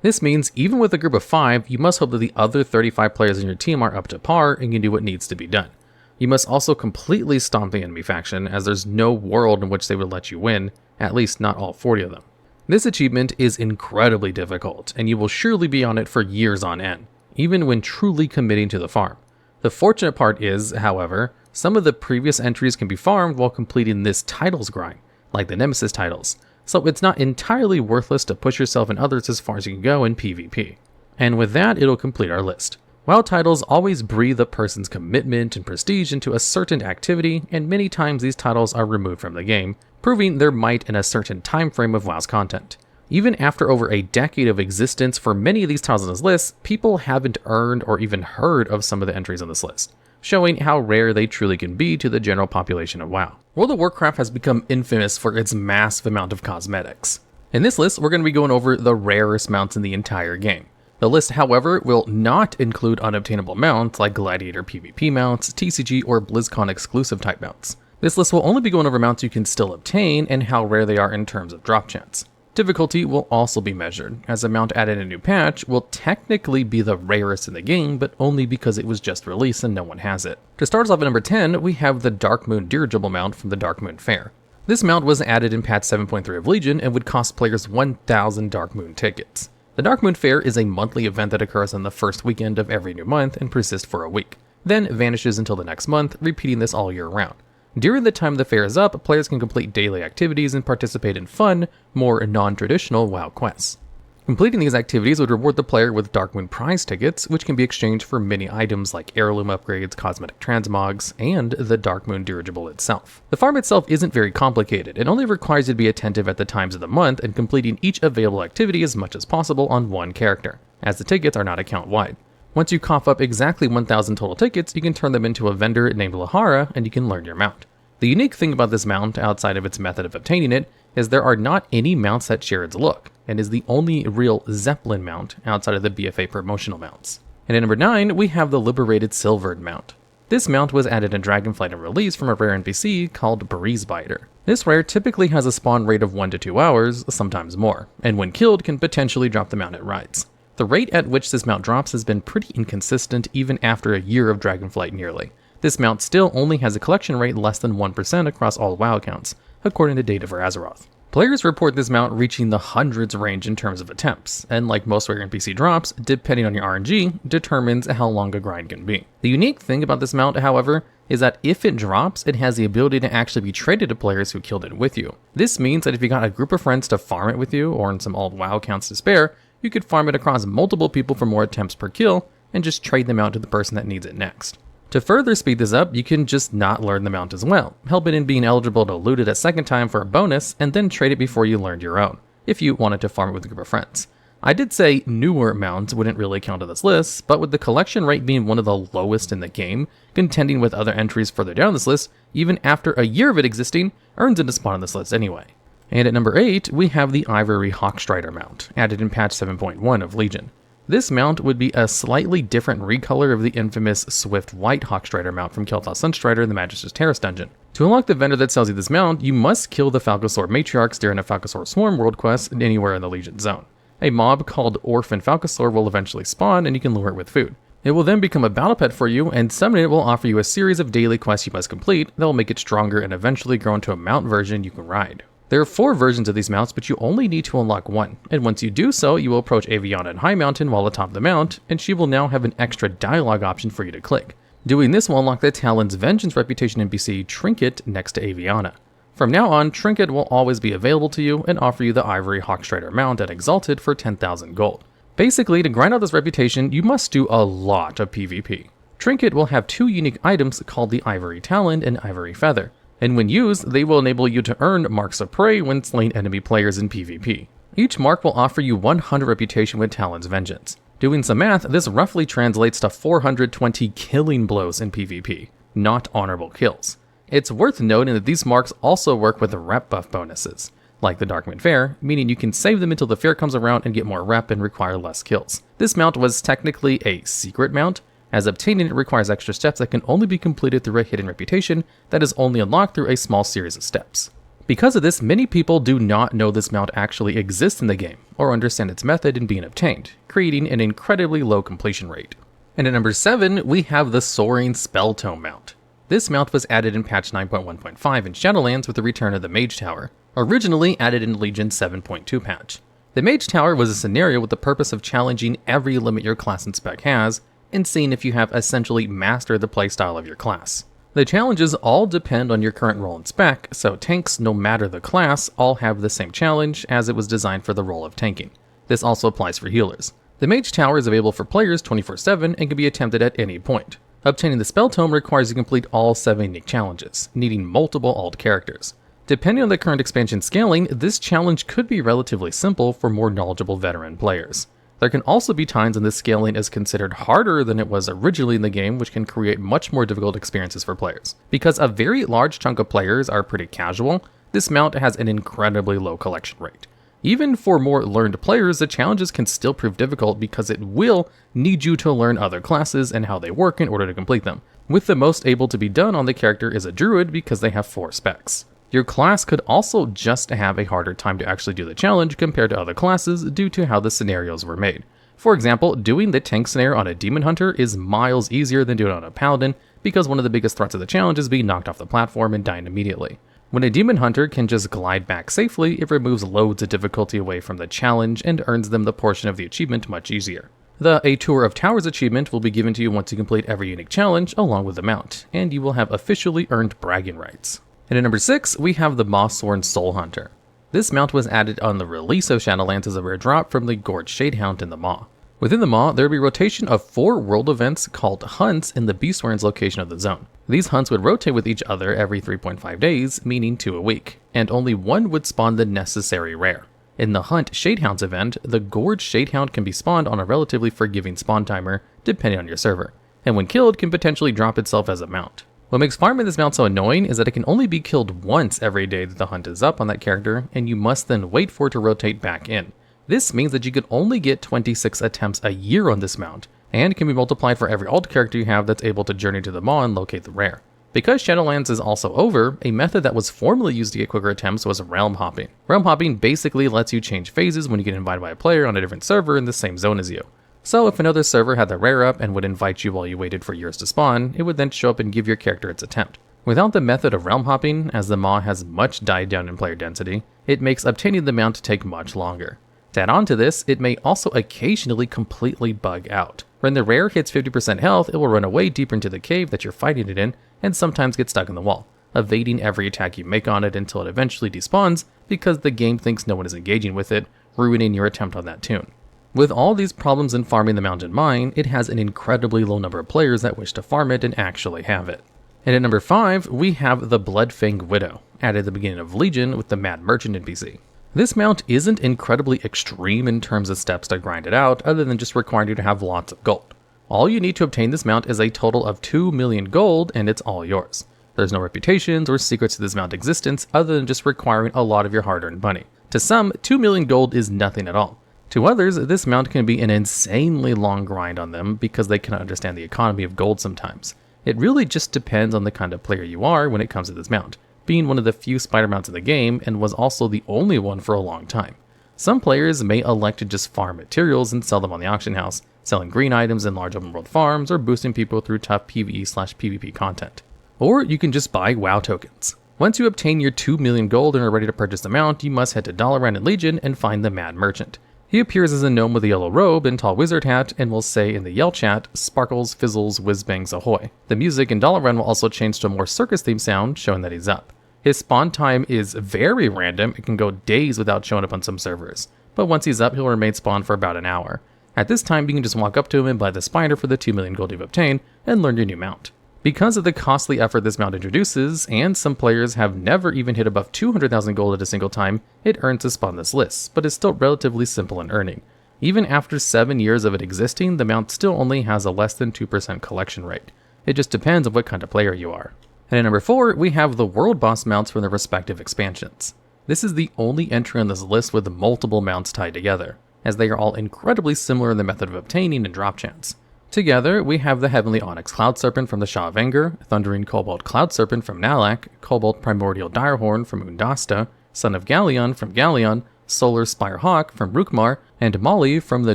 This means even with a group of 5, you must hope that the other 35 players in your team are up to par and can do what needs to be done. You must also completely stomp the enemy faction, as there's no world in which they would let you win, at least not all 40 of them. This achievement is incredibly difficult, and you will surely be on it for years on end, even when truly committing to the farm. The fortunate part is, however, some of the previous entries can be farmed while completing this titles grind, like the Nemesis titles, so it's not entirely worthless to push yourself and others as far as you can go in PvP. And with that, it'll complete our list. WoW titles always breathe a person's commitment and prestige into a certain activity, and many times these titles are removed from the game, proving their might in a certain time frame of WoW's content. Even after over a decade of existence for many of these titles on this list, people haven't earned or even heard of some of the entries on this list, showing how rare they truly can be to the general population of WoW. World of Warcraft has become infamous for its massive amount of cosmetics. In this list, we're going to be going over the rarest mounts in the entire game. The list, however, will not include unobtainable mounts like Gladiator PvP mounts, TCG, or BlizzCon exclusive type mounts. This list will only be going over mounts you can still obtain and how rare they are in terms of drop chance. Difficulty will also be measured, as a mount added in a new patch will technically be the rarest in the game, but only because it was just released and no one has it. To start us off at number 10, we have the Darkmoon Dirigible mount from the Darkmoon Fair. This mount was added in patch 7.3 of Legion and would cost players 1,000 Darkmoon tickets. The Darkmoon Fair is a monthly event that occurs on the first weekend of every new month and persists for a week, then vanishes until the next month, repeating this all year round. During the time the fair is up, players can complete daily activities and participate in fun, more non-traditional WoW quests. Completing these activities would reward the player with Darkmoon prize tickets, which can be exchanged for many items like heirloom upgrades, cosmetic transmogs, and the Darkmoon Dirigible itself. The farm itself isn't very complicated, it only requires you to be attentive at the times of the month and completing each available activity as much as possible on one character, as the tickets are not account-wide. Once you cough up exactly 1,000 total tickets, you can turn them into a vendor named Lahara and you can learn your mount. The unique thing about this mount, outside of its method of obtaining it, is there are not any mounts that share its look, and is the only real Zeppelin mount outside of the BFA promotional mounts. And at number 9, we have the Liberated Silvered mount. This mount was added in Dragonflight and release from a rare NPC called Breezebiter. This rare typically has a spawn rate of 1 to 2 hours, sometimes more, and when killed can potentially drop the mount it rides. The rate at which this mount drops has been pretty inconsistent even after a year of Dragonflight nearly. This mount still only has a collection rate less than 1% across all WoW accounts, according to data for Azeroth. Players report this mount reaching the hundreds range in terms of attempts, and like most rare NPC drops, depending on your RNG, determines how long a grind can be. The unique thing about this mount, however, is that if it drops, it has the ability to actually be traded to players who killed it with you. This means that if you got a group of friends to farm it with you, or in some old WoW accounts to spare, you could farm it across multiple people for more attempts per kill, and just trade them out to the person that needs it next. To further speed this up, you can just not learn the mount as well, help it in being eligible to loot it a second time for a bonus, and then trade it before you learned your own, if you wanted to farm it with a group of friends. I did say newer mounts wouldn't really count on this list, but with the collection rate being one of the lowest in the game, contending with other entries further down this list, even after a year of it existing, earns it a spot on this list anyway. And at number 8, we have the Ivory Hawkstrider mount, added in patch 7.1 of Legion. This mount would be a slightly different recolor of the infamous Swift White Hawkstrider mount from Kel'Thas Sunstrider in the Magister's Terrace dungeon. To unlock the vendor that sells you this mount, you must kill the Falcosaur Matriarchs during a Falcosaur Swarm world quest anywhere in the Legion zone. A mob called Orphan Falcosaur will eventually spawn, and you can lure it with food. It will then become a battle pet for you, and summoning it will offer you a series of daily quests you must complete that will make it stronger and eventually grow into a mount version you can ride. There are 4 versions of these mounts, but you only need to unlock one, and once you do so, you will approach Aviana in High Mountain while atop the mount, and she will now have an extra dialogue option for you to click. Doing this will unlock the Talon's Vengeance reputation NPC Trinket next to Aviana. From now on, Trinket will always be available to you and offer you the Ivory Hawkstrider mount at Exalted for 10,000 gold. Basically, to grind out this reputation, you must do a lot of PvP. Trinket will have 2 unique items called the Ivory Talon and Ivory Feather, and when used, they will enable you to earn marks of prey when slaying enemy players in PvP. Each mark will offer you 100 reputation with Talon's Vengeance. Doing some math, this roughly translates to 420 killing blows in PvP, not honorable kills. It's worth noting that these marks also work with the rep buff bonuses, like the Darkman Fair, meaning you can save them until the fair comes around and get more rep and require less kills. This mount was technically a secret mount, as obtaining it requires extra steps that can only be completed through a hidden reputation that is only unlocked through a small series of steps. Because of this, many people do not know this mount actually exists in the game, or understand its method in being obtained, creating an incredibly low completion rate. And at number 7, we have the Soaring Spell Tome mount. This mount was added in patch 9.1.5 in Shadowlands with the return of the Mage Tower, originally added in Legion 7.2 patch. The Mage Tower was a scenario with the purpose of challenging every limit your class and spec has, and seeing if you have essentially mastered the playstyle of your class. The challenges all depend on your current role and spec, so tanks, no matter the class, all have the same challenge as it was designed for the role of tanking. This also applies for healers. The Mage Tower is available for players 24/7 and can be attempted at any point. Obtaining the Spell Tome requires you to complete all 7 unique challenges, needing multiple alt characters. Depending on the current expansion scaling, this challenge could be relatively simple for more knowledgeable veteran players. There can also be times when this scaling is considered harder than it was originally in the game, which can create much more difficult experiences for players. Because a very large chunk of players are pretty casual, this mount has an incredibly low collection rate. Even for more learned players, the challenges can still prove difficult because it will need you to learn other classes and how they work in order to complete them, with the most able to be done on the character is a druid because they have 4 specs. Your class could also just have a harder time to actually do the challenge compared to other classes due to how the scenarios were made. For example, doing the tank snare on a demon hunter is miles easier than doing it on a paladin because one of the biggest threats of the challenge is being knocked off the platform and dying immediately. When a demon hunter can just glide back safely, it removes loads of difficulty away from the challenge and earns them the portion of the achievement much easier. The A Tour of Towers achievement will be given to you once you complete every unique challenge along with the mount, and you will have officially earned bragging rights. And at number 6, we have the Mossworn Soul Hunter. This mount was added on the release of Shadowlands as a rare drop from the Gorge Shadehound in the Maw. Within the Maw, there will be a rotation of 4 world events called hunts in the Beastwarren's location of the zone. These hunts would rotate with each other every 3.5 days, meaning 2 a week, and only one would spawn the necessary rare. In the Hunt Shadehounds event, the Gorge Shadehound can be spawned on a relatively forgiving spawn timer, depending on your server, and when killed can potentially drop itself as a mount. What makes farming this mount so annoying is that it can only be killed once every day that the hunt is up on that character, and you must then wait for it to rotate back in. This means that you could only get 26 attempts a year on this mount, and can be multiplied for every alt character you have that's able to journey to the Maw and locate the rare. Because Shadowlands is also over, a method that was formerly used to get quicker attempts was realm hopping. Realm hopping basically lets you change phases when you get invited by a player on a different server in the same zone as you. So if another server had the rare up and would invite you while you waited for yours to spawn, it would then show up and give your character its attempt. Without the method of realm hopping, as the Maw has much died down in player density, it makes obtaining the mount take much longer. To add on to this, it may also occasionally completely bug out. When the rare hits 50% health, it will run away deeper into the cave that you're fighting it in, and sometimes get stuck in the wall, evading every attack you make on it until it eventually despawns because the game thinks no one is engaging with it, ruining your attempt on that toon. With all these problems in farming the mountain mine, it has an incredibly low number of players that wish to farm it and actually have it. And at number 5, we have the Bloodfang Widow, added at the beginning of Legion with the Mad Merchant NPC. This mount isn't incredibly extreme in terms of steps to grind it out, other than just requiring you to have lots of gold. All you need to obtain this mount is a total of 2 million gold, and it's all yours. There's no reputations or secrets to this mount's existence other than just requiring a lot of your hard-earned money. To some, 2 million gold is nothing at all. To others, this mount can be an insanely long grind on them because they cannot understand the economy of gold sometimes. It really just depends on the kind of player you are when it comes to this mount, being one of the few spider mounts in the game and was also the only one for a long time. Some players may elect to just farm materials and sell them on the auction house, selling green items in large open world farms or boosting people through tough PvE/PvP content. Or you can just buy WoW tokens. Once you obtain your 2 million gold and are ready to purchase the mount, you must head to Dalaran and Legion and find the Mad Merchant. He appears as a gnome with a yellow robe and tall wizard hat and will say in the Yell chat, "Sparkles, fizzles, whiz-bangs ahoy." The music in Dalaran will also change to a more circus-themed sound, showing that he's up. His spawn time is very random. It can go days without showing up on some servers, but once he's up, he'll remain spawned for about an hour. At this time, you can just walk up to him and buy the spider for the 2 million gold you've obtained and learn your new mount. Because of the costly effort this mount introduces, and some players have never even hit above 200,000 gold at a single time, it earns to spawn this list, but is still relatively simple in earning. Even after 7 years of it existing, the mount still only has a less than 2% collection rate. It just depends on what kind of player you are. And at number 4, we have the world boss mounts from their respective expansions. This is the only entry on this list with multiple mounts tied together, as they are all incredibly similar in the method of obtaining and drop chance. Together, we have the Heavenly Onyx Cloud Serpent from the Shaw of Anger, Thundering Cobalt Cloud Serpent from Nalak, Cobalt Primordial Direhorn from Undasta, Son of Galleon from Galleon, Solar Spire Hawk from Rukmar, and Molly from the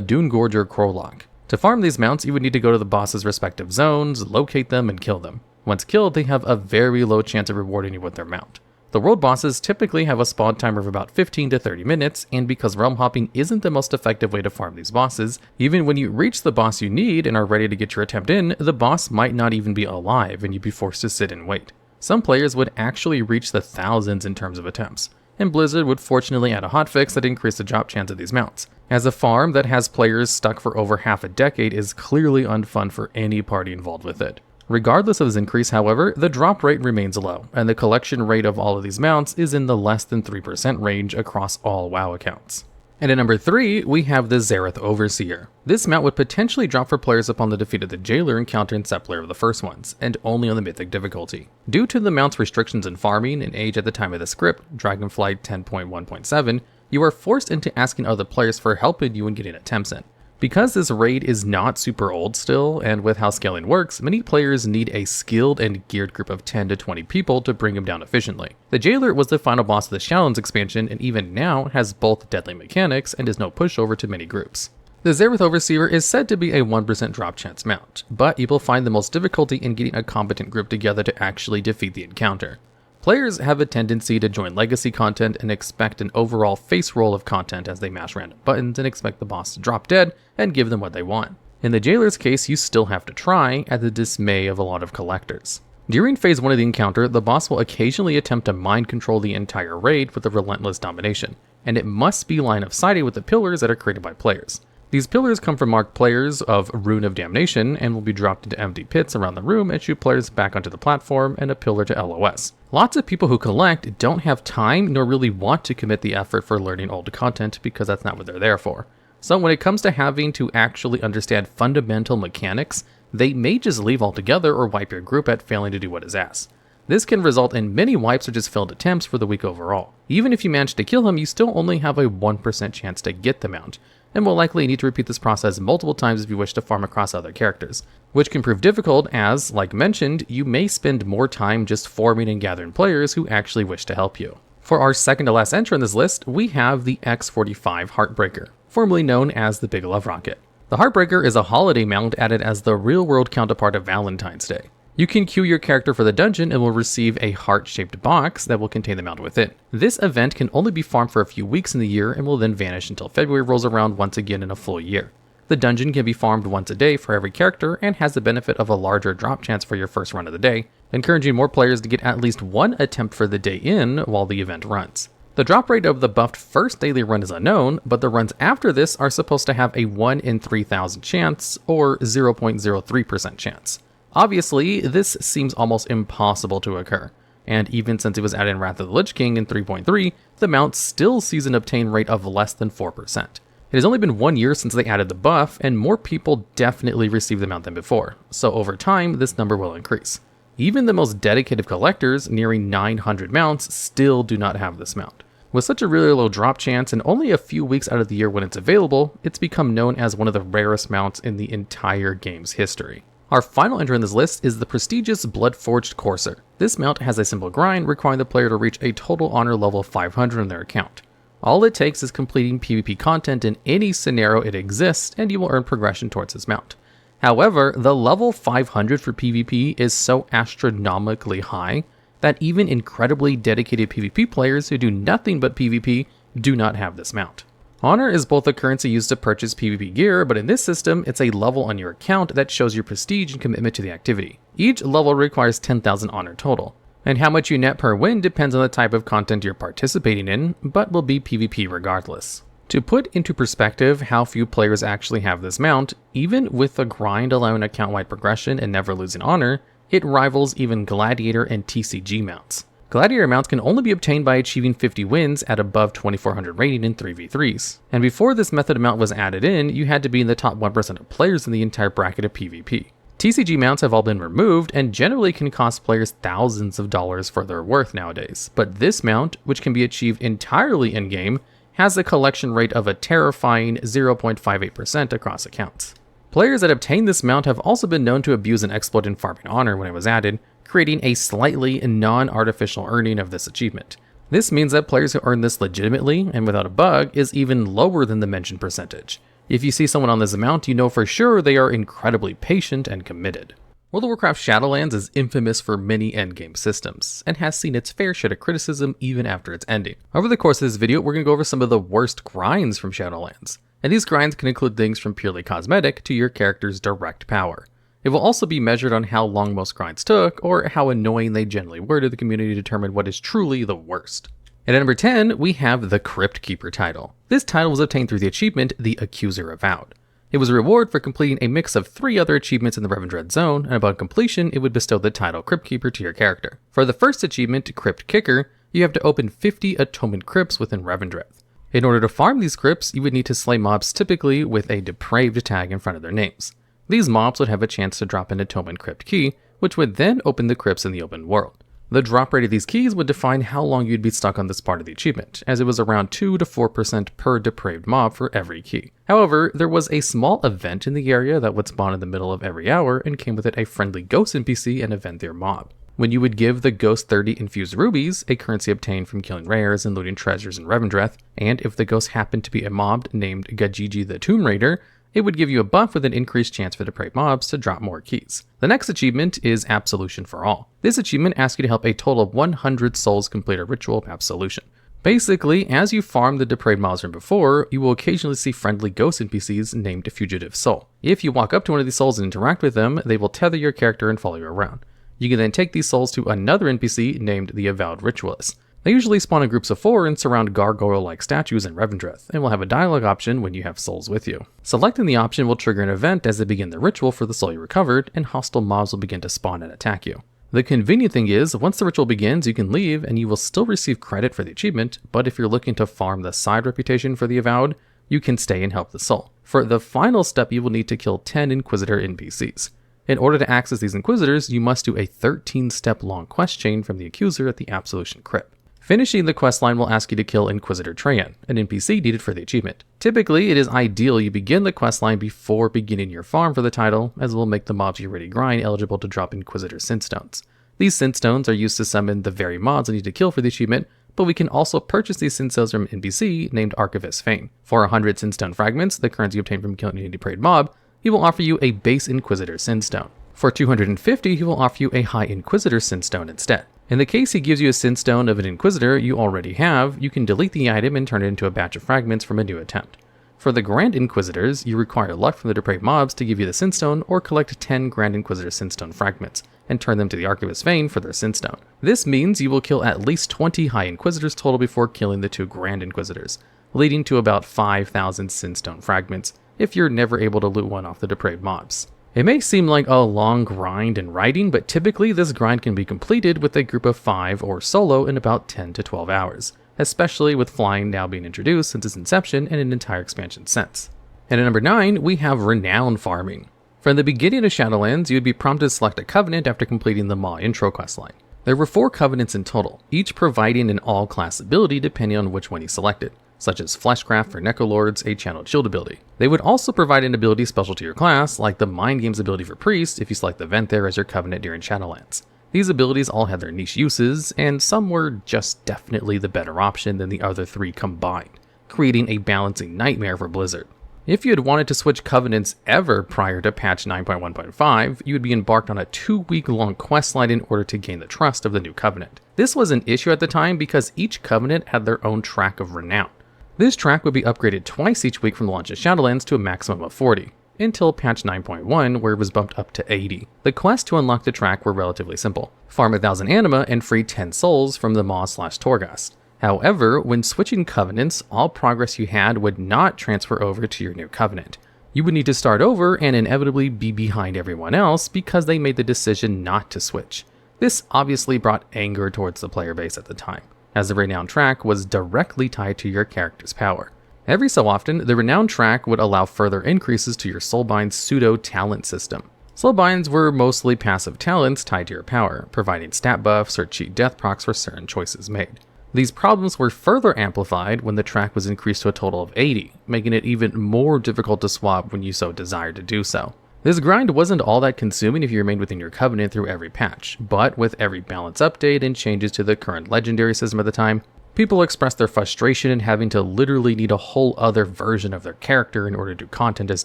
Doongorger Crowlock. To farm these mounts, you would need to go to the boss's respective zones, locate them, and kill them. Once killed, they have a very low chance of rewarding you with their mount. The world bosses typically have a spawn timer of about 15 to 30 minutes, and because realm hopping isn't the most effective way to farm these bosses, even when you reach the boss you need and are ready to get your attempt in, the boss might not even be alive and you'd be forced to sit and wait. Some players would actually reach the thousands in terms of attempts, and Blizzard would fortunately add a hotfix that increased the drop chance of these mounts, as a farm that has players stuck for over half a decade is clearly unfun for any party involved with it. Regardless of this increase, however, the drop rate remains low, and the collection rate of all of these mounts is in the less than 3% range across all WoW accounts. And at number 3, we have the Xerath Overseer. This mount would potentially drop for players upon the defeat of the Jailer encounter in Seplar of the first ones, and only on the Mythic difficulty. Due to the mount's restrictions in farming and age at the time of the script, Dragonflight 10.1.7, you are forced into asking other players for helping you in getting attempts in. Because this raid is not super old still, and with how scaling works, many players need a skilled and geared group of 10 to 20 people to bring him down efficiently. The Jailer was the final boss of the Shadowlands expansion, and even now has both deadly mechanics and is no pushover to many groups. The Xerath Overseer is said to be a 1% drop chance mount, but you will find the most difficulty in getting a competent group together to actually defeat the encounter. Players have a tendency to join legacy content and expect an overall face roll of content as they mash random buttons and expect the boss to drop dead and give them what they want. In the Jailer's case, you still have to try, at the dismay of a lot of collectors. During phase 1 of the encounter, the boss will occasionally attempt to mind control the entire raid with a relentless domination, and it must be line of sighted with the pillars that are created by players. These pillars come from marked players of Rune of Damnation and will be dropped into empty pits around the room and shoot players back onto the platform and a pillar to LOS. Lots of people who collect don't have time nor really want to commit the effort for learning old content because that's not what they're there for. So when it comes to having to actually understand fundamental mechanics, they may just leave altogether or wipe your group at failing to do what is asked. This can result in many wipes or just failed attempts for the week overall. Even if you manage to kill him, you still only have a 1% chance to get the mount, and will likely need to repeat this process multiple times if you wish to farm across other characters, which can prove difficult as, like mentioned, you may spend more time just farming and gathering players who actually wish to help you. For our second to last entry on this list, we have the X45 Heartbreaker, formerly known as the Big Love Rocket. The Heartbreaker is a holiday mount added as the real-world counterpart of Valentine's Day. You can queue your character for the dungeon and will receive a heart-shaped box that will contain the mount within. This event can only be farmed for a few weeks in the year and will then vanish until February rolls around once again in a full year. The dungeon can be farmed once a day for every character and has the benefit of a larger drop chance for your first run of the day, encouraging more players to get at least one attempt for the day in while the event runs. The drop rate of the buffed first daily run is unknown, but the runs after this are supposed to have a 1 in 3,000 chance, or 0.03% chance. Obviously, this seems almost impossible to occur. And even since it was added in Wrath of the Lich King in 3.3, the mount still sees an obtain rate of less than 4%. It has only been 1 year since they added the buff, and more people definitely received the mount than before, so over time this number will increase. Even the most dedicated collectors, nearing 900 mounts, still do not have this mount. With such a really low drop chance and only a few weeks out of the year when it's available, it's become known as one of the rarest mounts in the entire game's history. Our final entry in this list is the prestigious Bloodforged Courser. This mount has a simple grind requiring the player to reach a total honor level 500 in their account. All it takes is completing PvP content in any scenario it exists, and you will earn progression towards this mount. However, the level 500 for PvP is so astronomically high that even incredibly dedicated PvP players who do nothing but PvP do not have this mount. Honor is both a currency used to purchase PvP gear, but in this system, it's a level on your account that shows your prestige and commitment to the activity. Each level requires 10,000 honor total, and how much you net per win depends on the type of content you're participating in, but will be PvP regardless. To put into perspective how few players actually have this mount, even with the grind allowing account-wide progression and never losing honor, it rivals even Gladiator and TCG mounts. Gladiator mounts can only be obtained by achieving 50 wins at above 2400 rating in 3v3s. And before this method of mount was added in, you had to be in the top 1% of players in the entire bracket of PvP. TCG mounts have all been removed and generally can cost players thousands of dollars for their worth nowadays, but this mount, which can be achieved entirely in-game, has a collection rate of a terrifying 0.58% across accounts. Players that obtain this mount have also been known to abuse and exploit in farming honor when it was added, creating a slightly non-artificial earning of this achievement. This means that players who earn this legitimately and without a bug is even lower than the mentioned percentage. If you see someone on this mount, you know for sure they are incredibly patient and committed. World of Warcraft Shadowlands is infamous for many endgame systems, and has seen its fair share of criticism even after its ending. Over the course of this video, we're going to go over some of the worst grinds from Shadowlands, and these grinds can include things from purely cosmetic to your character's direct power. It will also be measured on how long most grinds took, or how annoying they generally were to the community to determine what is truly the worst. And at number 10, we have the Crypt Keeper title. This title was obtained through the achievement, The Accuser Avowed. It was a reward for completing a mix of 3 other achievements in the Revendred zone, and upon completion, it would bestow the title Crypt Keeper to your character. For the first achievement, Crypt Kicker, you have to open 50 atonement crypts within Revendred. In order to farm these crypts, you would need to slay mobs typically with a depraved tag in front of their names. These mobs would have a chance to drop an atonement crypt key, which would then open the crypts in the open world. The drop rate of these keys would define how long you'd be stuck on this part of the achievement, as it was around 2 to 4% per depraved mob for every key. However, there was a small event in the area that would spawn in the middle of every hour and came with it a friendly ghost NPC and event their mob. When you would give the ghost 30 infused rubies, a currency obtained from killing rares and looting treasures in Revendreth, and if the ghost happened to be a mob named Gajiji the Tomb Raider, it would give you a buff with an increased chance for depraved mobs to drop more keys. The next achievement is Absolution for All. This achievement asks you to help a total of 100 souls complete a ritual of absolution. Basically, as you farm the depraved mobs from before, you will occasionally see friendly ghost NPCs named Fugitive Soul. If you walk up to one of these souls and interact with them, they will tether your character and follow you around. You can then take these souls to another NPC named the Avowed Ritualist. They usually spawn in groups of 4 and surround gargoyle-like statues in Revendreth, and will have a dialogue option when you have souls with you. Selecting the option will trigger an event as they begin the ritual for the soul you recovered, and hostile mobs will begin to spawn and attack you. The convenient thing is, once the ritual begins, you can leave and you will still receive credit for the achievement, but if you're looking to farm the side reputation for the Avowed, you can stay and help the soul. For the final step, you will need to kill 10 Inquisitor NPCs. In order to access these Inquisitors, you must do a 13-step long quest chain from the Accuser at the Absolution Crypt. Finishing the questline will ask you to kill Inquisitor Treyan, an NPC needed for the achievement. Typically, it is ideal you begin the questline before beginning your farm for the title, as it will make the mobs you already grind eligible to drop Inquisitor Synstones. These Synstones are used to summon the very mobs I need to kill for the achievement, but we can also purchase these Synstones from an NPC named Archivist Fane. For 100 Synstone fragments, the currency obtained from killing a depraved mob, he will offer you a base Inquisitor Synstone. For 250, he will offer you a High Inquisitor Synstone instead. In the case he gives you a Synstone of an Inquisitor you already have, you can delete the item and turn it into a batch of fragments from a new attempt. For the Grand Inquisitors, you require luck from the depraved mobs to give you the Synstone, or collect 10 Grand Inquisitor Synstone fragments, and turn them to the Archivist Fane for their Synstone. This means you will kill at least 20 High Inquisitors total before killing the 2 Grand Inquisitors, leading to about 5,000 Synstone fragments, if you're never able to loot one off the depraved mobs. It may seem like a long grind in writing, but typically this grind can be completed with a group of 5 or solo in about 10 to 12 hours, especially with flying now being introduced since its inception in an entire expansion since. And at number 9, we have renown farming. From the beginning of Shadowlands, you would be prompted to select a covenant after completing the Maw intro questline. There were 4 covenants in total, each providing an all-class ability depending on which one you selected, such as Fleshcraft for Necrolords, a channeled shield ability. They would also provide an ability special to your class, like the Mind Games ability for Priest if you select the Vent there as your covenant during Shadowlands. These abilities all had their niche uses, and some were just definitely the better option than the other 3 combined, creating a balancing nightmare for Blizzard. If you had wanted to switch covenants ever prior to patch 9.1.5, you would be embarked on a 2-week-long questline in order to gain the trust of the new covenant. This was an issue at the time because each covenant had their own track of renown. This track would be upgraded twice each week from the launch of Shadowlands to a maximum of 40, until patch 9.1 where it was bumped up to 80. The quests to unlock the track were relatively simple. Farm 1,000 anima and free 10 souls from the Maw/Torghast. However, when switching covenants, all progress you had would not transfer over to your new covenant. You would need to start over and inevitably be behind everyone else because they made the decision not to switch. This obviously brought anger towards the player base at the time, as the renown track was directly tied to your character's power. Every so often, the renown track would allow further increases to your Soulbind's pseudo-talent system. Soulbinds were mostly passive talents tied to your power, providing stat buffs or cheat death procs for certain choices made. These problems were further amplified when the track was increased to a total of 80, making it even more difficult to swap when you so desired to do so. This grind wasn't all that consuming if you remained within your covenant through every patch, but with every balance update and changes to the current legendary system at the time, people expressed their frustration in having to literally need a whole other version of their character in order to do content as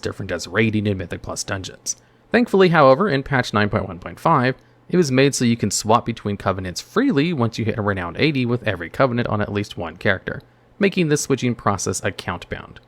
different as raiding and Mythic Plus dungeons. Thankfully, however, in patch 9.1.5, it was made so you can swap between covenants freely once you hit a renowned 80 with every covenant on at least one character, making this switching process account bound.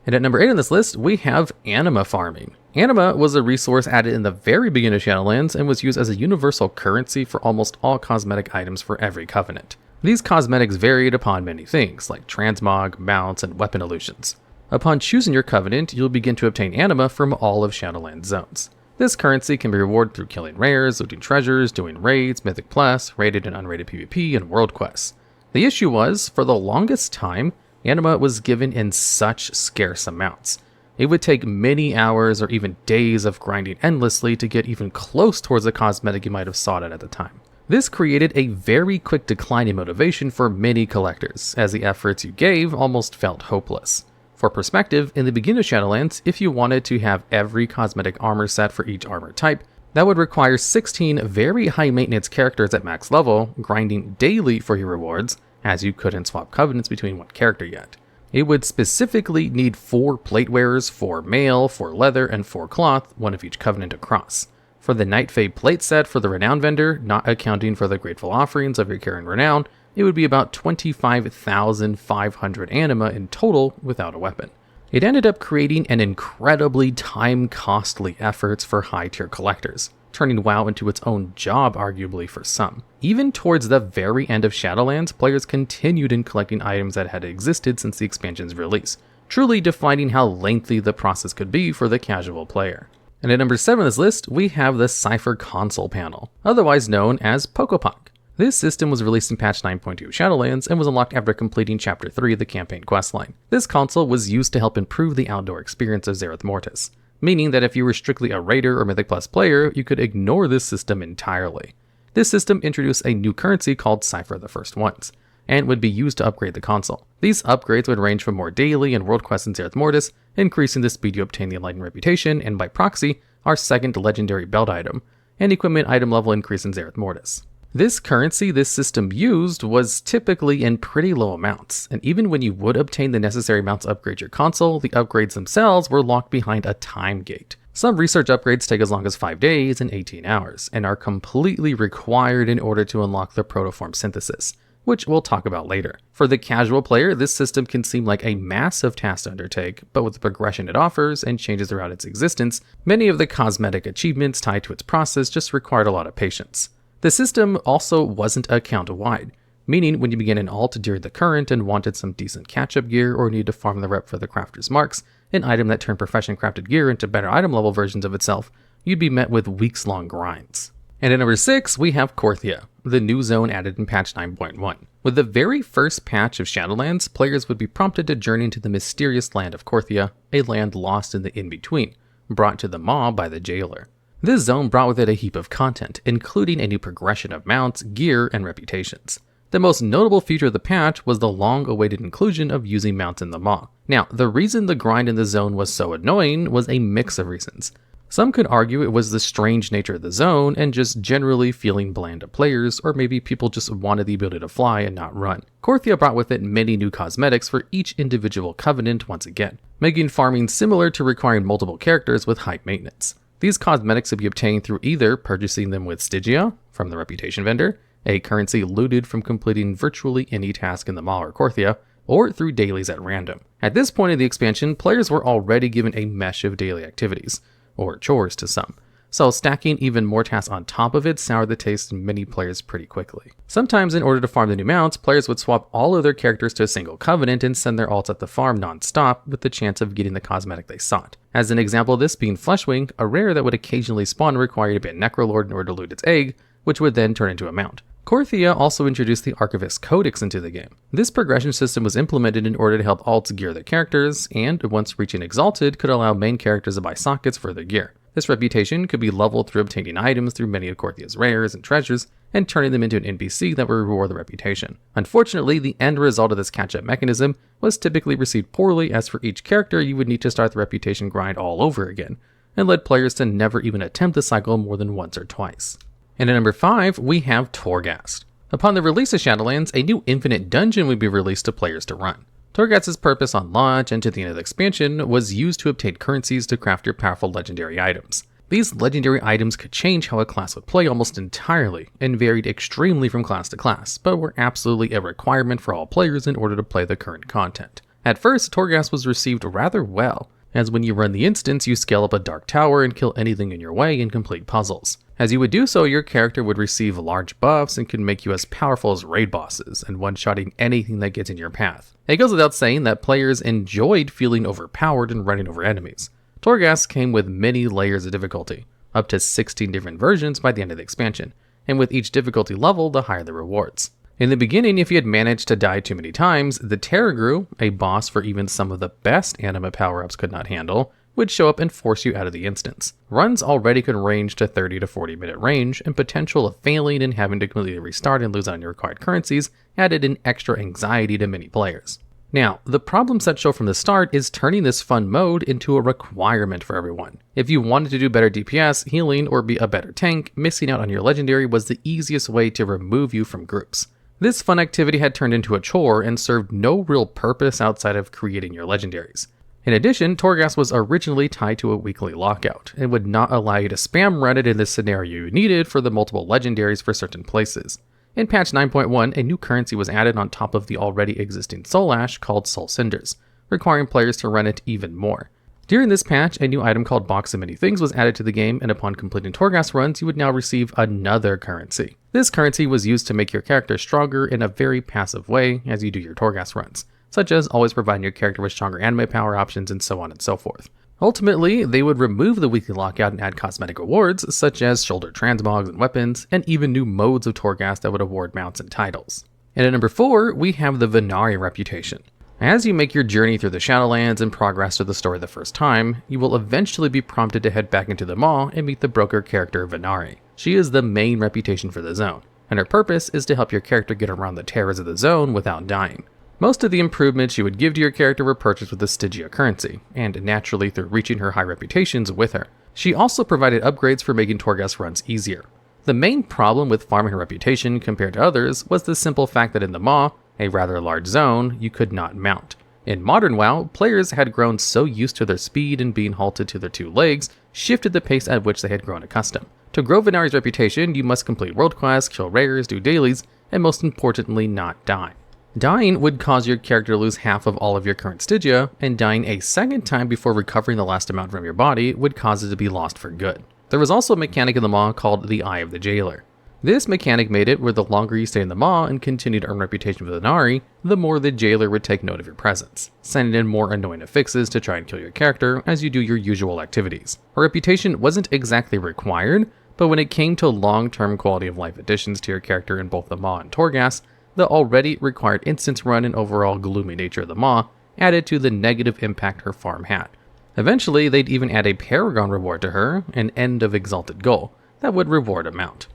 And at number 8 on this list, we have anima farming. Anima was a resource added in the very beginning of Shadowlands and was used as a universal currency for almost all cosmetic items for every covenant. These cosmetics varied upon many things, like transmog, mounts, and weapon illusions. Upon choosing your covenant, you'll begin to obtain anima from all of Shadowlands zones. This currency can be rewarded through killing rares, looting treasures, doing raids, Mythic Plus, rated and unrated PvP, and world quests. The issue was, for the longest time, anima was given in such scarce amounts. It would take many hours or even days of grinding endlessly to get even close towards the cosmetic you might have sought at the time. This created a very quick decline in motivation for many collectors, as the efforts you gave almost felt hopeless. For perspective, in the beginning of Shadowlands, if you wanted to have every cosmetic armor set for each armor type, that would require 16 very high maintenance characters at max level, grinding daily for your rewards, as you couldn't swap covenants between one character yet. It would specifically need 4 plate wearers, 4 mail, 4 leather, and 4 cloth, one of each covenant across. For the Night Fae plate set for the Renown vendor, not accounting for the grateful offerings of your carrying Renown, it would be about 25,500 anima in total without a weapon. It ended up creating an incredibly time-costly efforts for high-tier collectors, turning WoW into its own job arguably for some. Even towards the very end of Shadowlands, players continued in collecting items that had existed since the expansion's release, truly defining how lengthy the process could be for the casual player. And at number 7 on this list, we have the Cypher console panel, otherwise known as Pokopok. This system was released in patch 9.2 of Shadowlands and was unlocked after completing chapter 3 of the campaign questline. This console was used to help improve the outdoor experience of Zereth Mortis, meaning that if you were strictly a Raider or Mythic Plus player, you could ignore this system entirely. This system introduced a new currency called Cypher the First Ones, and would be used to upgrade the console. These upgrades would range from more daily and world quests in Zereth Mortis, increasing the speed you obtain the Enlightened reputation, and by proxy, our second legendary belt item, and equipment item level increase in Zereth Mortis. This currency this system used was typically in pretty low amounts, and even when you would obtain the necessary amounts to upgrade your console, the upgrades themselves were locked behind a time gate. Some research upgrades take as long as 5 days and 18 hours, and are completely required in order to unlock the protoform synthesis, which we'll talk about later. For the casual player, this system can seem like a massive task to undertake, but with the progression it offers and changes throughout its existence, many of the cosmetic achievements tied to its process just required a lot of patience. The system also wasn't account-wide, meaning when you began an alt during the current and wanted some decent catch-up gear or needed to farm the rep for the crafter's marks, an item that turned profession crafted gear into better item level versions of itself, you'd be met with weeks-long grinds. And at number 6, we have Korthia, the new zone added in patch 9.1. With the very first patch of Shadowlands, players would be prompted to journey into the mysterious land of Korthia, a land lost in the in-between, brought to the Maw by the jailer. This zone brought with it a heap of content, including a new progression of mounts, gear, and reputations. The most notable feature of the patch was the long-awaited inclusion of using mounts in the Maw. Now, the reason the grind in the zone was so annoying was a mix of reasons. Some could argue it was the strange nature of the zone and just generally feeling bland to players, or maybe people just wanted the ability to fly and not run. Korthia brought with it many new cosmetics for each individual covenant once again, making farming similar to requiring multiple characters with high maintenance. These cosmetics could be obtained through either purchasing them with Stygia from the reputation vendor, a currency looted from completing virtually any task in the Maw or Korthia, or through dailies at random. At this point in the expansion, players were already given a mesh of daily activities, or chores to some, so stacking even more tasks on top of it soured the taste in many players pretty quickly. Sometimes in order to farm the new mounts, players would swap all of their characters to a single covenant and send their alts at the farm non-stop with the chance of getting the cosmetic they sought. As an example of this being Fleshwing, a rare that would occasionally spawn required to be a Necrolord in order to loot its egg, which would then turn into a mount. Korthia also introduced the Archivist Codex into the game. This progression system was implemented in order to help alts gear their characters, and once reaching Exalted, could allow main characters to buy sockets for their gear. This reputation could be leveled through obtaining items through many of Korthia's rares and treasures, and turning them into an NPC that would reward the reputation. Unfortunately, the end result of this catch-up mechanism was typically received poorly, as for each character you would need to start the reputation grind all over again, and led players to never even attempt the cycle more than once or twice. And at number 5, we have Torghast. Upon the release of Shadowlands, a new infinite dungeon would be released to players to run. Torghast's purpose on launch and to the end of the expansion was used to obtain currencies to craft your powerful legendary items. These legendary items could change how a class would play almost entirely, and varied extremely from class to class, but were absolutely a requirement for all players in order to play the current content. At first, Torghast was received rather well, as when you run the instance, you scale up a dark tower and kill anything in your way and complete puzzles. As you would do so, your character would receive large buffs and could make you as powerful as raid bosses and one-shotting anything that gets in your path. It goes without saying that players enjoyed feeling overpowered and running over enemies. Torghast came with many layers of difficulty, up to 16 different versions by the end of the expansion, and with each difficulty level, the higher the rewards. In the beginning, if you had managed to die too many times, the Terragru, a boss for even some of the best anima power-ups could not handle, would show up and force you out of the instance. Runs already could range to 30 to 40 minute range, and potential of failing and having to completely restart and lose on your required currencies added an extra anxiety to many players. Now, the problem set show from the start is turning this fun mode into a requirement for everyone. If you wanted to do better DPS, healing, or be a better tank, missing out on your legendary was the easiest way to remove you from groups. This fun activity had turned into a chore and served no real purpose outside of creating your legendaries. In addition, Torghast was originally tied to a weekly lockout, and would not allow you to spam run it in the scenario you needed for the multiple legendaries for certain places. In patch 9.1, a new currency was added on top of the already existing Soul Ash called Soul Cinders, requiring players to run it even more. During this patch, a new item called Box of Many Things was added to the game, and upon completing Torghast runs, you would now receive another currency. This currency was used to make your character stronger in a very passive way as you do your Torghast runs, such as always providing your character with stronger anime power options and so on and so forth. Ultimately, they would remove the weekly lockout and add cosmetic rewards, such as shoulder transmogs and weapons, and even new modes of Torghast that would award mounts and titles. And at number 4, we have the Venari reputation. As you make your journey through the Shadowlands and progress through the story the first time, you will eventually be prompted to head back into the Maw and meet the broker character Venari. She is the main reputation for the zone, and her purpose is to help your character get around the terrors of the zone without dying. Most of the improvements you would give to your character were purchased with the Stygia currency, and naturally through reaching her high reputations with her. She also provided upgrades for making Torghast runs easier. The main problem with farming her reputation compared to others was the simple fact that in the Maw, a rather large zone, you could not mount. In modern WoW, players had grown so used to their speed and being halted to their 2 legs, shifted the pace at which they had grown accustomed. To grow Venari's reputation, you must complete world quests, kill rares, do dailies, and most importantly, not die. Dying would cause your character to lose half of all of your current Stygia, and dying a second time before recovering the last amount from your body would cause it to be lost for good. There was also a mechanic in the Maw called the Eye of the Jailer. This mechanic made it where the longer you stay in the Maw and continue to earn reputation with Inari, the more the jailer would take note of your presence, sending in more annoying affixes to try and kill your character as you do your usual activities. A reputation wasn't exactly required, but when it came to long-term quality of life additions to your character in both the Maw and Torghast, the already required instance run and overall gloomy nature of the Maw added to the negative impact her farm had. Eventually, they'd even add a Paragon reward to her, an End of Exalted Goal, that would reward a mount.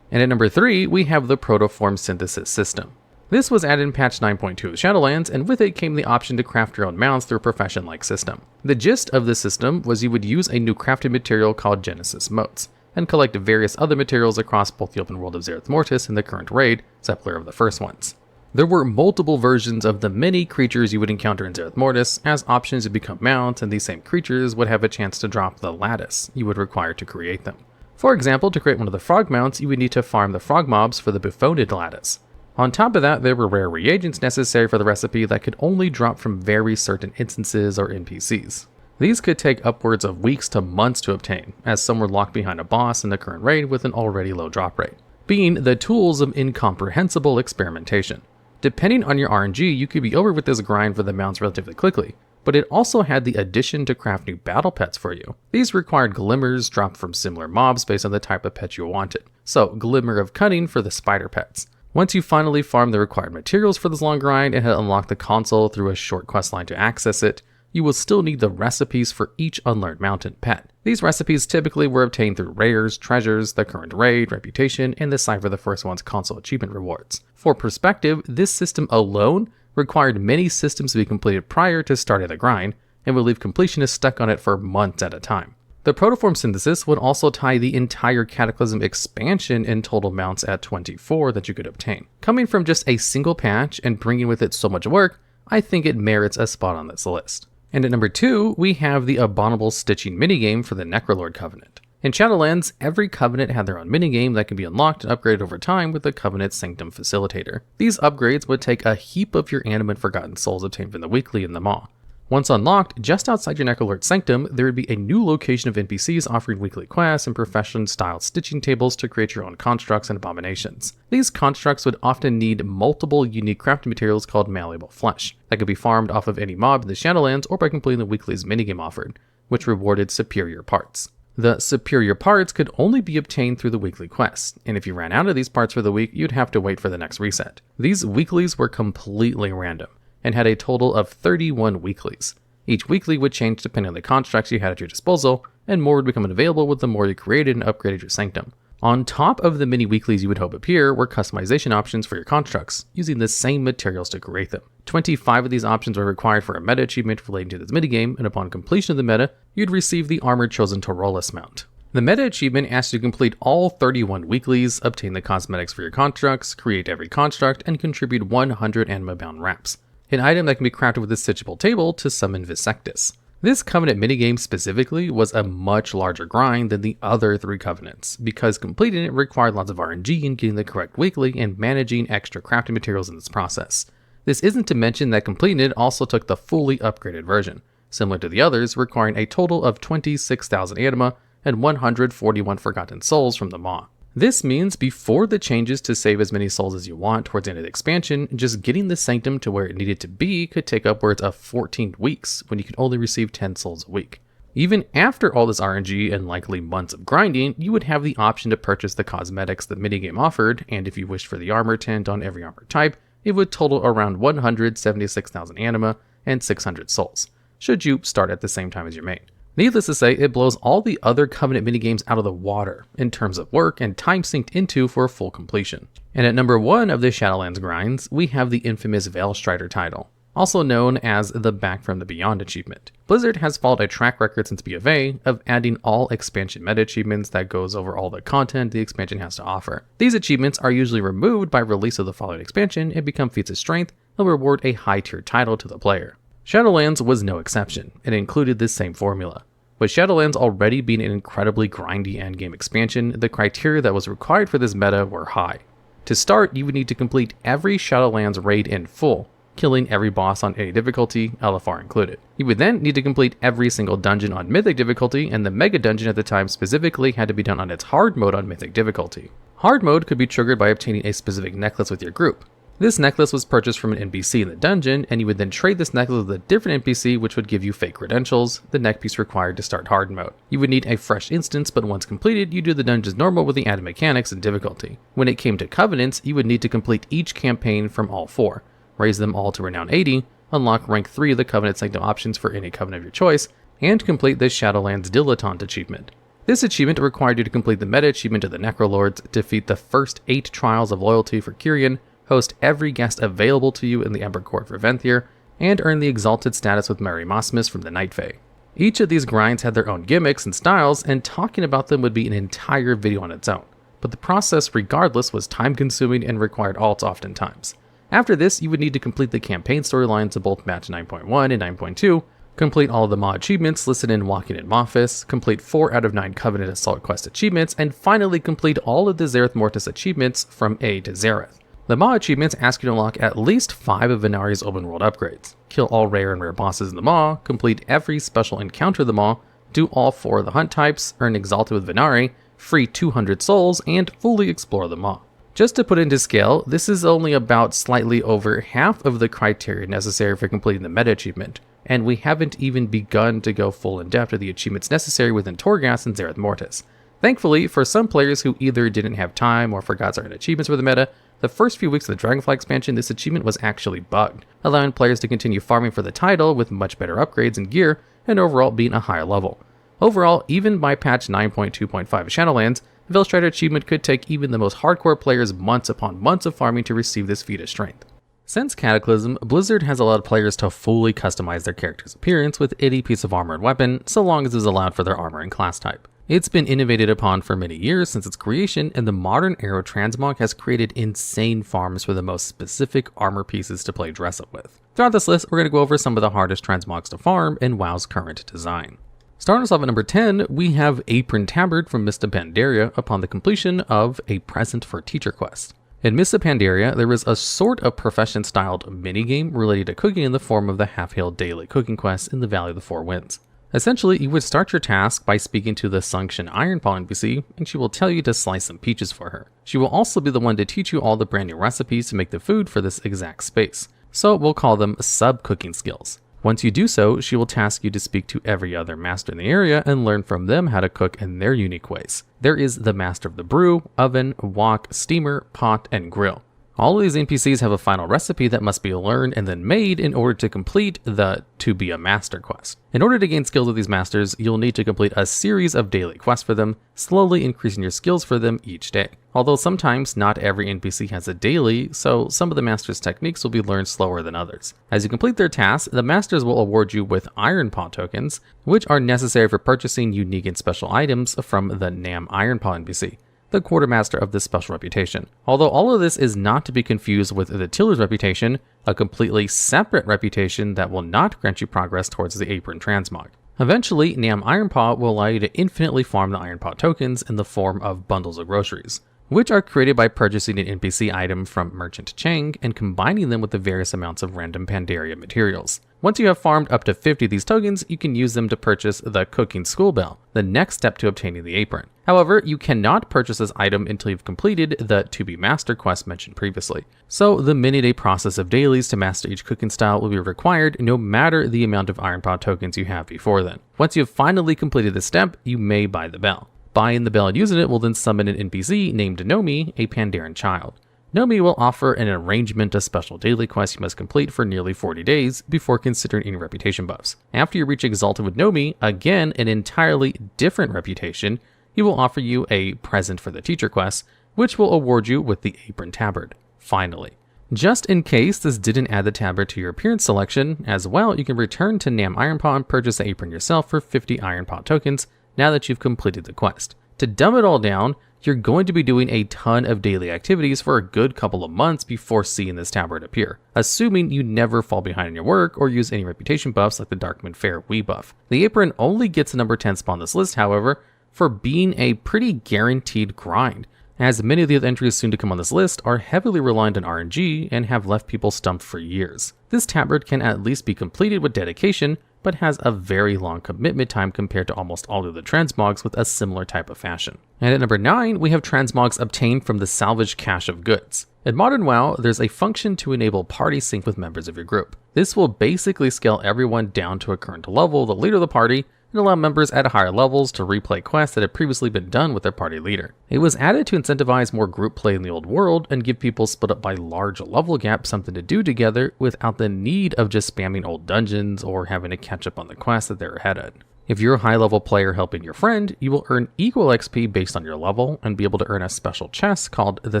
And at number 3, we have the Protoform Synthesis system. This was added in patch 9.2 of Shadowlands, and with it came the option to craft your own mounts through a profession-like system. The gist of the system was you would use a new crafted material called Genesis Motes, and collect various other materials across both the open world of Zereth Mortis and the current raid, Settler of the First Ones. There were multiple versions of the many creatures you would encounter in Zereth Mortis, as options to become mounts, and these same creatures would have a chance to drop the lattice you would require to create them. For example, to create one of the frog mounts, you would need to farm the frog mobs for the buffooned lattice. On top of that, there were rare reagents necessary for the recipe that could only drop from very certain instances or NPCs. These could take upwards of weeks to months to obtain, as some were locked behind a boss in the current raid with an already low drop rate, being the tools of incomprehensible experimentation. Depending on your RNG, you could be over with this grind for the mounts relatively quickly, but it also had the addition to craft new battle pets for you. These required glimmers dropped from similar mobs based on the type of pet you wanted. So, Glimmer of Cunning for the spider pets. Once you finally farmed the required materials for this long grind and had unlocked the console through a short questline to access it, you will still need the recipes for each unlearned mountain pet. These recipes typically were obtained through rares, treasures, the current raid, reputation, and the Cypher the First One's console achievement rewards. For perspective, this system alone required many systems to be completed prior to starting the grind, and would leave completionists stuck on it for months at a time. The Protoform Synthesis would also tie the entire Cataclysm expansion in total mounts at 24 that you could obtain. Coming from just a single patch and bringing with it so much work, I think it merits a spot on this list. And at number 2, we have the Abominable Stitching minigame for the Necrolord Covenant. In Shadowlands, every Covenant had their own minigame that could be unlocked and upgraded over time with the Covenant Sanctum Facilitator. These upgrades would take a heap of your animate Forgotten Souls obtained from the weekly in the Maw. Once unlocked, just outside your Necrolord Sanctum, there would be a new location of NPCs offering weekly quests and profession-style stitching tables to create your own constructs and abominations. These constructs would often need multiple unique crafting materials called malleable flesh, that could be farmed off of any mob in the Shadowlands or by completing the weekly's minigame offered, which rewarded superior parts. The superior parts could only be obtained through the weekly quest, and if you ran out of these parts for the week, you'd have to wait for the next reset. These weeklies were completely random, and had a total of 31 weeklies. Each weekly would change depending on the constructs you had at your disposal, and more would become available with the more you created and upgraded your sanctum. On top of the mini weeklies you would hope appear were customization options for your constructs, using the same materials to create them. 25 of these options were required for a meta achievement relating to this minigame, and upon completion of the meta, you'd receive the Armored Chosen Taurolis mount. The meta achievement asks you to complete all 31 weeklies, obtain the cosmetics for your constructs, create every construct, and contribute 100 anima-bound wraps, an item that can be crafted with a stitchable table to summon Visectus. This Covenant minigame specifically was a much larger grind than the other 3 Covenants, because completing it required lots of RNG in getting the correct weekly and managing extra crafting materials in this process. This isn't to mention that completing it also took the fully upgraded version, similar to the others, requiring a total of 26,000 anima and 141 Forgotten Souls from the Maw. This means before the changes to save as many souls as you want towards the end of the expansion, just getting the Sanctum to where it needed to be could take upwards of 14 weeks when you could only receive 10 souls a week. Even after all this RNG and likely months of grinding, you would have the option to purchase the cosmetics the minigame offered, and if you wished for the armor tint on every armor type, it would total around 176,000 anima and 600 souls, should you start at the same time as your main. Needless to say, it blows all the other Covenant minigames out of the water in terms of work and time synced into for full completion. And at number 1 of the Shadowlands grinds, we have the infamous Veilstrider title, also known as the Back from the Beyond achievement. Blizzard has followed a track record since BFA of adding all expansion meta achievements that goes over all the content the expansion has to offer. These achievements are usually removed by release of the following expansion and become feats of strength that reward a high tier title to the player. Shadowlands was no exception, and included this same formula. With Shadowlands already being an incredibly grindy endgame expansion, the criteria that was required for this meta were high. To start, you would need to complete every Shadowlands raid in full, killing every boss on any difficulty, LFR included. You would then need to complete every single dungeon on Mythic difficulty, and the Mega Dungeon at the time specifically had to be done on its hard mode on Mythic difficulty. Hard mode could be triggered by obtaining a specific necklace with your group. This necklace was purchased from an NPC in the dungeon, and you would then trade this necklace with a different NPC which would give you fake credentials, the neck piece required to start hard mode. You would need a fresh instance, but once completed, you do the dungeons normal with the added mechanics and difficulty. When it came to covenants, you would need to complete each campaign from all 4, raise them all to renown 80, unlock rank 3 of the Covenant Sanctum options for any covenant of your choice, and complete the Shadowlands Dilettante achievement. This achievement required you to complete the meta achievement of the Necrolords, defeat the first 8 trials of loyalty for Kyrian, host every guest available to you in the Ember Court for Venthyr, and earn the exalted status with Mary Mosmus from the Night Fae. Each of these grinds had their own gimmicks and styles, and talking about them would be an entire video on its own, but the process regardless was time consuming and required alts oftentimes. After this, you would need to complete the campaign storylines of both Match 9.1 and 9.2, complete all of the Maw achievements listed in Walking in Mawfis, complete 4 out of 9 Covenant Assault Quest achievements, and finally complete all of the Zereth Mortis achievements from A to Zereth. The Maw achievements ask you to unlock at least 5 of Venari's open world upgrades, kill all rare and rare bosses in the Maw, complete every special encounter of the Maw, do all 4 of the hunt types, earn Exalted with Venari, free 200 souls, and fully explore the Maw. Just to put into scale, this is only about slightly over half of the criteria necessary for completing the meta achievement, and we haven't even begun to go full in depth of the achievements necessary within Torghast and Zereth Mortis. Thankfully, for some players who either didn't have time or forgot certain achievements for the meta, the first few weeks of the Dragonfly expansion, this achievement was actually bugged, allowing players to continue farming for the title with much better upgrades and gear, and overall being a higher level. Overall, even by patch 9.2.5 of Shadowlands, the Veilstrider achievement could take even the most hardcore players months upon months of farming to receive this feat of strength. Since Cataclysm, Blizzard has allowed players to fully customize their character's appearance with any piece of armor and weapon, so long as it is allowed for their armor and class type. It's been innovated upon for many years since its creation, and the modern Arrow transmog has created insane farms for the most specific armor pieces to play dress up with. Throughout this list, we're going to go over some of the hardest transmogs to farm in WoW's current design. Starting us off at number 10, we have Apron Tabard from Mists of Pandaria upon the completion of a Present for Teacher quest. In Mists of Pandaria, there is a sort of profession-styled minigame related to cooking in the form of the half-healed daily cooking quest in the Valley of the Four Winds. Essentially, you would start your task by speaking to the Sunction Ironpaw NPC, and she will tell you to slice some peaches for her. She will also be the one to teach you all the brand new recipes to make the food for this exact space, so we'll call them sub-cooking skills. Once you do so, she will task you to speak to every other master in the area and learn from them how to cook in their unique ways. There is the master of the brew, oven, wok, steamer, pot, and grill. All of these NPCs have a final recipe that must be learned and then made in order to complete the To Be a Master quest. In order to gain skills with these masters, you'll need to complete a series of daily quests for them, slowly increasing your skills for them each day. Although sometimes not every NPC has a daily, so some of the masters' techniques will be learned slower than others. As you complete their tasks, the masters will award you with Ironpaw tokens, which are necessary for purchasing unique and special items from the Nam Ironpaw NPC, the quartermaster of this special reputation. Although all of this is not to be confused with the Tiller's reputation, a completely separate reputation that will not grant you progress towards the Apron transmog. Eventually, Nam Ironpaw will allow you to infinitely farm the Ironpaw tokens in the form of bundles of groceries, which are created by purchasing an NPC item from Merchant Chang and combining them with the various amounts of random Pandaria materials. Once you have farmed up to 50 of these tokens, you can use them to purchase the Cooking School Bell, the next step to obtaining the apron. However, you cannot purchase this item until you've completed the To Be Master quest mentioned previously. So the many-day process of dailies to master each cooking style will be required no matter the amount of Ironpaw tokens you have before then. Once you've finally completed this step, you may buy the bell. Buying the bell and using it will then summon an NPC named Nomi, a Pandaren child. Nomi will offer an arrangement of special daily quests you must complete for nearly 40 days before considering any reputation buffs. After you reach Exalted with Nomi, again an entirely different reputation, he will offer you a Present for the Teacher quest, which will award you with the Apron Tabard, finally. Just in case this didn't add the tabard to your appearance selection, as well, you can return to Nam Ironpaw and purchase the apron yourself for 50 Ironpaw tokens now that you've completed the quest. To dumb it all down, you're going to be doing a ton of daily activities for a good couple of months before seeing this tabard appear, assuming you never fall behind in your work or use any reputation buffs like the Darkman Fair Wii buff. The apron only gets a number 10 spot on this list, however, for being a pretty guaranteed grind. as many of the other entries soon to come on this list are heavily reliant on RNG and have left people stumped for years. This tabard can at least be completed with dedication, but has a very long commitment time compared to almost all of the transmogs with a similar type of fashion. And at number 9, we have transmogs obtained from the salvage cache of goods. In modern WoW, there's a function to enable party sync with members of your group. This will basically scale everyone down to a current level, the leader of the party, and allow members at higher levels to replay quests that had previously been done with their party leader. It was added to incentivize more group play in the old world and give people split up by large level gaps something to do together without the need of just spamming old dungeons or having to catch up on the quests that they're ahead at. If you're a high level player helping your friend, you will earn equal XP based on your level and be able to earn a special chest called the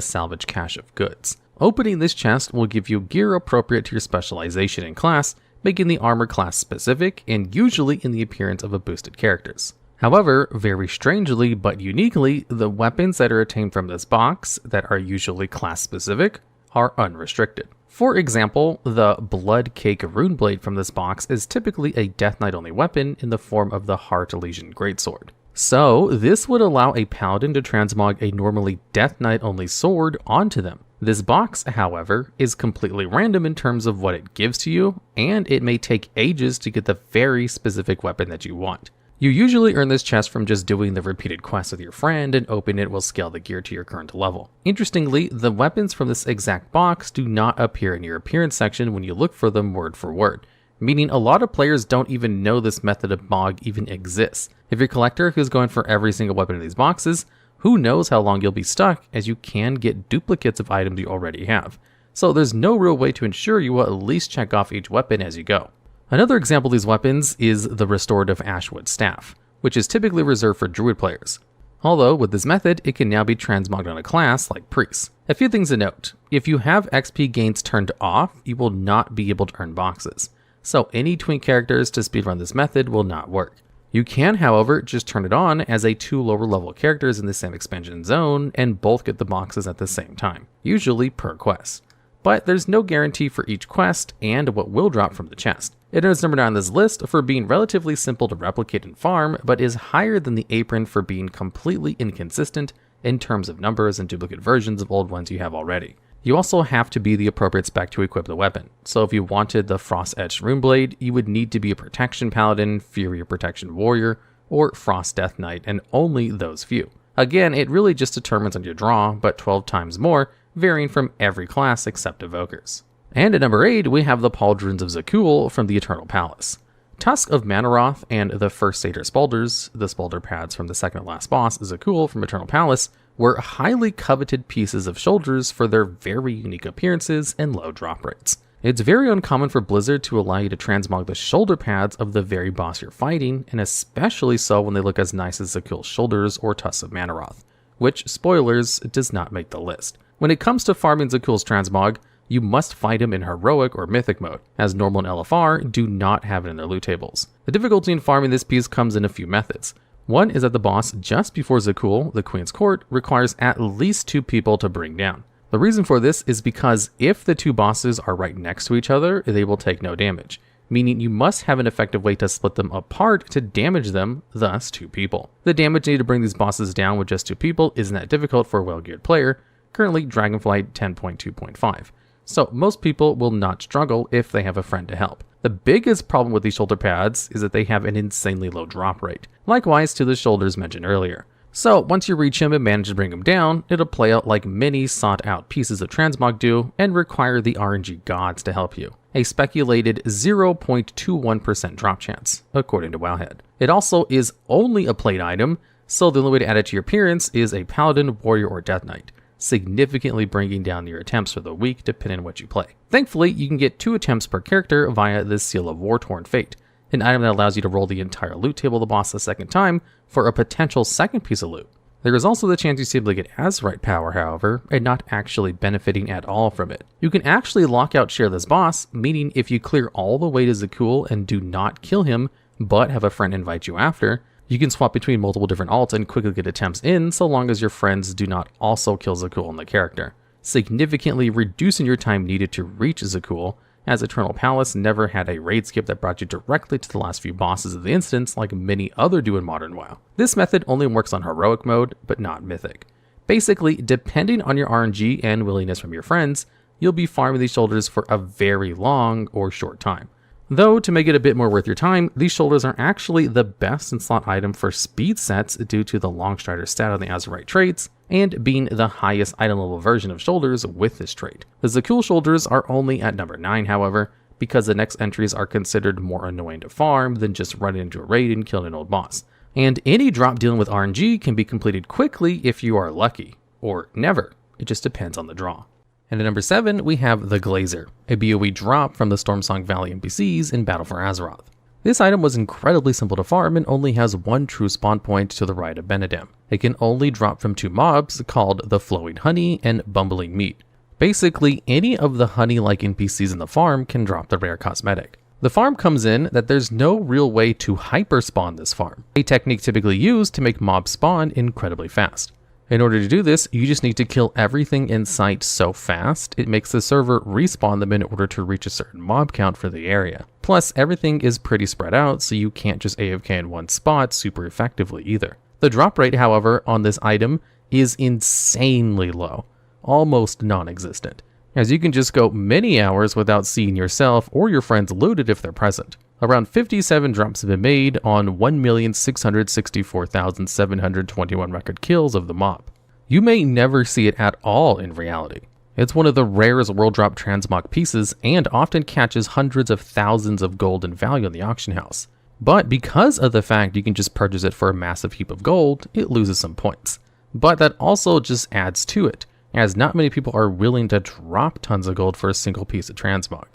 Salvage Cache of Goods. Opening this chest will give you gear appropriate to your specialization in class, making the armor class specific and usually in the appearance of a boosted characters. However, very strangely but uniquely, the weapons that are attained from this box that are usually class specific are unrestricted. For example, the Blood Cake Rune Blade from this box is typically a Death Knight only weapon in the form of the Heart Elysian Greatsword. So this would allow a paladin to transmog a normally Death Knight only sword onto them. This box, however, is completely random in terms of what it gives to you, and it may take ages to get the very specific weapon that you want. You usually earn this chest from just doing the repeated quests with your friend, and opening it will scale the gear to your current level. Interestingly, the weapons from this exact box do not appear in your appearance section when you look for them word for word, meaning a lot of players don't even know this method of MOG even exists. If you're a collector who's going for every single weapon in these boxes, who knows how long you'll be stuck, as you can get duplicates of items you already have. So there's no real way to ensure you will at least check off each weapon as you go. Another example of these weapons is the Restorative Ashwood Staff, which is typically reserved for druid players. Although with this method, it can now be transmogged on a class like priests. A few things to note: if you have XP gains turned off, you will not be able to earn boxes. So any twink characters to speedrun this method will not work. You can, however, just turn it on as 2 lower level characters in the same expansion zone and both get the boxes at the same time, usually per quest. But there's no guarantee for each quest and what will drop from the chest. It is number 9 on this list for being relatively simple to replicate and farm, but is higher than the Apron for being completely inconsistent in terms of numbers and duplicate versions of old ones you have already. You also have to be the appropriate spec to equip the weapon. So if you wanted the Frost-Etched Runeblade, you would need to be a Protection Paladin, Fury or Protection Warrior, or Frost Death Knight, and only those few. Again, it really just determines on your draw, but 12 times more, varying from every class except Evokers. And at number 8, we have the Pauldrons of Zakul from the Eternal Palace. Tusk of Manaroth and the first Satyr Spaulders, the Spaulder pads from the second to last boss, Zakul from Eternal Palace, were highly coveted pieces of shoulders for their very unique appearances and low drop rates. It's very uncommon for Blizzard to allow you to transmog the shoulder pads of the very boss you're fighting, and especially so when they look as nice as Zakul's shoulders or Tusk of Manaroth, which, spoilers, does not make the list. When it comes to farming Zakul's transmog, you must fight him in heroic or mythic mode, as normal and LFR do not have it in their loot tables. The difficulty in farming this piece comes in a few methods. One is that the boss just before Zakul, the Queen's Court, requires at least 2 people to bring down. The reason for this is because if the 2 bosses are right next to each other, they will take no damage, meaning you must have an effective way to split them apart to damage them, thus 2 people. The damage needed to bring these bosses down with just 2 people isn't that difficult for a well-geared player, currently Dragonflight 10.2.5. So most people will not struggle if they have a friend to help. The biggest problem with these shoulder pads is that they have an insanely low drop rate, likewise to the shoulders mentioned earlier. So once you reach him and manage to bring him down, it'll play out like many sought out pieces of transmog do and require the RNG gods to help you. A speculated 0.21% drop chance, according to Wowhead. It also is only a played item, so the only way to add it to your appearance is a Paladin, Warrior, or Death Knight, significantly bringing down your attempts for the week depending on what you play. Thankfully, you can get 2 attempts per character via the Seal of War-Torn Fate, an item that allows you to roll the entire loot table of the boss a second time for a potential second piece of loot. There is also the chance you simply get Azerite power, however, and not actually benefiting at all from it. You can actually lockout share this boss, meaning if you clear all the way to Zakul and do not kill him, but have a friend invite you after, you can swap between multiple different alts and quickly get attempts in so long as your friends do not also kill Zakul on the character, significantly reducing your time needed to reach Zakul, as Eternal Palace never had a raid skip that brought you directly to the last few bosses of the instance like many other do in modern WoW. This method only works on heroic mode, but not mythic. Basically, depending on your RNG and willingness from your friends, you'll be farming these shoulders for a very long or short time. Though, to make it a bit more worth your time, these shoulders are actually the best in slot item for speed sets due to the long strider stat on the Azurite traits, and being the highest item level version of shoulders with this trait. The Zakul shoulders are only at number 9, however, because the next entries are considered more annoying to farm than just running into a raid and killing an old boss. And any drop dealing with RNG can be completed quickly if you are lucky, or never. It just depends on the draw. And at number 7, we have the Glazer, a BoE drop from the Stormsong Valley NPCs in Battle for Azeroth. This item was incredibly simple to farm and only has one true spawn point to the right of Benedem. It can only drop from 2 mobs called the Flowing Honey and Bumbling Meat. Basically, any of the honey-like NPCs in the farm can drop the rare cosmetic. The farm comes in that there's no real way to hyper-spawn this farm, a technique typically used to make mobs spawn incredibly fast. In order to do this, you just need to kill everything in sight so fast, it makes the server respawn them in order to reach a certain mob count for the area. Plus, everything is pretty spread out, so you can't just AFK in one spot super effectively either. The drop rate, however, on this item is insanely low, almost non-existent, as you can just go many hours without seeing yourself or your friends looted if they're present. Around 57 drops have been made on 1,664,721 record kills of the mob. You may never see it at all in reality. It's one of the rarest world drop transmog pieces and often catches hundreds of thousands of gold in value in the auction house. But because of the fact you can just purchase it for a massive heap of gold, it loses some points. But that also just adds to it, as not many people are willing to drop tons of gold for a single piece of transmog.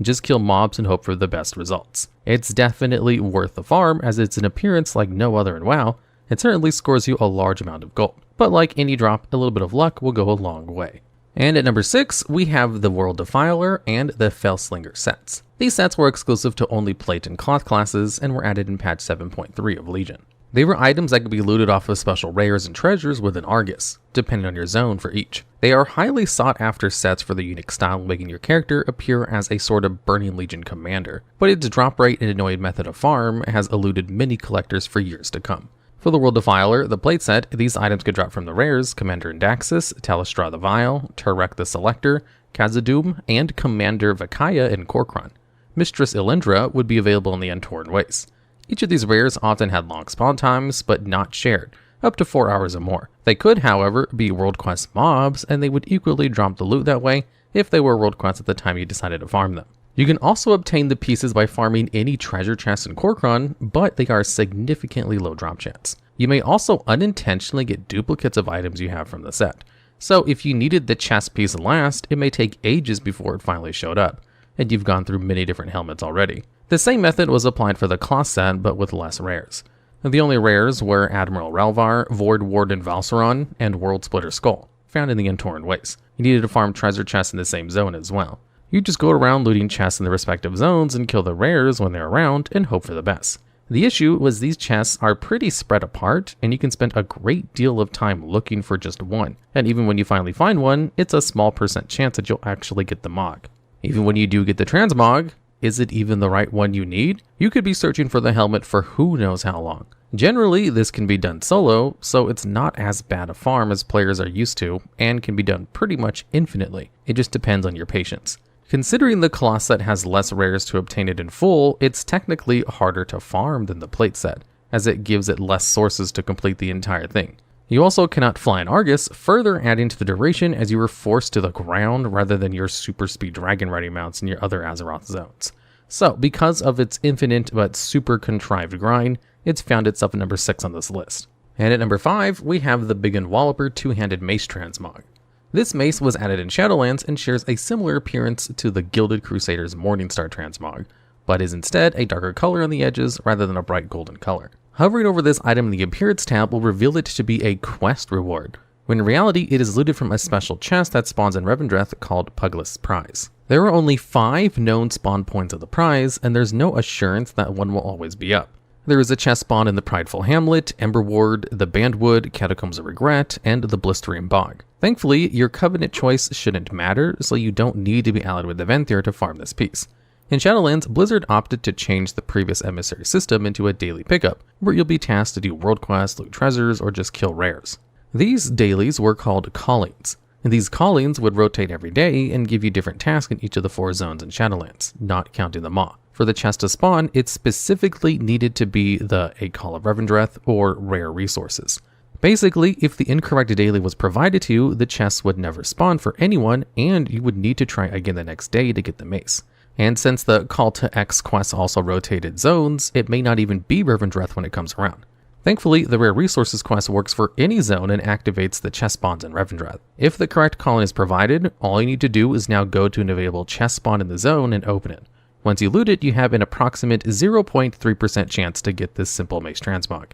Just kill mobs and hope for the best results. It's definitely worth the farm, as it's an appearance like no other in WoW. It certainly scores you a large amount of gold. But like any drop, a little bit of luck will go a long way. And at number 6, we have the World Defiler and the Fellslinger sets. These sets were exclusive to only plate and cloth classes and were added in patch 7.3 of Legion. They were items that could be looted off of special rares and treasures within Argus, depending on your zone for each. They are highly sought after sets for the unique style, making your character appear as a sort of Burning Legion commander, but its drop rate and annoying method of farm has eluded many collectors for years to come. For the World Defiler, the plate set, these items could drop from the rares Commander Indaxis, Talistra the Vile, Turek the Selector, Khazad-dûm, and Commander Vakaya in Korkron. Mistress Elendra would be available in the Untorn Waste. Each of these rares often had long spawn times, but not shared, up to 4 hours or more. They could, however, be World Quest mobs, and they would equally drop the loot that way if they were World Quests at the time you decided to farm them. You can also obtain the pieces by farming any treasure chests in Korkron, but they are significantly low drop chance. You may also unintentionally get duplicates of items you have from the set. So if you needed the chest piece last, it may take ages before it finally showed up, and you've gone through many different helmets already. The same method was applied for the cloth set, but with less rares. The only rares were Admiral Ralvar, Void Warden Valseron, and World Splitter Skull, found in the Untorn Waste. You needed to farm treasure chests in the same zone as well. You just go around looting chests in the respective zones and kill the rares when they're around and hope for the best. The issue was these chests are pretty spread apart, and you can spend a great deal of time looking for just one. And even when you finally find one, it's a small % chance that you'll actually get the mog. Even when you do get the transmog, is it even the right one you need? You could be searching for the helmet for who knows how long. Generally, this can be done solo, so it's not as bad a farm as players are used to, and can be done pretty much infinitely. It just depends on your patience. Considering the cloth set has less rares to obtain it in full, it's technically harder to farm than the plate set, as it gives it less sources to complete the entire thing. You also cannot fly in Argus, further adding to the duration as you were forced to the ground rather than your super speed dragon riding mounts in your other Azeroth zones. So, because of its infinite but super contrived grind, it's found itself at number 6 on this list. And at number 5, we have the Big and Walloper two-handed mace transmog. This mace was added in Shadowlands and shares a similar appearance to the Gilded Crusader's Morningstar transmog, but is instead a darker color on the edges rather than a bright golden color. Hovering over this item in the Appearance tab will reveal it to be a quest reward, when in reality it is looted from a special chest that spawns in Revendreth called Pugless Prize. There are only 5 known spawn points of the prize, and there's no assurance that one will always be up. There is a chest spawn in the Prideful Hamlet, Emberward, the Bandwood, Catacombs of Regret, and the Blistering Bog. Thankfully, your Covenant choice shouldn't matter, so you don't need to be allied with the Venthyr to farm this piece. In Shadowlands, Blizzard opted to change the previous emissary system into a daily pickup, where you'll be tasked to do world quests, loot treasures, or just kill rares. These dailies were called callings, and these callings would rotate every day and give you different tasks in each of the 4 zones in Shadowlands, not counting the Maw. For the chest to spawn, it specifically needed to be the A Call of Revendreth or rare resources. Basically, if the incorrect daily was provided to you, the chest would never spawn for anyone, and you would need to try again the next day to get the mace. And since the Call to X quest also rotated zones, it may not even be Revendreth when it comes around. Thankfully, the Rare Resources quest works for any zone and activates the chest spawns in Revendreth. If the correct calling is provided, all you need to do is now go to an available chest spawn in the zone and open it. Once you loot it, you have an approximate 0.3% chance to get this simple mace transmog.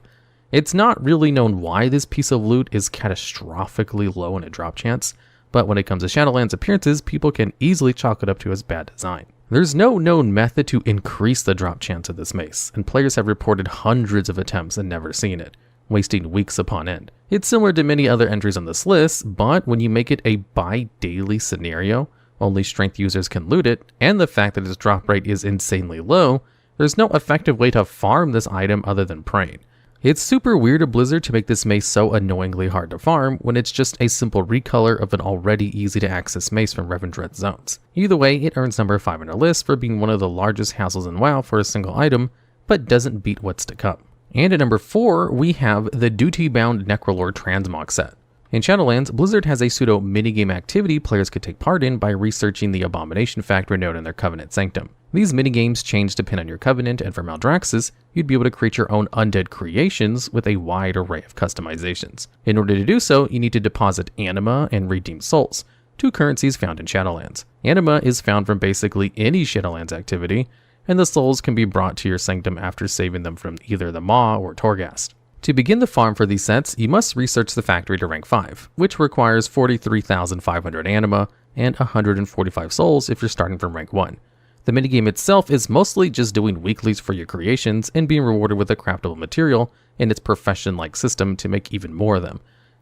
It's not really known why this piece of loot is catastrophically low in a drop chance, but when it comes to Shadowlands appearances, people can easily chalk it up to as bad design. There's no known method to increase the drop chance of this mace, and players have reported hundreds of attempts and never seen it, wasting weeks upon end. It's similar to many other entries on this list, but when you make it a bi-daily scenario, only strength users can loot it, and the fact that its drop rate is insanely low, there's no effective way to farm this item other than praying. It's super weird of Blizzard to make this mace so annoyingly hard to farm when it's just a simple recolor of an already easy to access mace from Revendreth zones. Either way, it earns number 5 on our list for being one of the largest hassles in WoW for a single item, but doesn't beat what's to come. And at number 4, we have the Duty-Bound Necrolord Transmog set. In Shadowlands, Blizzard has a pseudo minigame activity players could take part in by researching the Abomination Factor node in their Covenant Sanctum. These minigames change depending on your Covenant, and for Maldraxxus, you'd be able to create your own undead creations with a wide array of customizations. In order to do so, you need to deposit Anima and redeem souls, 2 currencies found in Shadowlands. Anima is found from basically any Shadowlands activity, and the souls can be brought to your sanctum after saving them from either the Maw or Torghast. To begin the farm for these sets, you must research the factory to rank 5, which requires 43,500 Anima and 145 souls if you're starting from rank 1. The minigame itself is mostly just doing weeklies for your creations and being rewarded with a craftable material in its profession-like system to make even more of them.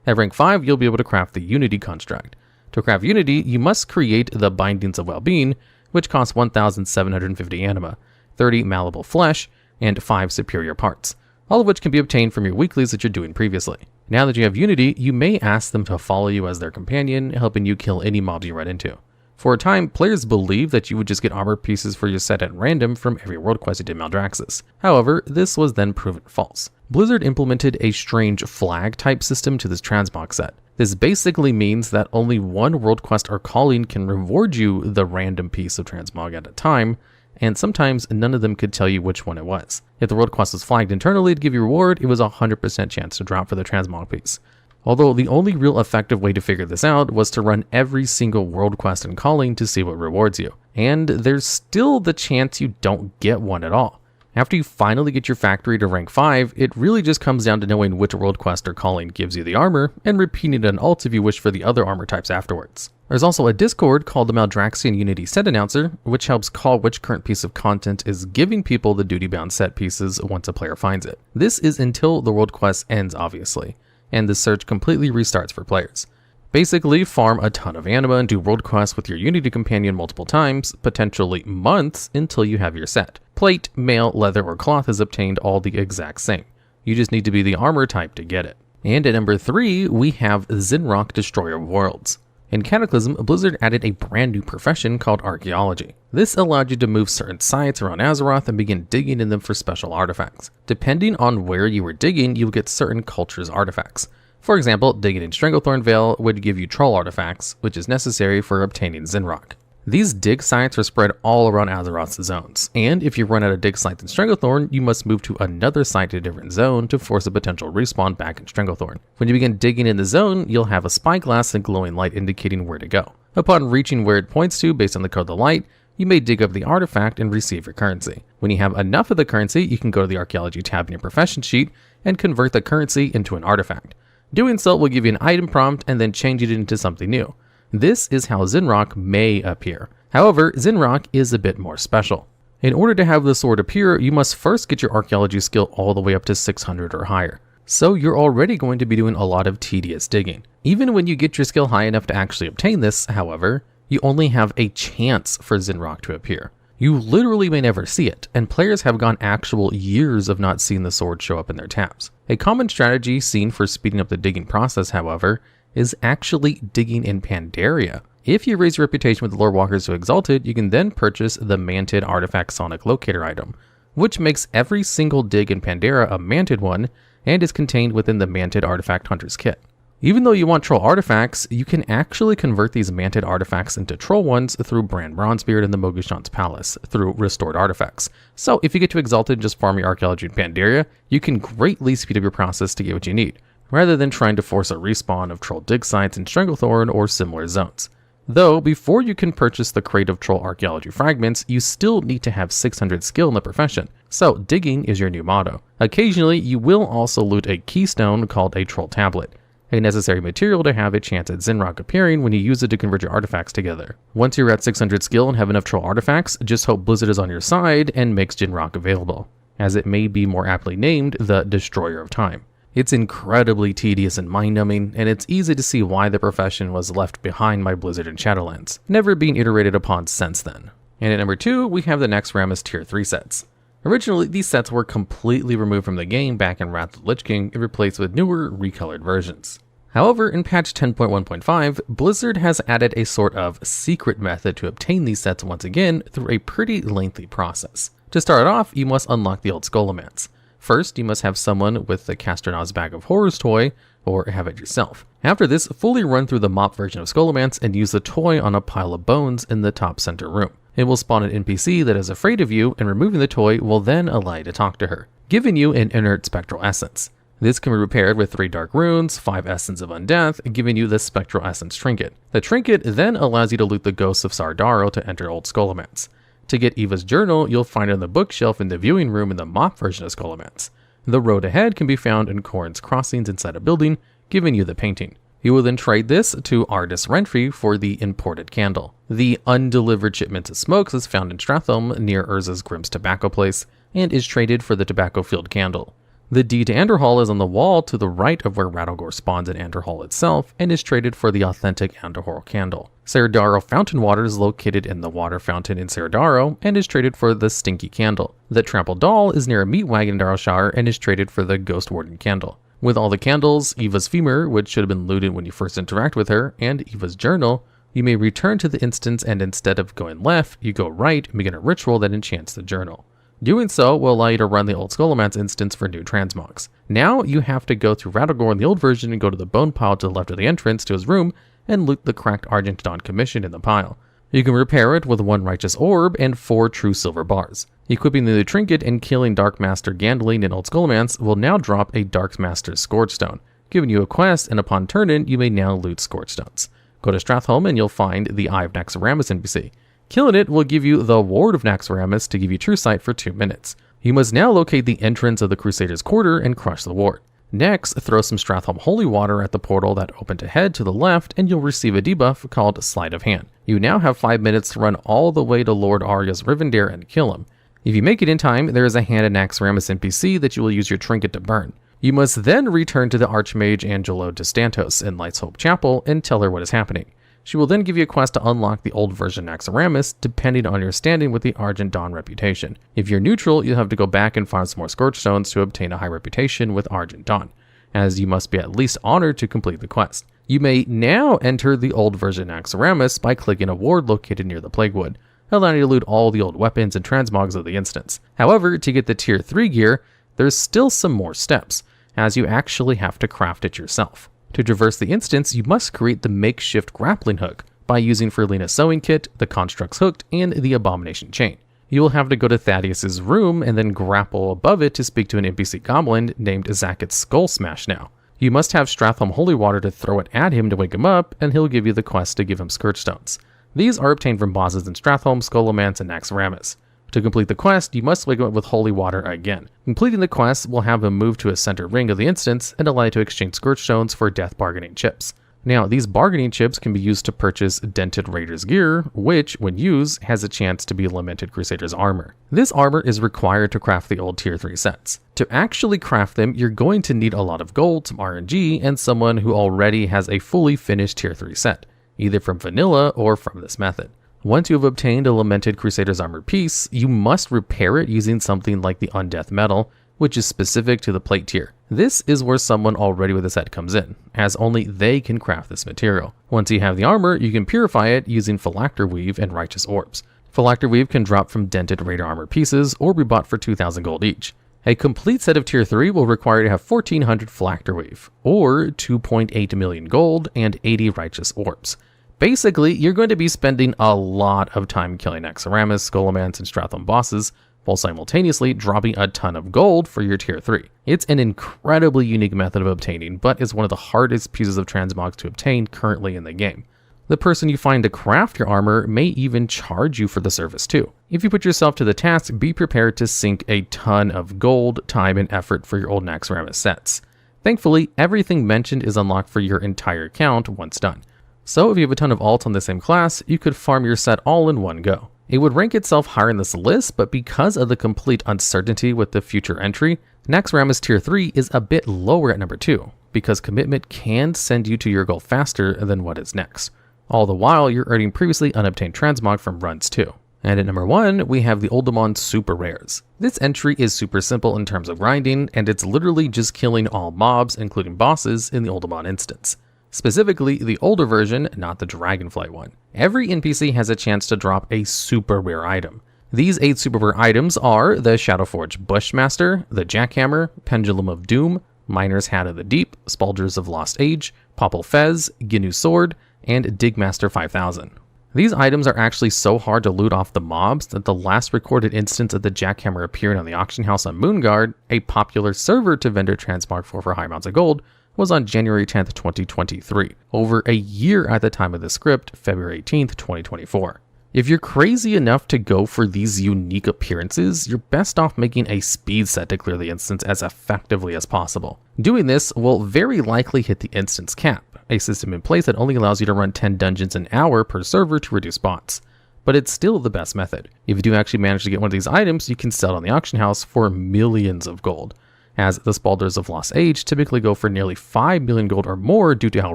At rank 5, you'll be able to craft the Unity construct. To craft Unity, you must create the Bindings of Wellbeing, which costs 1,750 Anima, 30 malleable flesh, and 5 superior parts, all of which can be obtained from your weeklies that you're doing previously. Now that you have Unity, you may ask them to follow you as their companion, helping you kill any mobs you run into. For a time, players believed that you would just get armor pieces for your set at random from every world quest you did Maldraxxus. However, this was then proven false. Blizzard implemented a strange flag type system to this transmog set. This basically means that only one world quest or calling can reward you the random piece of transmog at a time, and sometimes none of them could tell you which one it was. If the world quest was flagged internally to give you a reward, it was a 100% chance to drop for the transmog piece. Although the only real effective way to figure this out was to run every single world quest and calling to see what rewards you. And there's still the chance you don't get one at all. After you finally get your factory to rank 5, it really just comes down to knowing which world quest or calling gives you the armor, and repeating an ult if you wish for the other armor types afterwards. There's also a Discord called the Maldraxxian Unity Set Announcer, which helps call which current piece of content is giving people the duty-bound set pieces once a player finds it. This is until the world quest ends, obviously, and the search completely restarts for players. Basically, farm a ton of Anima and do world quests with your Unity companion multiple times, potentially months, until you have your set. Plate, mail, leather, or cloth is obtained all the exact same. You just need to be the armor type to get it. And at number 3, we have Zinrock, Destroyer of Worlds. In Cataclysm, Blizzard added a brand new profession called Archaeology. This allowed you to move certain sites around Azeroth and begin digging in them for special artifacts. Depending on where you were digging, you would get certain cultures' artifacts. For example, digging in Stranglethorn Vale would give you troll artifacts, which is necessary for obtaining Zinrock. These dig sites are spread all around Azeroth's zones, and if you run out of dig sites in Stranglethorn, you must move to another site in a different zone to force a potential respawn back in Stranglethorn. When you begin digging in the zone, you'll have a spyglass and glowing light indicating where to go. Upon reaching where it points to based on the code of the light, you may dig up the artifact and receive your currency. When you have enough of the currency, you can go to the Archaeology tab in your profession sheet and convert the currency into an artifact. Doing so will give you an item prompt and then change it into something new. This is how Zinrock may appear. However, Zinrock is a bit more special. In order to have the sword appear, you must first get your archaeology skill all the way up to 600 or higher. So you're already going to be doing a lot of tedious digging. Even when you get your skill high enough to actually obtain this, however, you only have a chance for Zinrock to appear. You literally may never see it, and players have gone actual years of not seeing the sword show up in their tabs. A common strategy seen for speeding up the digging process, however, is actually digging in Pandaria. If you raise your reputation with the lore walkers to Exalted, you can then purchase the Manted Artifact Sonic Locator item, which makes every single dig in Pandaria a manted one and is contained within the Manted Artifact Hunter's Kit. Even though you want troll artifacts, you can actually convert these manted artifacts into troll ones through Bran Bronzebeard in the Mogushan's Palace through restored artifacts. So if you get to Exalted and just farm your archaeology in Pandaria, you can greatly speed up your process to get what you need, rather than trying to force a respawn of troll dig sites in Stranglethorn or similar zones. Though, before you can purchase the crate of troll archaeology fragments, you still need to have 600 skill in the profession, so digging is your new motto. Occasionally, you will also loot a keystone called a troll tablet, a necessary material to have a chance at Zinrock appearing when you use it to convert your artifacts together. Once you're at 600 skill and have enough troll artifacts, just hope Blizzard is on your side and makes Zinrock available, as it may be more aptly named the Destroyer of Time. It's incredibly tedious and mind-numbing, and it's easy to see why the profession was left behind by Blizzard and Shadowlands, never being iterated upon since then. And at number 2, we have the Naxxramas Tier 3 sets. Originally, these sets were completely removed from the game back in Wrath of the Lich King and replaced with newer, recolored versions. However, in patch 10.1.5, Blizzard has added a sort of secret method to obtain these sets once again through a pretty lengthy process. To start off, you must unlock the old Skullomance. First, you must have someone with the Castronauts Bag of Horrors toy, or have it yourself. After this, fully run through the mop version of Skullomance and use the toy on a pile of bones in the top center room. It will spawn an NPC that is afraid of you, and removing the toy will then allow you to talk to her, giving you an inert spectral essence. This can be repaired with 3 dark runes, 5 essence of undeath, giving you the spectral essence trinket. The trinket then allows you to loot the ghosts of Sardaro to enter Old Skullomance. To get Eva's journal, you'll find it on the bookshelf in the viewing room in the mop version of Skullomance. The road ahead can be found in Corrin's Crossings inside a building, giving you the painting. You will then trade this to Ardis Renfri for the imported candle. The undelivered shipment of smokes is found in Stratholme near Urza's Grimm's tobacco place, and is traded for the tobacco field candle. The deed to Anderhall is on the wall to the right of where Rattlegore spawns in Anderhall itself, and is traded for the authentic Anderhall candle. Sardaro fountain water is located in the water fountain in Sardaro, and is traded for the stinky candle. The trampled doll is near a meat wagon in Daralshire, and is traded for the ghost warden candle. With all the candles, Eva's femur, which should have been looted when you first interact with her, and Eva's journal, you may return to the instance, and instead of going left, you go right and begin a ritual that enchants the journal. Doing so will allow you to run the old Skullomance instance for new transmogs. Now you have to go through Rattlegore in the old version and go to the bone pile to the left of the entrance to his room and loot the cracked Argentodon commission in the pile. You can repair it with 1 righteous orb and 4 true silver bars. Equipping the new trinket and killing Dark Master Gandalin in Old Skullomance will now drop a Dark Master's Scourge Stone, giving you a quest, and upon turn-in, you may now loot Scourge Stones. Go to Stratholme and you'll find the Eye of Naxxramas NPC. Killing it will give you the Ward of Naxxramas to give you True Sight for 2 minutes. You must now locate the entrance of the Crusader's Quarter and crush the ward. Next, throw some Stratholme Holy Water at the portal that opened ahead to the left, and you'll receive a debuff called Sleight of Hand. You now have 5 minutes to run all the way to Lord Arya's Rivendare and kill him. If you make it in time, there is a Hand of Naxxramas NPC that you will use your trinket to burn. You must then return to the Archmage Angelo de Stantos in Light's Hope Chapel and tell her what is happening. She will then give you a quest to unlock the old version Naxxramas, depending on your standing with the Argent Dawn reputation. If you're neutral, you'll have to go back and find some more Scourge Stones to obtain a high reputation with Argent Dawn, as you must be at least honored to complete the quest. You may now enter the old version Naxxramas by clicking a ward located near the Plaguewood, allowing you to loot all the old weapons and transmogs of the instance. However, to get the Tier 3 gear, there's still some more steps, as you actually have to craft it yourself. To traverse the instance, you must create the makeshift grappling hook by using Ferlina's sewing kit, the Construct's hook, and the Abomination chain. You will have to go to Thaddeus's room and then grapple above it to speak to an NPC goblin named Zaket's Skull Smash now. You must have Stratholme Holy Water to throw it at him to wake him up, and he'll give you the quest to give him Scourge Stones. These are obtained from bosses in Stratholme, Skullomance, and Naxxramas. To complete the quest, you must wake him up with Holy Water again. Completing the quest will have him move to a center ring of the instance and allow you to exchange Scourge Stones for Death Bargaining Chips. Now, these bargaining chips can be used to purchase Dented Raider's gear, which, when used, has a chance to be Lamented Crusader's armor. This armor is required to craft the old Tier 3 sets. To actually craft them, you're going to need a lot of gold, some RNG, and someone who already has a fully finished Tier 3 set, either from vanilla or from this method. Once you have obtained a Lamented Crusader's armor piece, you must repair it using something like the Undeath Metal, which is specific to the plate tier. This is where someone already with a set comes in, as only they can craft this material. Once you have the armor, you can purify it using Phylacter Weave and Righteous Orbs. Phylacter Weave can drop from dented Raider armor pieces or be bought for 2,000 gold each. A complete set of tier 3 will require you to have 1,400 Phylacter Weave, or 2.8 million gold and 80 Righteous Orbs. Basically, you're going to be spending a lot of time killing Exoramus, Scholomance, and Stratham bosses, while simultaneously dropping a ton of gold for your tier 3. It's an incredibly unique method of obtaining, but is one of the hardest pieces of transmogs to obtain currently in the game. The person you find to craft your armor may even charge you for the service too. If you put yourself to the task, be prepared to sink a ton of gold, time, and effort for your old Naxxramas sets. Thankfully, everything mentioned is unlocked for your entire account once done. So if you have a ton of alts on the same class, you could farm your set all in one go. It would rank itself higher in this list, but because of the complete uncertainty with the future entry, Naxxramas tier 3 is a bit lower at number 2, because commitment can send you to your goal faster than what is next. All the while, you're earning previously unobtained transmog from runs too. And at number 1, we have the Uldaman Super Rares. This entry is super simple in terms of grinding, and it's literally just killing all mobs, including bosses, in the Uldaman instance. Specifically, the older version, not the Dragonflight one. Every NPC has a chance to drop a super rare item. These 8 super rare items are the Shadowforge Bushmaster, the Jackhammer, Pendulum of Doom, Miner's Hat of the Deep, Spaulders of Lost Age, Popple Fez, Gnu Sword, and Digmaster 5000. These items are actually so hard to loot off the mobs that the last recorded instance of the Jackhammer appearing on the auction house on Moonguard, a popular server to vendor transmog for high amounts of gold, was on January 10th, 2023, over a year at the time of the script, February 18th, 2024. If you're crazy enough to go for these unique appearances, you're best off making a speed set to clear the instance as effectively as possible. Doing this will very likely hit the instance cap, a system in place that only allows you to run 10 dungeons an hour per server to reduce bots. But it's still the best method. If you do actually manage to get one of these items, you can sell it on the auction house for millions of gold, as the Spaulders of Lost Age typically go for nearly 5 million gold or more due to how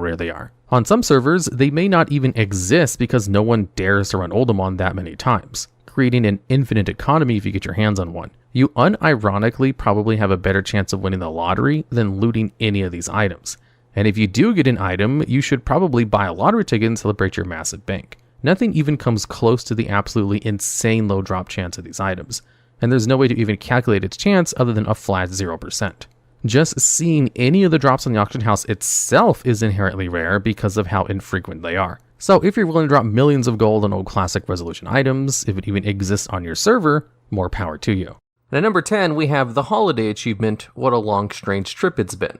rare they are. On some servers, they may not even exist because no one dares to run Uldaman that many times, creating an infinite economy if you get your hands on one. You unironically probably have a better chance of winning the lottery than looting any of these items. And if you do get an item, you should probably buy a lottery ticket and celebrate your massive bank. Nothing even comes close to the absolutely insane low drop chance of these items, and there's no way to even calculate its chance other than a flat 0%. Just seeing any of the drops on the auction house itself is inherently rare because of how infrequent they are. So if you're willing to drop millions of gold on old classic resolution items, if it even exists on your server, more power to you. And at number 10, we have the holiday achievement, What a Long Strange Trip It's Been.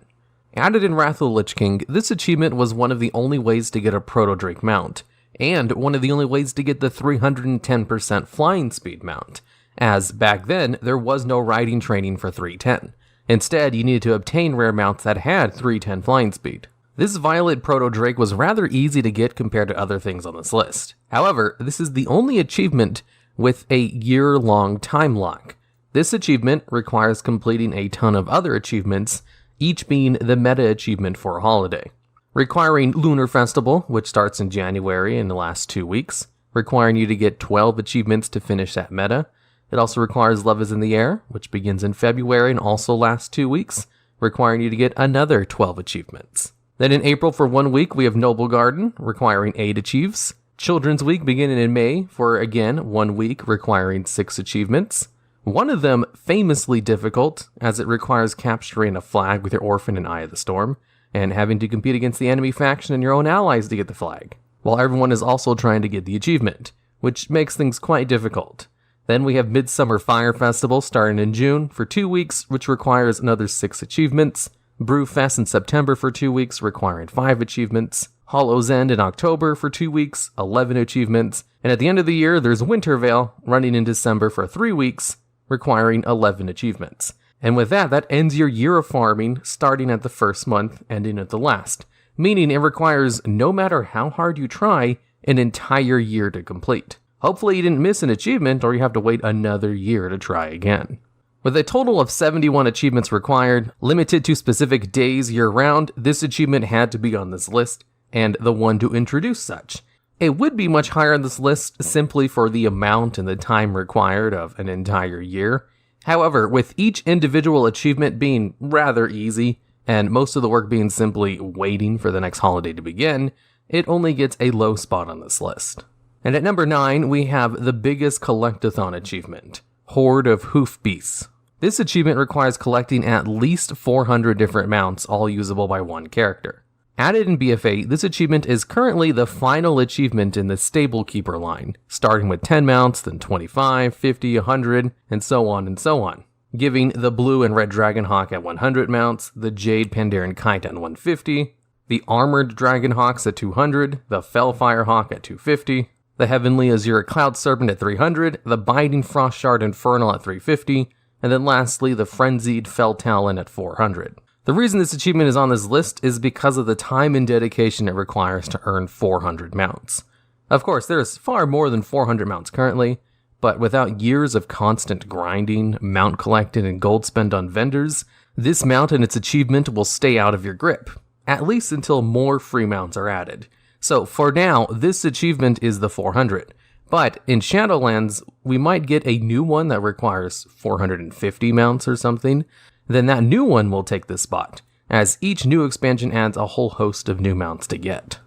Added in Wrath of the Lich King, this achievement was one of the only ways to get a Proto-Drake mount, and one of the only ways to get the 310% flying speed mount, as back then there was no riding training for 310. Instead, you needed to obtain rare mounts that had 310 flying speed. This Violet Proto-Drake was rather easy to get compared to other things on this list. However, this is the only achievement with a year-long time lock. This achievement requires completing a ton of other achievements, each being the meta achievement for a holiday. Requiring Lunar Festival, which starts in January and lasts 2 weeks, requiring you to get 12 achievements to finish that meta. It also requires Love is in the Air, which begins in February and also lasts 2 weeks, requiring you to get another 12 achievements. Then in April for 1 week, we have Noble Garden, requiring 8 achieves. Children's Week beginning in May for, again, 1 week, requiring 6 achievements. One of them famously difficult, as it requires capturing a flag with your orphan in Eye of the Storm, and having to compete against the enemy faction and your own allies to get the flag, while everyone is also trying to get the achievement, which makes things quite difficult. Then we have Midsummer Fire Festival starting in June for 2 weeks, which requires another 6 achievements. Brewfest in September for 2 weeks, requiring 5 achievements. Hollow's End in October for 2 weeks, 11 achievements. And at the end of the year, there's Wintervale running in December for 3 weeks, requiring 11 achievements. And with that, that ends your year of farming, starting at the first month, ending at the last. Meaning it requires, no matter how hard you try, an entire year to complete. Hopefully you didn't miss an achievement or you have to wait another year to try again. With a total of 71 achievements required, limited to specific days year-round, this achievement had to be on this list, and the one to introduce such. It would be much higher on this list simply for the amount and the time required of an entire year. However, with each individual achievement being rather easy, and most of the work being simply waiting for the next holiday to begin, it only gets a low spot on this list. And at number 9, we have the biggest collectathon achievement, Horde of Hoof Beasts. This achievement requires collecting at least 400 different mounts, all usable by one character. Added in BFA, this achievement is currently the final achievement in the Stable Keeper line, starting with 10 mounts, then 25, 50, 100, and so on, giving the Blue and Red Dragonhawk at 100 mounts, the Jade Pandaren Kite at 150, the Armored Dragonhawks at 200, the Fellfire Hawk at 250, the Heavenly Azure Cloud Serpent at 300, the Binding Frost Shard Infernal at 350, and then lastly the Frenzied Fell Talon at 400. The reason this achievement is on this list is because of the time and dedication it requires to earn 400 mounts. Of course, there is far more than 400 mounts currently, but without years of constant grinding, mount collected, and gold spent on vendors, this mount and its achievement will stay out of your grip, at least until more free mounts are added. So for now, this achievement is the 400, but in Shadowlands, we might get a new one that requires 450 mounts or something. Then that new one will take this spot, as each new expansion adds a whole host of new mounts to get.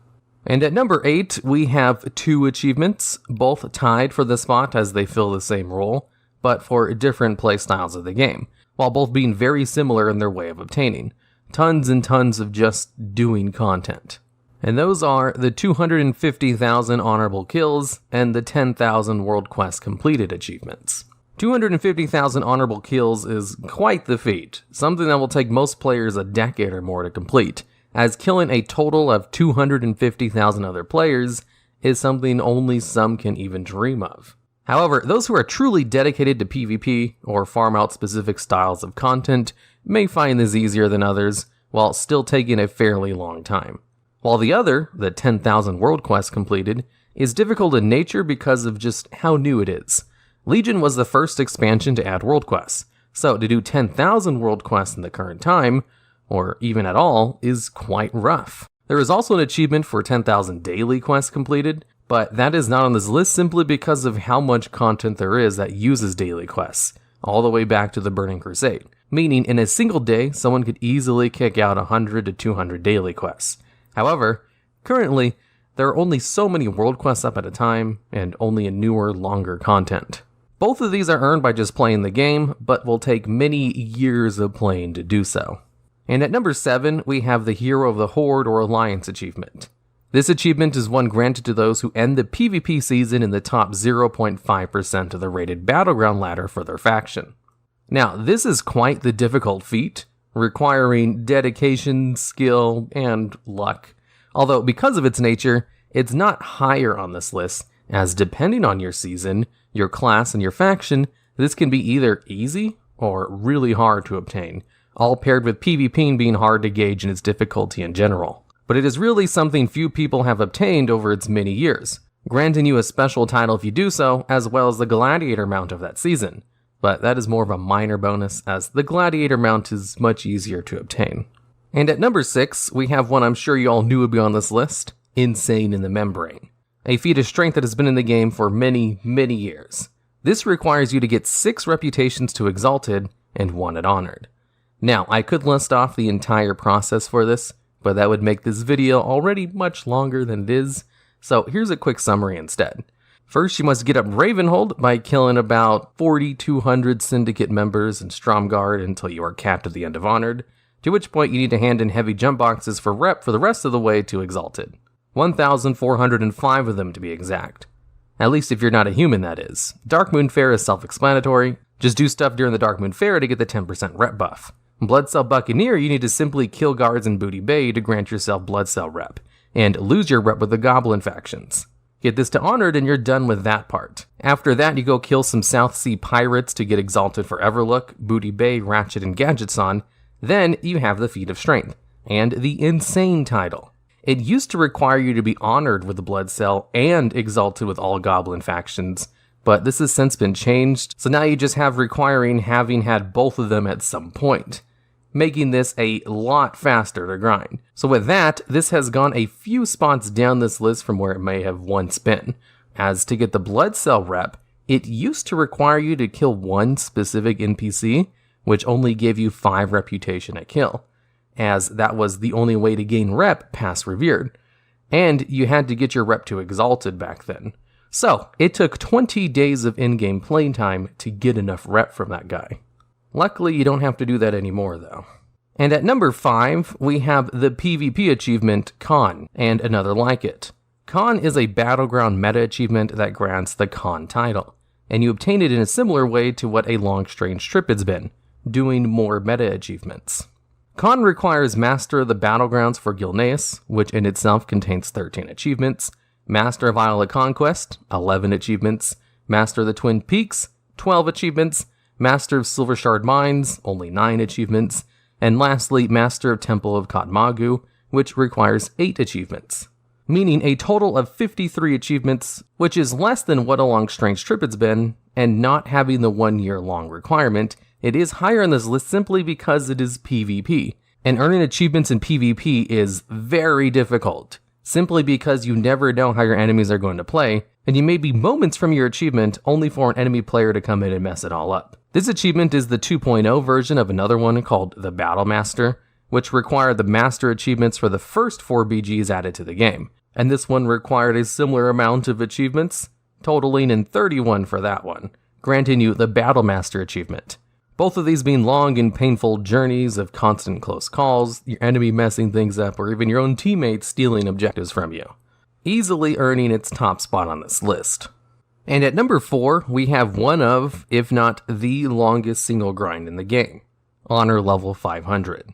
And at number 8, we have 2 achievements, both tied for the spot as they fill the same role, but for different playstyles of the game, while both being very similar in their way of obtaining. Tons and tons of just doing content. And those are the 250,000 honorable kills and the 10,000 World Quest completed achievements. 250,000 honorable kills is quite the feat, something that will take most players a decade or more to complete, as killing a total of 250,000 other players is something only some can even dream of. However, those who are truly dedicated to PvP or farm out specific styles of content may find this easier than others, while still taking a fairly long time. While the other, the 10,000 World Quest completed, is difficult in nature because of just how new it is. Legion was the first expansion to add world quests, so to do 10,000 world quests in the current time, or even at all, is quite rough. There is also an achievement for 10,000 daily quests completed, but that is not on this list simply because of how much content there is that uses daily quests, all the way back to the Burning Crusade, meaning in a single day, someone could easily kick out 100 to 200 daily quests. However, currently, there are only so many world quests up at a time, and only a newer, longer content. Both of these are earned by just playing the game, but will take many years of playing to do so. And at number 7, we have the Hero of the Horde or Alliance achievement. This achievement is one granted to those who end the PvP season in the top 0.5% of the rated battleground ladder for their faction. Now, this is quite the difficult feat, requiring dedication, skill, and luck. Although, because of its nature, it's not higher on this list, as depending on your season, your class, and your faction, this can be either easy or really hard to obtain, all paired with PvP being hard to gauge in its difficulty in general. But it is really something few people have obtained over its many years, granting you a special title if you do so, as well as the Gladiator mount of that season. But that is more of a minor bonus, as the Gladiator mount is much easier to obtain. And at number 6, we have one I'm sure you all knew would be on this list, Insane in the Membrane. A feat of strength that has been in the game for many, many years. This requires you to get 6 reputations to Exalted and 1 at Honored. Now, I could list off the entire process for this, but that would make this video already much longer than it is, so here's a quick summary instead. First, you must get up Ravenhold by killing about 4,200 Syndicate members in Stromgarde until you are capped at the end of Honored, to which point you need to hand in heavy jump boxes for rep for the rest of the way to Exalted. 1,405 of them to be exact. At least if you're not a human, that is. Darkmoon Fair is self-explanatory. Just do stuff during the Darkmoon Fair to get the 10% rep buff. Bloodcell Buccaneer, you need to simply kill guards in Booty Bay to grant yourself Bloodcell rep, and lose your rep with the Goblin factions. Get this to Honored and you're done with that part. After that, you go kill some South Sea pirates to get Exalted for Everlook, Booty Bay, Ratchet, and Gadgetson. Then you have the Feat of Strength, and the Insane title. It used to require you to be honored with the Bloodcell and Exalted with all Goblin factions, but this has since been changed, so now you just have requiring having had both of them at some point. making this a lot faster to grind. So with that, this has gone a few spots down this list from where it may have once been. As to get the blood cell rep, it used to require you to kill one specific NPC, which only gave you 5 reputation a kill, as that was the only way to gain rep past revered. And you had to get your rep to exalted back then. So it took 20 days of in-game playtime to get enough rep from that guy. Luckily, you don't have to do that anymore, though. And at number 5, we have the PvP achievement Khan, and another like it. Khan is a battleground meta achievement that grants the Khan title, and you obtain it in a similar way to what a long strange trip has been, doing more meta achievements. Khan requires Master of the Battlegrounds for Gilneas, which in itself contains 13 achievements, Master of Isle of Conquest, 11 achievements, Master of the Twin Peaks, 12 achievements, Master of Silver Shard Mines, only 9 achievements, and lastly, Master of Temple of Katmagu, which requires 8 achievements. Meaning a total of 53 achievements, which is less than what a long strange trip it's been, and not having the 1 year long requirement, it is higher on this list simply because it is PvP. And earning achievements in PvP is very difficult, simply because you never know how your enemies are going to play, and you may be moments from your achievement only for an enemy player to come in and mess it all up. This achievement is the 2.0 version of another one called the Battle Master, which required the Master achievements for the first 4 BGs added to the game, and this one required a similar amount of achievements, totaling in 31 for that one, granting you the Battle Master achievement. Both of these being long and painful journeys of constant close calls, your enemy messing things up, or even your own teammates stealing objectives from you, easily earning its top spot on this list. And at number 4, we have one of, if not the longest single grind in the game, Honor Level 500.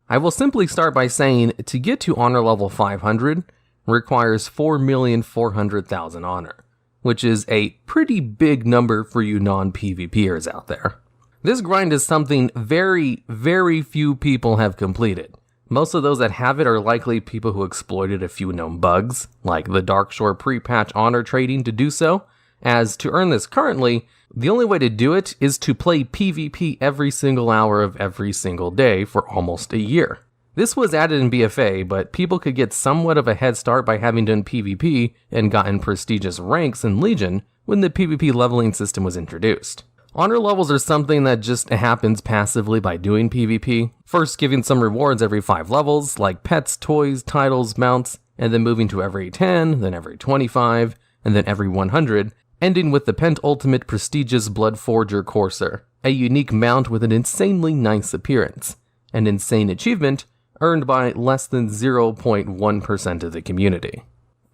I will simply start by saying, to get to Honor Level 500 requires 4,400,000 honor, which is a pretty big number for you non-PvPers out there. This grind is something very, very few people have completed. Most of those that have it are likely people who exploited a few known bugs, like the Darkshore pre-patch honor trading to do so, as to earn this currently, the only way to do it is to play PvP every single hour of every single day for almost a year. This was added in BFA, but people could get somewhat of a head start by having done PvP and gotten prestigious ranks in Legion when the PvP leveling system was introduced. Honor levels are something that just happens passively by doing PvP, first giving some rewards every 5 levels, like pets, toys, titles, mounts, and then moving to every 10, then every 25, and then every 100, ending with the penultimate prestigious Bloodforger Courser, a unique mount with an insanely nice appearance, an insane achievement earned by less than 0.1% of the community.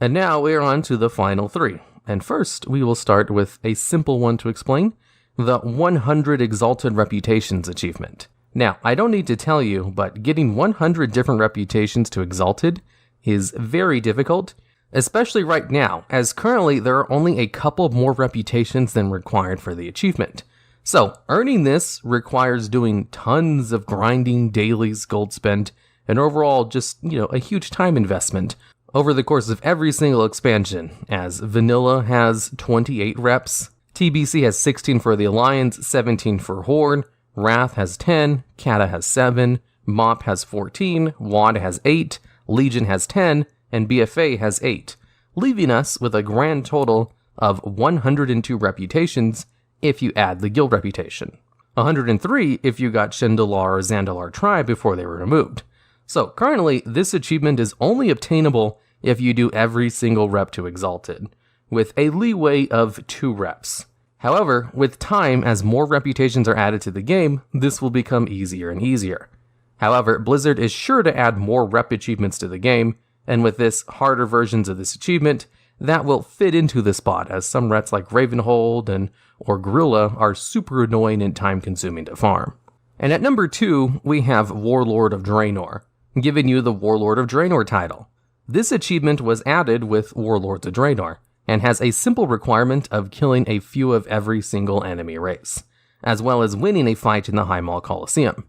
And now we're on to the final 3, and first we will start with a simple one to explain, the 100 Exalted Reputations achievement. Now, I don't need to tell you, but getting 100 different reputations to Exalted is very difficult, especially right now, as currently there are only a couple more reputations than required for the achievement. So, earning this requires doing tons of grinding, dailies, gold spent, and overall just, a huge time investment over the course of every single expansion, as Vanilla has 28 reps, TBC has 16 for the Alliance, 17 for Horde, Wrath has 10, Kata has 7, Mop has 14, WoD has 8, Legion has 10, and BFA has 8, leaving us with a grand total of 102 reputations if you add the guild reputation. 103 if you got Shendalar or Zandalar Tribe before they were removed. So currently, this achievement is only obtainable if you do every single rep to Exalted, with a leeway of 2 reps. However, with time, as more reputations are added to the game, this will become easier and easier. However, Blizzard is sure to add more rep achievements to the game, and with this harder versions of this achievement, that will fit into the spot, as some rets like Ravenhold or Gorilla are super annoying and time-consuming to farm. And at number 2, we have Warlord of Draenor, giving you the Warlord of Draenor title. This achievement was added with Warlords of Draenor, and has a simple requirement of killing a few of every single enemy race, as well as winning a fight in the High Mall Coliseum.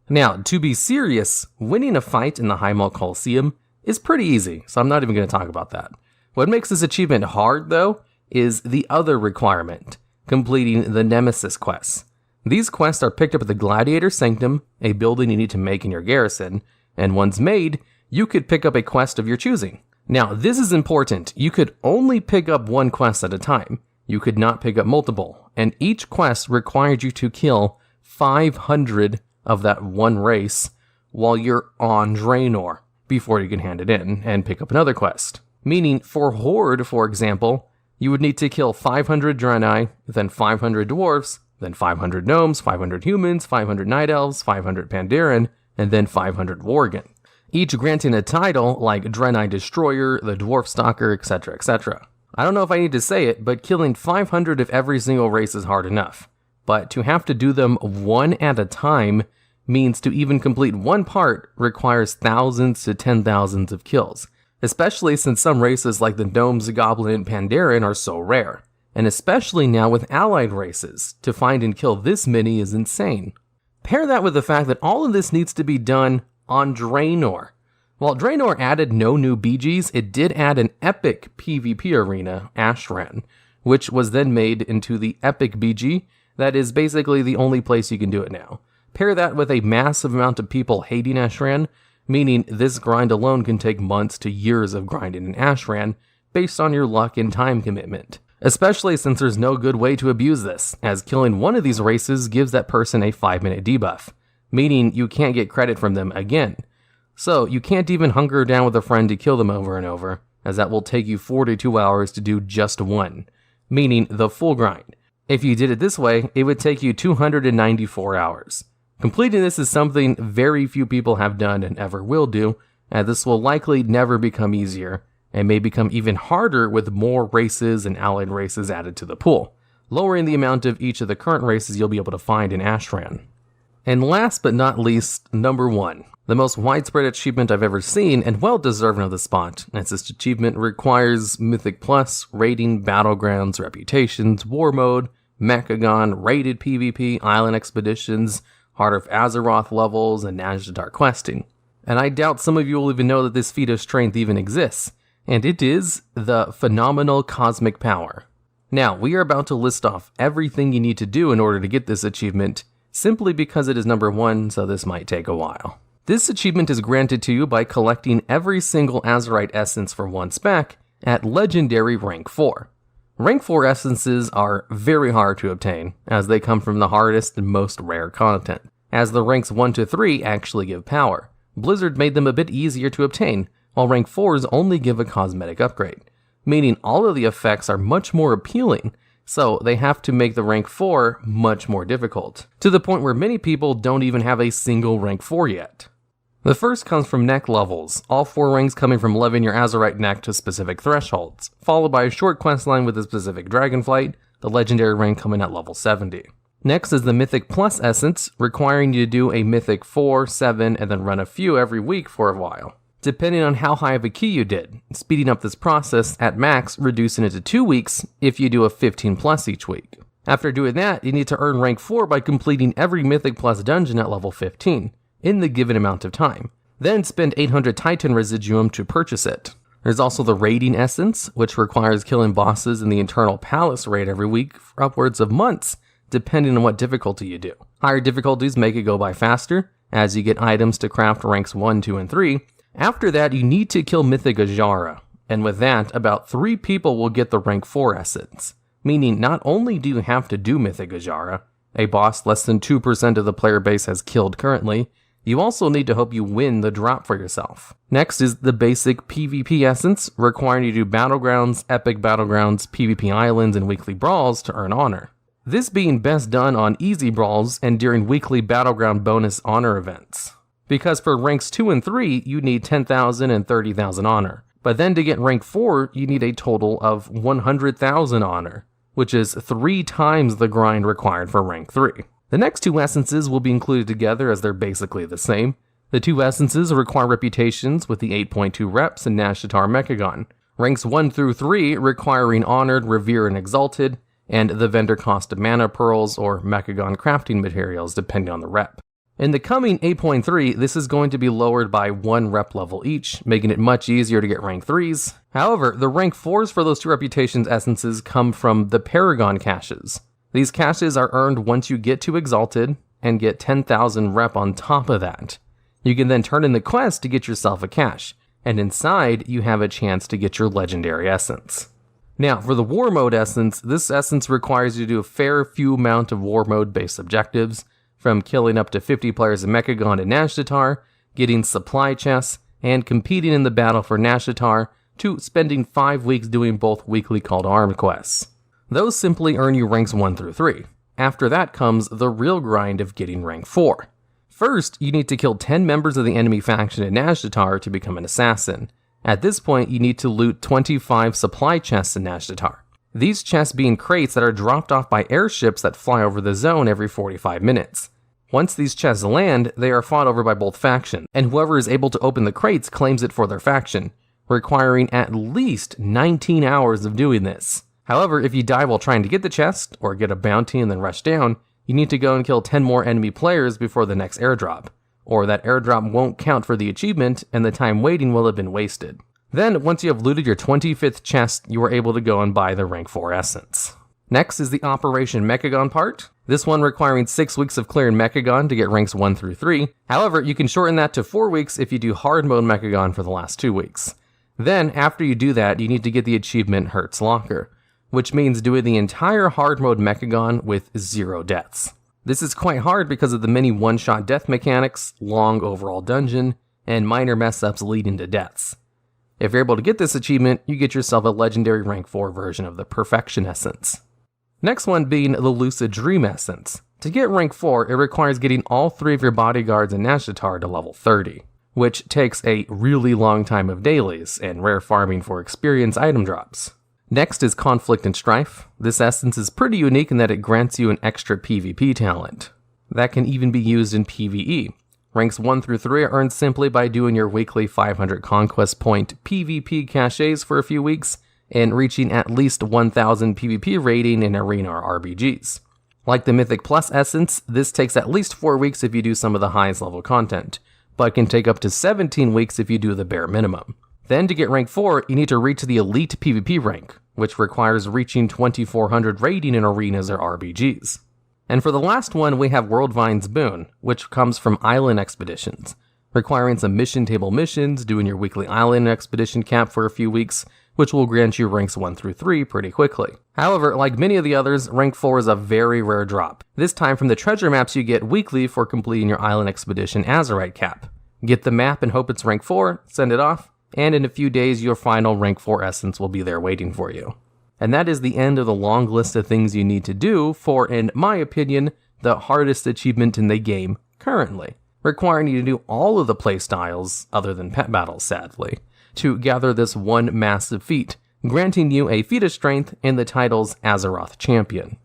Now, to be serious, winning a fight in the High Mall Coliseum is pretty easy, so I'm not even going to talk about that. What makes this achievement hard, though, is the other requirement, completing the Nemesis quests. These quests are picked up at the Gladiator Sanctum, a building you need to make in your garrison, and once made, you could pick up a quest of your choosing. Now, this is important. You could only pick up one quest at a time. You could not pick up multiple, and each quest required you to kill 500 of that one race while you're on Draenor before you can hand it in and pick up another quest. Meaning, for Horde, for example, you would need to kill 500 Draenei, then 500 Dwarves, then 500 Gnomes, 500 Humans, 500 Night Elves, 500 Pandaren, and then 500 Worgen, each granting a title like Draenei Destroyer, the Dwarf Stalker, etc., etc. I don't know if I need to say it, but killing 500 of every single race is hard enough. But to have to do them one at a time means to even complete one part requires thousands to 10,000s of kills, especially since some races like the Gnomes, Goblin, and Pandaren are so rare. And especially now with allied races, to find and kill this many is insane. Pair that with the fact that all of this needs to be done on Draenor. While Draenor added no new BGs, it did add an epic PvP arena, Ashran, which was then made into the epic BG. That is basically the only place you can do it now. Pair that with a massive amount of people hating Ashran, meaning this grind alone can take months to years of grinding in Ashran based on your luck and time commitment. Especially since there's no good way to abuse this, as killing one of these races gives that person a 5-minute debuff, meaning you can't get credit from them again. So you can't even hunker down with a friend to kill them over and over, as that will take you 42 hours to do just one, meaning the full grind. If you did it this way, it would take you 294 hours. Completing this is something very few people have done and ever will do, and this will likely never become easier, and may become even harder with more races and allied races added to the pool, lowering the amount of each of the current races you'll be able to find in Ashran. And last but not least, number 1. The most widespread achievement I've ever seen, and well deserving of the spot, as this achievement requires Mythic Plus, raiding, battlegrounds, reputations, war mode, Mechagon, raided PvP, island expeditions, Heart of Azeroth levels, and Nazjatar questing. And I doubt some of you will even know that this feat of strength even exists, and it is the Phenomenal Cosmic Power. Now, we are about to list off everything you need to do in order to get this achievement, simply because it is number 1, so this might take a while. This achievement is granted to you by collecting every single Azerite essence for 1 spec at Legendary Rank 4. Rank 4 essences are very hard to obtain, as they come from the hardest and most rare content, as the ranks 1 to 3 actually give power. Blizzard made them a bit easier to obtain, while rank 4s only give a cosmetic upgrade, meaning all of the effects are much more appealing, so they have to make the rank 4 much more difficult, to the point where many people don't even have a single rank 4 yet. The first comes from neck levels, all 4 ranks coming from leveling your Azerite neck to specific thresholds, followed by a short questline with a specific dragonflight, the legendary rank coming at level 70. Next is the Mythic Plus essence, requiring you to do a Mythic 4, 7, and then run a few every week for a while, depending on how high of a key you did, speeding up this process at max, reducing it to 2 weeks if you do a 15 plus each week. After doing that, you need to earn rank 4 by completing every Mythic Plus dungeon at level 15, in the given amount of time. Then spend 800 Titan Residuum to purchase it. There's also the Raiding Essence, which requires killing bosses in the Eternal Palace raid every week for upwards of months, depending on what difficulty you do. Higher difficulties make it go by faster, as you get items to craft ranks 1, 2, and 3. After that, you need to kill Mythic Ajara, and with that, about 3 people will get the rank 4 essence, meaning not only do you have to do Mythic Ajara, a boss less than 2% of the player base has killed currently, you also need to hope you win the drop for yourself. Next is the basic PvP essence, requiring you to do Battlegrounds, Epic Battlegrounds, PvP Islands, and Weekly Brawls to earn honor. This being best done on easy brawls and during weekly Battleground bonus honor events. Because for ranks 2 and 3, you need 10,000 and 30,000 honor. But then to get rank 4, you need a total of 100,000 honor, which is 3 times the grind required for rank 3. The next 2 essences will be included together as they're basically the same. The 2 essences require reputations with the 8.2 reps and Nazjatar Mechagon. Ranks 1 through 3 requiring Honored, Revere, and Exalted, and the vendor cost of mana pearls or Mechagon crafting materials depending on the rep. In the coming 8.3, this is going to be lowered by 1 rep level each, making it much easier to get rank 3s. However, the rank 4s for those 2 reputations essences come from the Paragon caches. These caches are earned once you get to Exalted and get 10,000 rep on top of that. You can then turn in the quest to get yourself a cache, and inside you have a chance to get your legendary essence. Now, for the War Mode essence, this essence requires you to do a fair few amount of War Mode based objectives, from killing up to 50 players in Mechagon and Nashtatar, getting supply chests, and competing in the battle for Nashtatar, to spending 5 weeks doing both weekly Call to Arms quests. Those simply earn you ranks 1 through 3. After that comes the real grind of getting rank 4. First, you need to kill 10 members of the enemy faction in Nashtatar to become an assassin. At this point, you need to loot 25 supply chests in Nashtatar. These chests being crates that are dropped off by airships that fly over the zone every 45 minutes. Once these chests land, they are fought over by both factions, and whoever is able to open the crates claims it for their faction, requiring at least 19 hours of doing this. However, if you die while trying to get the chest, or get a bounty and then rush down, you need to go and kill 10 more enemy players before the next airdrop, or that airdrop won't count for the achievement and the time waiting will have been wasted. Then, once you have looted your 25th chest, you are able to go and buy the rank 4 essence. Next is the Operation Mechagon part, this one requiring 6 weeks of clearing Mechagon to get ranks 1 through 3. However, you can shorten that to 4 weeks if you do hard mode Mechagon for the last 2 weeks. Then, after you do that, you need to get the achievement Hertz Locker, which means doing the entire hard mode Mechagon with 0 deaths. This is quite hard because of the many one-shot death mechanics, long overall dungeon, and minor mess-ups leading to deaths. If you're able to get this achievement, you get yourself a legendary rank 4 version of the Perfection Essence. Next one being the Lucid Dream Essence. To get rank 4, it requires getting all 3 of your bodyguards in Nashtatar to level 30, which takes a really long time of dailies and rare farming for experience item drops. Next is Conflict and Strife. This essence is pretty unique in that it grants you an extra PvP talent. That can even be used in PvE. Ranks 1 through 3 are earned simply by doing your weekly 500 conquest point PvP caches for a few weeks, and reaching at least 1000 PvP rating in Arena or RBGs. Like the Mythic Plus essence, this takes at least 4 weeks if you do some of the highest level content, but can take up to 17 weeks if you do the bare minimum. Then to get rank 4, you need to reach the Elite PvP rank, which requires reaching 2400 rating in arenas or RBGs. And for the last one, we have Worldvine's Boon, which comes from Island Expeditions, requiring some mission table missions, doing your weekly Island Expedition cap for a few weeks, which will grant you ranks 1 through 3 pretty quickly. However, like many of the others, rank 4 is a very rare drop, this time from the treasure maps you get weekly for completing your Island Expedition Azerite cap. Get the map and hope it's rank 4, send it off, and in a few days your final rank 4 essence will be there waiting for you. And that is the end of the long list of things you need to do for, in my opinion, the hardest achievement in the game currently, requiring you to do all of the playstyles, other than pet battles sadly, to gather this one massive feat, granting you a feat of strength and the titles Azeroth Champion.